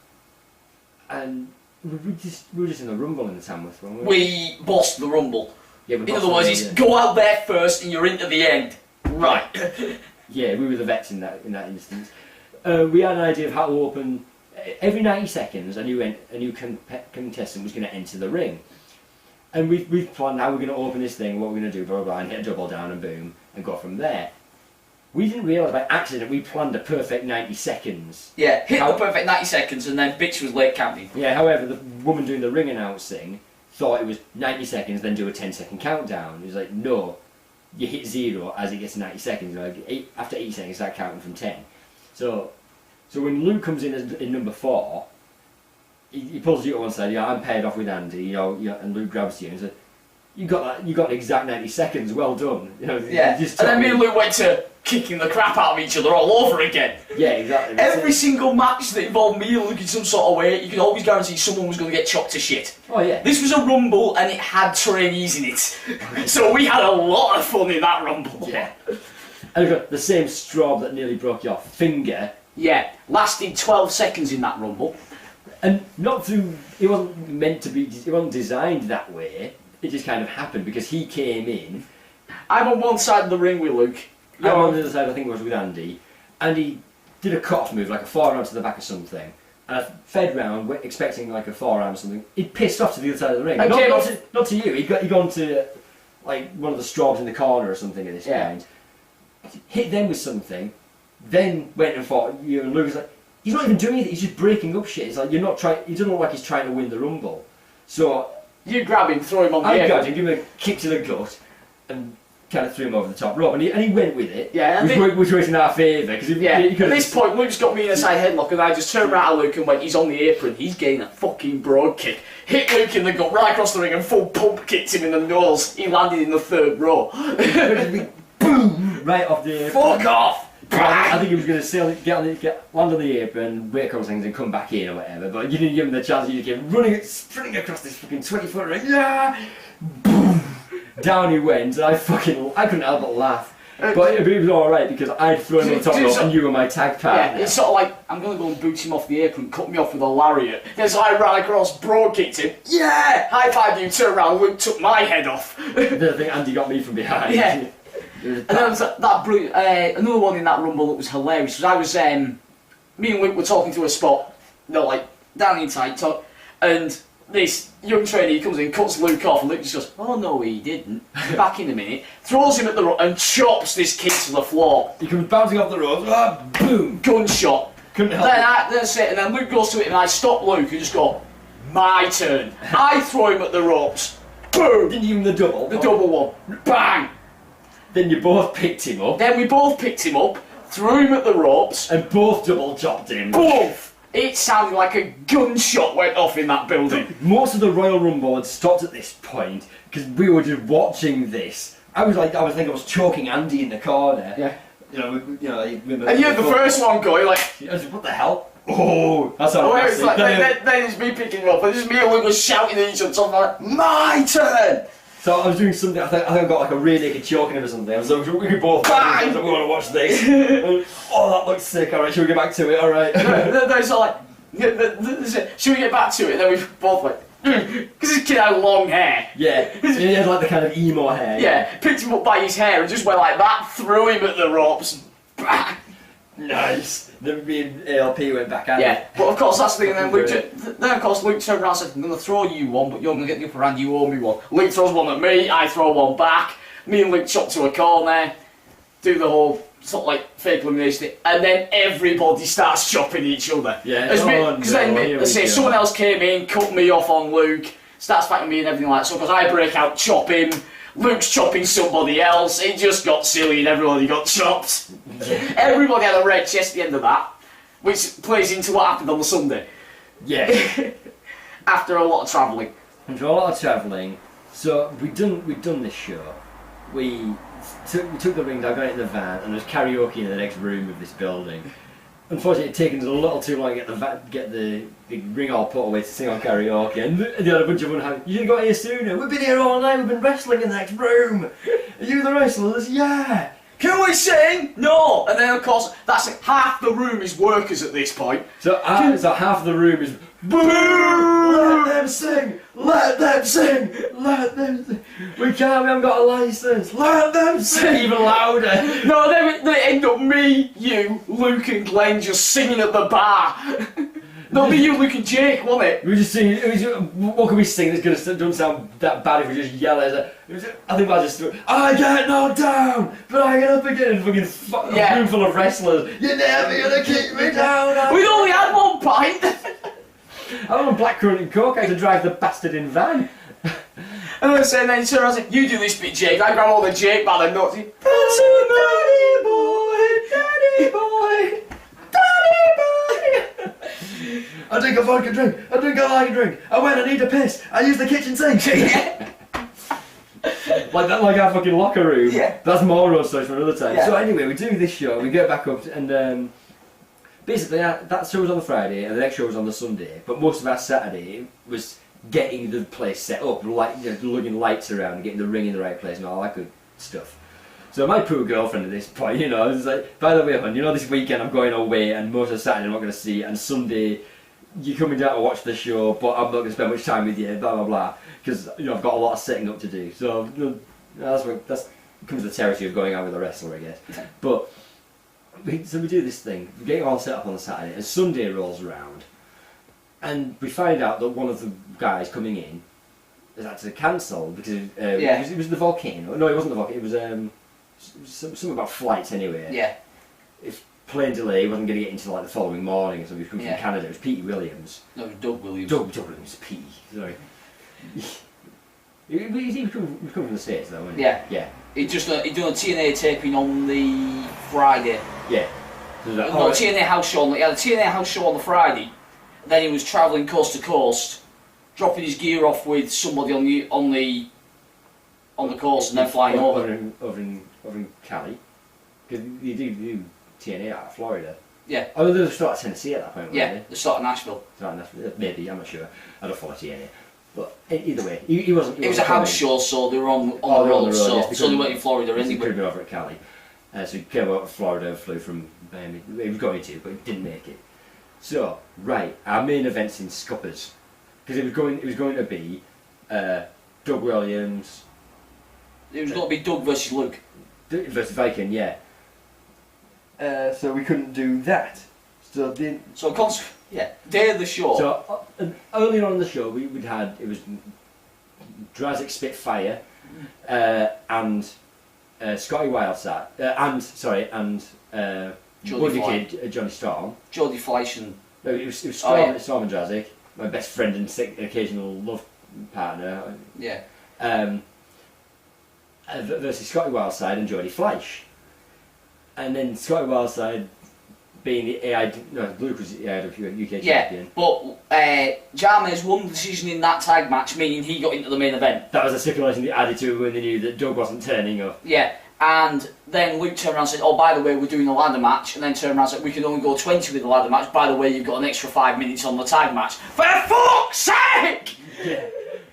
and we were just in the Rumble in the Tamworth, weren't we? We bossed the Rumble. Yeah, in other words, it's go out there first and you're into the end. Right. Yeah, we were the vets in that instance. We had an idea of how to open. Every 90 seconds, a new contestant was going to enter the ring. And we've planned how we're going to open this thing, what we're going to do, blah, blah, blah, and hit a double down and boom, and go from there. We didn't realise by accident we planned a perfect 90 seconds. Yeah, hit the perfect 90 seconds and then bitch was late counting. Yeah, however, the woman doing the ring announcing thought it was 90 seconds, then do a 10-second countdown. He was like, no, you hit 0 as it gets to 90 seconds. Like, after 80 seconds, start counting from 10. So when Luke comes in as in number 4, he pulls you to one side. Yeah, I'm paired off with Andy. And Luke grabs you and says, "You got that? You got exact 90 seconds. Well done." Yeah. And then me and Luke went to kicking the crap out of each other all over again. Yeah, exactly. Every single match that involved me and Luke in some sort of way, you could always guarantee someone was going to get chopped to shit. Oh yeah. This was a Rumble and it had trainees in it, so we had a lot of fun in that Rumble. Yeah. And we've got the same strobe that nearly broke your finger. Yeah, lasted 12 seconds in that Rumble. And not through, it wasn't meant to be, it wasn't designed that way, it just kind of happened because he came in. I'm on one side of the ring with Luke. I'm on the other side, I think it was with Andy. Andy did a cut-off move, like a forearm to the back of something. And I fed round, expecting like a forearm or something. He'd pissed off to the other side of the ring. Not to you, he'd gone to like one of the strobes in the corner or something of this kind. Hit them with something, then went and fought you, and Luke was like, he's not even doing anything, he's just breaking up shit. It's like, he doesn't look like he's trying to win the Rumble. So you grab him, throw him on the I air. grabbed him, give him a kick to the gut, and kind of threw him over the top rope, and he went with it. Yeah, which was in our favour. At this point, Luke's got me in a side headlock, and I just turned around at Luke and went, he's on the apron, he's getting a fucking broad kick. Hit Luke in the gut, right across the ring, and full pump kicked him in the nose. He landed in the 3rd row. Boom! Right off the apron. Fuck off! I think he was going to land on the apron, wait a couple of things and come back in or whatever, but you didn't give him the chance, you just gave him sprinting across this fucking 20-foot ring, yeah! Boom! Down he went, and I couldn't help but laugh. But it was alright because I'd thrown him on the top rope and you were my tag partner. Yeah, it's sort of like, I'm going to go and boot him off the apron, cut me off with a lariat. Then so I ran across, broad kicked him. Yeah! High five you, turn around, Luke took my head off. Then I think Andy got me from behind. Yeah. And then was that another one in that rumble that was hilarious was me and Luke were talking to a spot, like down inside, and this young trainee comes in, cuts Luke off, and Luke just goes, "Oh no, he didn't." Back in a minute, throws him at the rope and chops this kid to the floor. He comes bouncing off the ropes, boom, gunshot. Couldn't help it. And then Luke goes to it, and I stop Luke and just go, "My turn." I throw him at the ropes, boom. Didn't you give him the double? The double one, bang. Then you both picked him up. Then we both picked him up, threw him at the ropes, and both double chopped him. Both. It sounded like a gunshot went off in that building. Most of the Royal Rumble had stopped at this point because we were just watching this. I was choking Andy in the corner. Yeah. And you had the first one going like, I was like, what the hell? Oh, that's how it's like. Then it's me picking him up, and it's me and Luke was shouting at each other. So I'm like, my turn. So I was doing something. I think I got like a rear naked choke in him or something. I was like, we could both. Bang! We want to watch this. Oh, that looks sick. All right, should we get back to it? All right. They're like, should we get back to it? And then we both went, because this kid had long hair. Yeah, he had like the kind of emo hair. Yeah, picked him up by his hair and just went like that, threw him at the ropes. Bang! Nice. Then me and ALP went back at it. But of course that's the thing. And then Luke turned around and said, "I'm going to throw you one, but you're going to get the upper hand. You owe me one." Luke throws one at me. I throw one back. Me and Luke chop to a corner, do the whole sort of like fake elimination thing, and then everybody starts chopping each other. Yeah. Because then someone else came in, cut me off on Luke, starts fighting me and everything like that. So because I break out, chop him. Luke's chopping somebody else. It just got silly and everybody got chopped. Everybody had a red chest at the end of that, which plays into what happened on the Sunday. Yeah. After a lot of travelling. After a lot of travelling, so we'd done this show. We took the ring down, got it in the van, and there was karaoke in the next room of this building. Unfortunately, it taken us a little too long to get the ring all put away to sing on karaoke, and they had a bunch of them. You got here sooner. We've been here all night. We've been wrestling in the next room. Are you the wrestlers? Yeah. Can we sing? No. And then of course that's it. Half the room is workers at this point. So half the room is boo. Let them sing. Let them sing. Let them sing. We can't. We haven't got a license. Let them sing. Even louder. No, they end up me, you, Luke, and Glenn just singing at the bar. That'll be you, Luke and Jake, won't it? We were just singing. What can we sing that's doesn't sound that bad if we just yell at it? I think I just I get knocked down, but I get up again. And fucking a room full of wrestlers. You're never gonna kick me down. We'd only had one pint. I was on blackcurrant and coke. I had to drive the bastard in van. And then he turned around and said, "You do this bit, Jake." I grab all the Jake man and nuts. Daddy boy. I drink a vodka drink. I drink a lager drink. I went. I need a piss. I use the kitchen sink. Like our fucking locker room. Yeah. That's more road stories for another time. Yeah. So anyway, we do this show. We get back up and basically that show was on the Friday and the next show was on the Sunday. But most of our Saturday was getting the place set up, lugging lights around, and getting the ring in the right place and all that good stuff. So my poor girlfriend at this point, was like, by the way, hon, this weekend I'm going away and most of Saturday I'm not going to see, and Sunday you're coming down to watch the show, but I'm not going to spend much time with you, blah blah blah, because I've got a lot of setting up to do. So that's comes the territory of going out with a wrestler, I guess. But so we do this thing, we get it all set up on the Saturday, and Sunday rolls around, and we find out that one of the guys coming in is actually cancelled because it was the volcano. No, it wasn't the volcano. It was something about flights anyway. Yeah. It's plane delay. He wasn't going to get into like the following morning, so he was coming from Canada. It was Pete Williams. No, it was Doug Williams. Doug Williams, Pete. Sorry. He was coming from the States though, wasn't he? Yeah. Yeah. He done a TNA taping on the Friday. Yeah. TNA house show. He had a TNA house show on the Friday. Then he was travelling coast to coast, dropping his gear off with somebody on the coast, and then flying over in Cali, because you do TNA out of Florida. Yeah. Oh, they started Tennessee at that point. Yeah, they started Nashville. Maybe, I'm not sure. I don't follow TNA, but either way, he wasn't. It was a house show, so they were on the road. So they went in Florida anyway. Could have been over at Cali. So he came out of Florida and flew from Miami. He was going to, but he didn't make it. So, right, our main event's in Scuppers. Because it was going to be Doug Williams. It was going to be Doug versus Luke. Versus Viking, yeah. So we couldn't do that. So day of the show. So earlier on in the show, it was Drazik Spitfire and Scotty Wildside and Buddy Kid, Johnny Storm. Jodie Fleisch and... No, it was Storm, Storm and Drazik, my best friend and occasional love partner. Yeah. Versus Scotty Wildside and Jodie Fleisch. And then Scotty Wildside being Luke was the UK champion. Yeah, but Jarmes won the decision in that tag match, meaning he got into the main event. That was a stipulation they added to it when they knew that Doug wasn't turning up. Yeah, and then Luke turned around and said, oh, by the way, we're doing a ladder match, and then turned around and said, we can only go 20 with the ladder match, by the way, you've got an extra 5 minutes on the tag match. For fuck's sake! Yeah,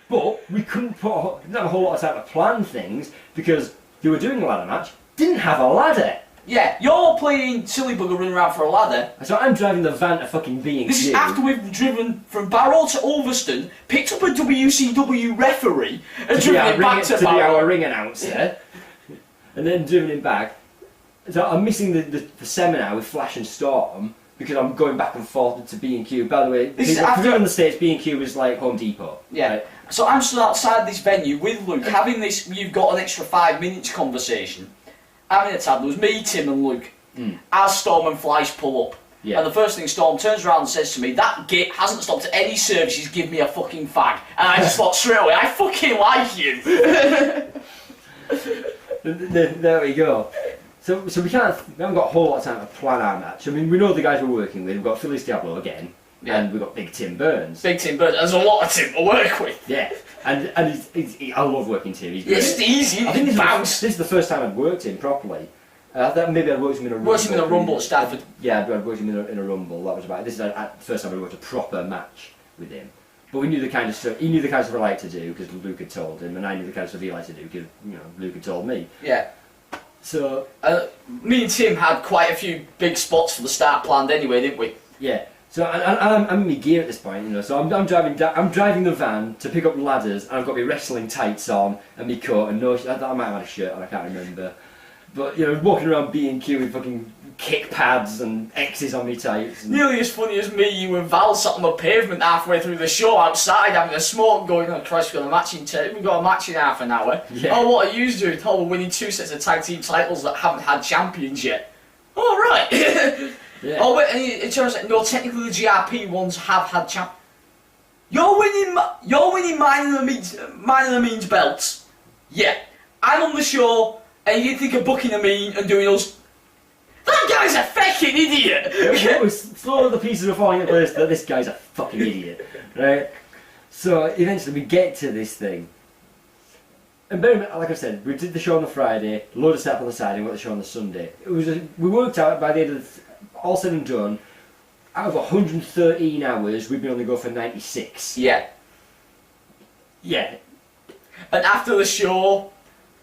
but we didn't have a whole lot of time to plan things, because they were doing a ladder match, didn't have a ladder. Yeah, you're playing silly bugger running around for a ladder. So I'm driving the van to fucking B&Q. This is after we've driven from Barrow to Ulverston, picked up a WCW referee, and driven him back to Barrow. Be our ring announcer, and then driven him back. So I'm missing the seminar with Flash and Storm because I'm going back and forth to B&Q. By the way, this is after in the States, B&Q was like Home Depot. Yeah. Right? So I'm stood outside this venue with Luke, having this "you've got an extra 5 minutes" conversation. Having a tab, there was me, Tim and Luke, as Storm and Fleisch pull up. Yeah. And the first thing Storm turns around and says to me, that git hasn't stopped at any services, give me a fucking fag. And I just thought straight away, I fucking like you. There we go. So we haven't got a whole lot of time to plan our match. I mean, we know the guys we're working with. We've got Phyllis Diablo again, and we've got Big Tim Burns. Big Tim Burns, there's a lot of Tim to work with. Yeah. And I love working Tim. He's great. It's easy. I think this is the first time I've worked him properly. I thought maybe I'd worked him in a rumble. Worked him in a rumble at Stafford. Yeah, I'd worked him in a rumble. That was about it. This is the first time I worked a proper match with him. But we knew the kind of stuff. He knew the kind of stuff I liked to do because Luke had told him, and I knew the kind of stuff he liked to do because Luke had told me. Yeah. So me and Tim had quite a few big spots for the start planned anyway, didn't we? Yeah. So I'm in my gear at this point, So I'm driving the van to pick up ladders, and I've got my wrestling tights on and my coat and no. I might have had a shirt on, I can't remember. But walking around B&Q with fucking kick pads and X's on my tights. Nearly as funny as me, you and Val sat on the pavement halfway through the show outside having a smoke, going, oh Christ, we've got a match in half an hour. Yeah. Oh, what are you doing? Oh, we're winning 2 sets of tag team titles that haven't had champions yet. Oh, right. Yeah. Oh wait, and it turns out no, technically the GRP ones have had champ. You're winning minor and means belts. Yeah, I'm on the show, and you think of booking a mean and doing us. That guy's a fucking idiot. It was slowly the pieces were falling in place that this guy's a fucking idiot, right? So eventually we get to this thing, and like I said, we did the show on the Friday, load of stuff on the side, and we got the show on the Sunday. We worked out by the end of all said and done, out of 113 hours, we'd been on the go for 96. Yeah. Yeah. And after the show,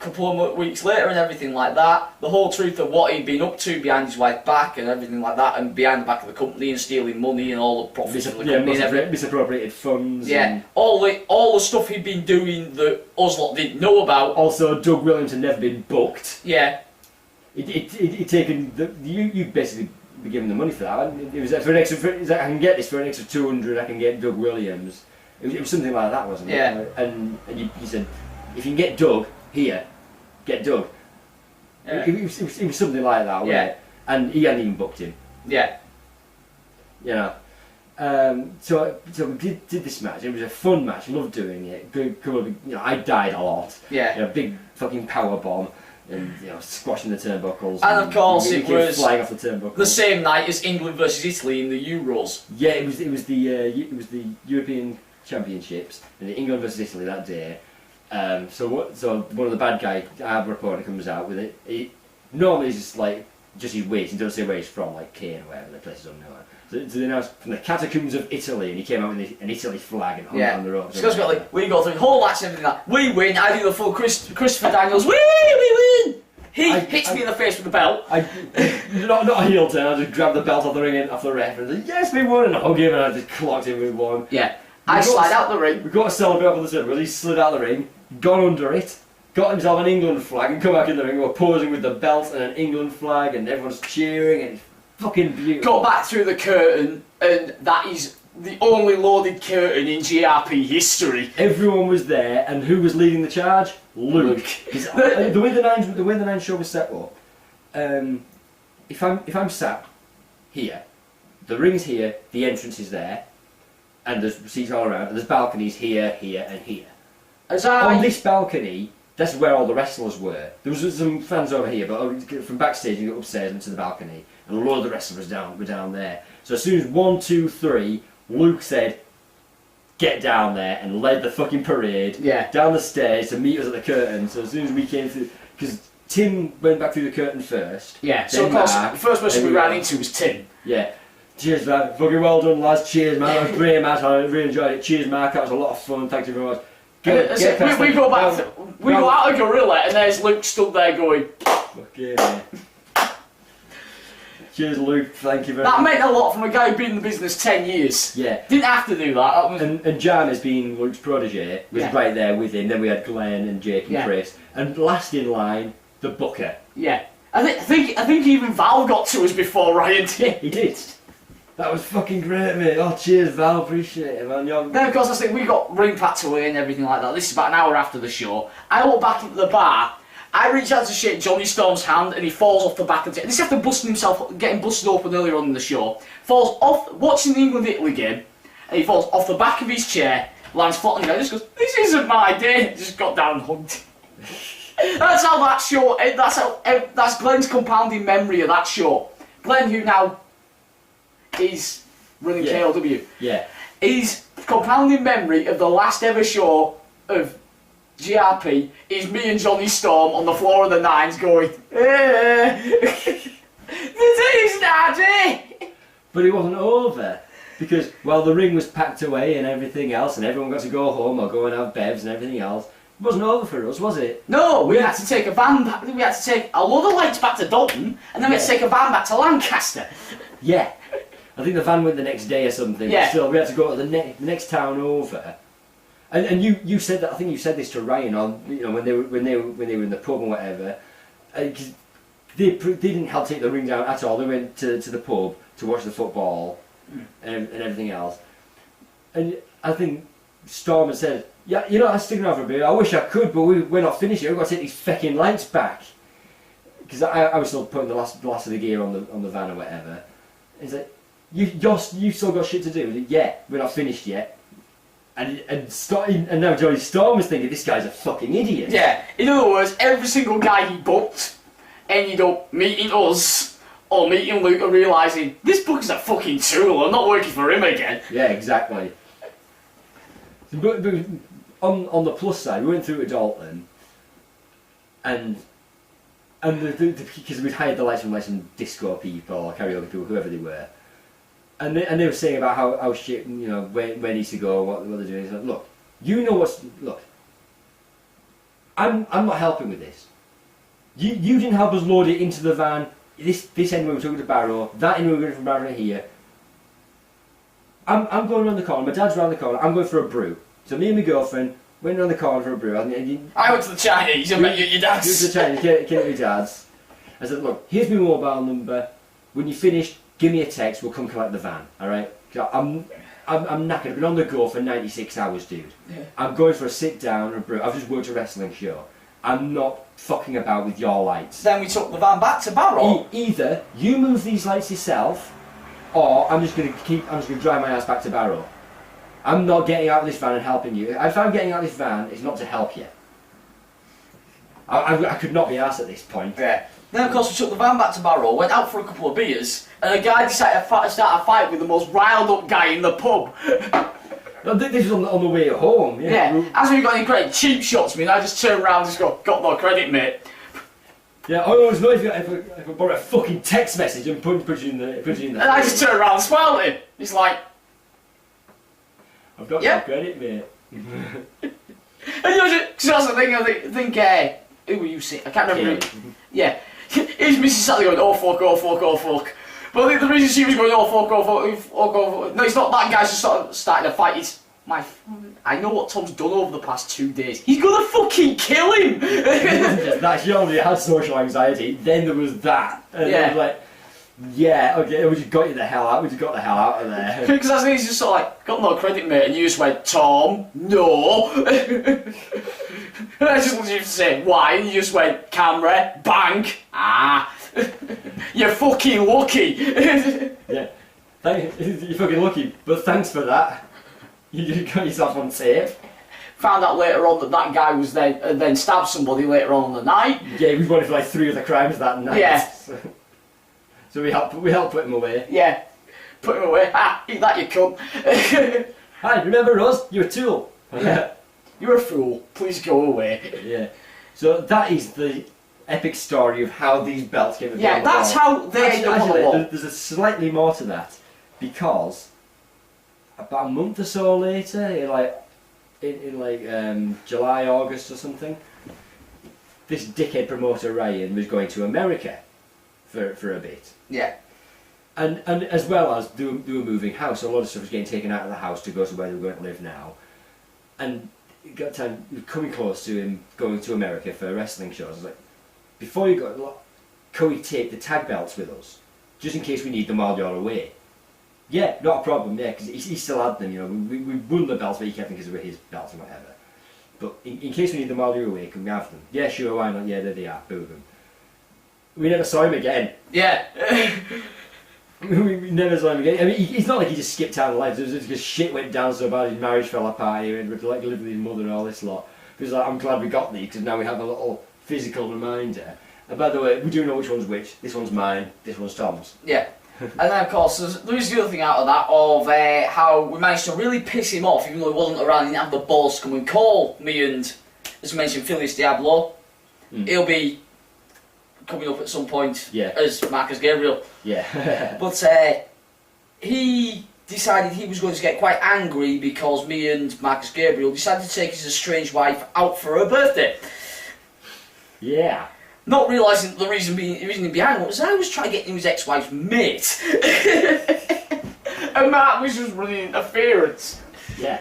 a couple of weeks later and everything like that, the whole truth of what he'd been up to behind his wife's back and everything like that, and behind the back of the company and stealing money and all the profits of the company and everything. Misappropriated funds. Yeah. And all the stuff he'd been doing that us lot didn't know about. Also, Doug Williams had never been booked. Yeah. He'd taken... You basically... be given the money for that. It was for an extra. I can get this for an extra 200. I can get Doug Williams. It was something like that, wasn't it? Yeah. And you said, if you can get Doug here, get Doug. Yeah. It was something like that. Yeah. And he hadn't even booked him. Yeah. So we did this match. It was a fun match. I loved doing it. I died a lot. Yeah. Big fucking power bomb. And squashing the turnbuckles. And of course it was flying off the turnbuckles. The same night as England versus Italy in the Euros. Yeah, it was the European Championships and England versus Italy that day. So one of the bad guy, our opponent, comes out with it. Normally it's just his weight. He doesn't say where he's from, like Kane or whatever. The place is unknown. So they announced from the catacombs of Italy, and he came out with an Italy flag and hung it on the rope. So we go through the whole match and everything like that. We win. I do the full Christopher Daniels. We win. He hits me in the face with the belt. Not a heel turn, I just grabbed the belt off the ring and off the ref and said, yes, we won, and hug him, and I just clocked him with one. Yeah. I slide out the ring. We've got to celebrate up on the circle. He slid out the ring, gone under it, got himself an England flag, and come back in the ring. We were posing with the belt and an England flag, and everyone's cheering, and it's fucking beautiful. Got back through the curtain, and that is the only loaded curtain in GRP history. Everyone was there, and who was leading the charge? Luke. The way the nine show was set up, if I'm sat here, the ring's here, the entrance is there, and there's seats all around, and there's balconies here, here, and here. On this balcony, that's where all the wrestlers were. There was some fans over here, but from backstage you go upstairs into the balcony, and a lot of the wrestlers were down there. So as soon as 1, 2, 3, Luke said, get down there, and led the fucking parade down the stairs to meet us at the curtain. So as soon as we came through, because Tim went back through the curtain first. Yeah, so of course, the first person we ran into was Tim. Yeah. Cheers, man. Fucking well done, lads. Cheers, man. That was great, man. I really enjoyed it. Cheers, Mark. That was a lot of fun. Thank you very much. We go back. We go out of Gorilla, and there's Luke stood there going. Okay, man. Cheers, Luke. Thank you very much. That meant a lot from a guy who'd been in the business 10 years. Yeah. Didn't have to do that. And Jan, as being Luke's protege, was right there with him. Then we had Glenn and Jake and Chris. And last in line, the Booker. Yeah. I think even Val got to us before Ryan did. Yeah, he did. That was fucking great, mate. Oh, cheers, Val. Appreciate it, man. Then, of course, I think we got ring packed away and everything like that. This is about an hour after the show. I walk back into the bar. I reach out to shake Johnny Storm's hand, and he falls off the back of the... This is after getting busted open earlier on in the show. Falls off, watching the England-Italy game, and he falls off the back of his chair, lands flat on the ground, just goes, this isn't my day. Just got down and hugged. That's how that show... That's Glenn's compounding memory of that show. Glenn, who now is running KLW. Yeah. His compounding memory of the last ever show of GRP is me and Johnny Storm on the floor of the Nines going, the day's daddy! But it wasn't over, because while the ring was packed away and everything else, and everyone got to go home or go and have bevs and everything else, it wasn't over for us, was it? No, we had to take a van back, we had to take a load of lights back to Dalton, and then we had to take a van back to Lancaster. Yeah. I think the van went the next day or something, but still we had to go to the next town over. And you said that, I think you said this to Ryan on, you know, when they were in the pub and whatever, because they didn't help take the ring down at all. They went to the pub to watch the football and everything else. And I think Storm had said, yeah, you know, I'm sticking around for a bit. I wish I could, but we're not finished yet. We've got to take these fucking lights back. Because I was still putting the last of the gear on the van or whatever. And he's like, you still got shit to do? Like, yeah, we're not finished yet. And now Johnny Storm was thinking, this guy's a fucking idiot. Yeah, in other words, every single guy he booked ended up meeting us or meeting Luke and realising, this book is a fucking tool, I'm not working for him again. Yeah, exactly. But on the plus side, we went through to Dalton, and because we'd hired the lights from like some disco people or karaoke people, whoever they were. And they were saying about how shit, you know, where needs to go, what they're doing. It's like, look, you know look, I'm not helping with this. You didn't help us load it into the van. This end we were talking to Barrow, that end we were going from Barrow to here. I'm going around the corner, my dad's around the corner, I'm going for a brew. So me and my girlfriend went around the corner for a brew. I went to the Chinese and met you at your dad's. You went to the Chinese, came to my dad's. I said, look, here's my mobile number. When you finish, give me a text, we'll come collect the van, alright? I'm knackered, I've been on the go for 96 hours, dude. Yeah. I'm going for a sit down or a brew. I've just worked a wrestling show. I'm not fucking about with your lights. Then we took the van back to Barrow. Either you move these lights yourself, or I'm just going to drive my ass back to Barrow. I'm not getting out of this van and helping you. If I'm getting out of this van, it's not to help you. I could not be arsed at this point. Yeah. Then of course we took the van back to Barrow, went out for a couple of beers, and a guy decided to start a fight with the most riled up guy in the pub. This was on the way home, yeah. Yeah, as we got any great cheap shots, I just turned around and just got no credit, mate. Yeah, I always know if I borrow a fucking text message and put it in the... And I just turned around and smiled at him. He's like... I've got no credit, mate. And you know, cause that's the thing, I think who were you saying? I can't remember. Yeah. His missus sat there going, oh fuck, oh fuck, oh fuck. But I think the reason she was going, oh fuck, oh fuck, oh fuck. No, it's not that guy's just sort of starting a fight. It's I know what Tom's done over the past 2 days. He's gonna fucking kill him! That she already had social anxiety, then there was that. And it was like, yeah, okay, we just got you the hell out, we just got the hell out of there. Because I think he's just sort of like, got no credit, mate, and you just went, Tom, no. And I just wanted you to say, why? And you just went, camera, bank, you're fucking lucky. Yeah, you're fucking lucky, but thanks for that. You got yourself on tape. Found out later on that guy was then stabbed somebody later on in the night. Yeah, he was wanted for like 3 other crimes that night. Yeah. So we helped put him away. Yeah. Put him away. Eat that, you cunt. Hi, remember us? You're a tool. Yeah. You're a fool. Please go away. Yeah. So that is the epic story of how these belts came about. Yeah, that's how they actually, there's a slightly more to that, because about a month or so later, in July, August or something, this dickhead promoter Ryan was going to America for a bit. Yeah. And as well as they were moving house, a lot of stuff was getting taken out of the house to go to where they were going to live now. And it got time coming close to him going to America for wrestling shows. I was like, before you go, can we take the tag belts with us, just in case we need them while you're away? Yeah, not a problem, yeah, because he still had them, you know, we won the belts, but he kept them because they were his belts and whatever. But in case we need them while you're away, can we have them? Yeah, sure, why not? Yeah, there they are, boom. We never saw him again. Yeah. we never saw him again. I mean, it's not like he just skipped out of life, it was just because shit went down so bad, his marriage fell apart, he ended up like living with his mother and all this lot. But it's like, I'm glad we got these, because now we have a little physical reminder. And by the way, we do know which one's which. This one's mine, this one's Tom's. Yeah. And then, of course, there is the other thing out of that, of how we managed to really piss him off, even though he wasn't around, he didn't have the balls to come and call me and, as we mentioned, Phileas Diablo. He'll be coming up at some point as Marcus Gabriel. Yeah. But he decided he was going to get quite angry because me and Marcus Gabriel decided to take his estranged wife out for her birthday. Yeah. Not realising the reason behind it was I was trying to get him his ex-wife's mate. And Mark was just running interference. Yeah.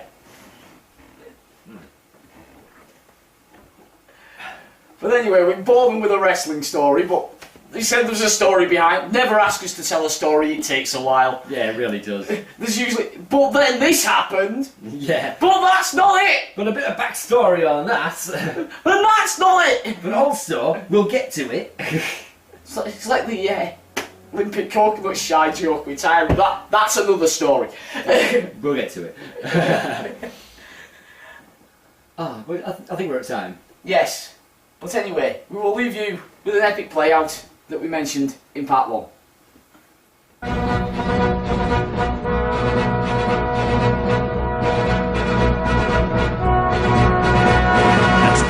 But anyway, we bored him with a wrestling story, but he said there's a story behind. Never ask us to tell a story, it takes a while. Yeah, it really does. There's usually, but then this happened. Yeah. But that's not it! But a bit of backstory on that. And that's not it! But also, we'll get to it. It's like the limpid coconut shy joke with Tyra. That's another story. We'll get to it. But I think we're at time. Yes. But anyway, we will leave you with an epic play-out that we mentioned in part 1. Let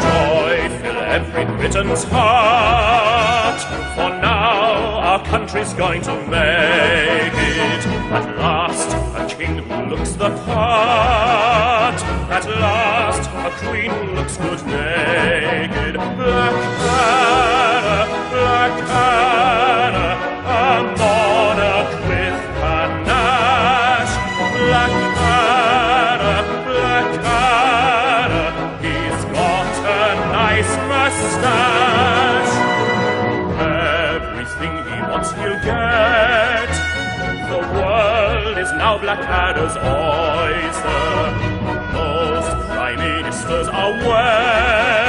joy fill every Briton's heart, for now our country's going to make it. At last, a king who looks the part. At last, a queen who looks good naked. Black Hannah, a monarch with panache. Black Hannah, he's got a nice mustache. Everything he wants he'll get. The world is now Blackadder's oyster. Most prime ministers are wed.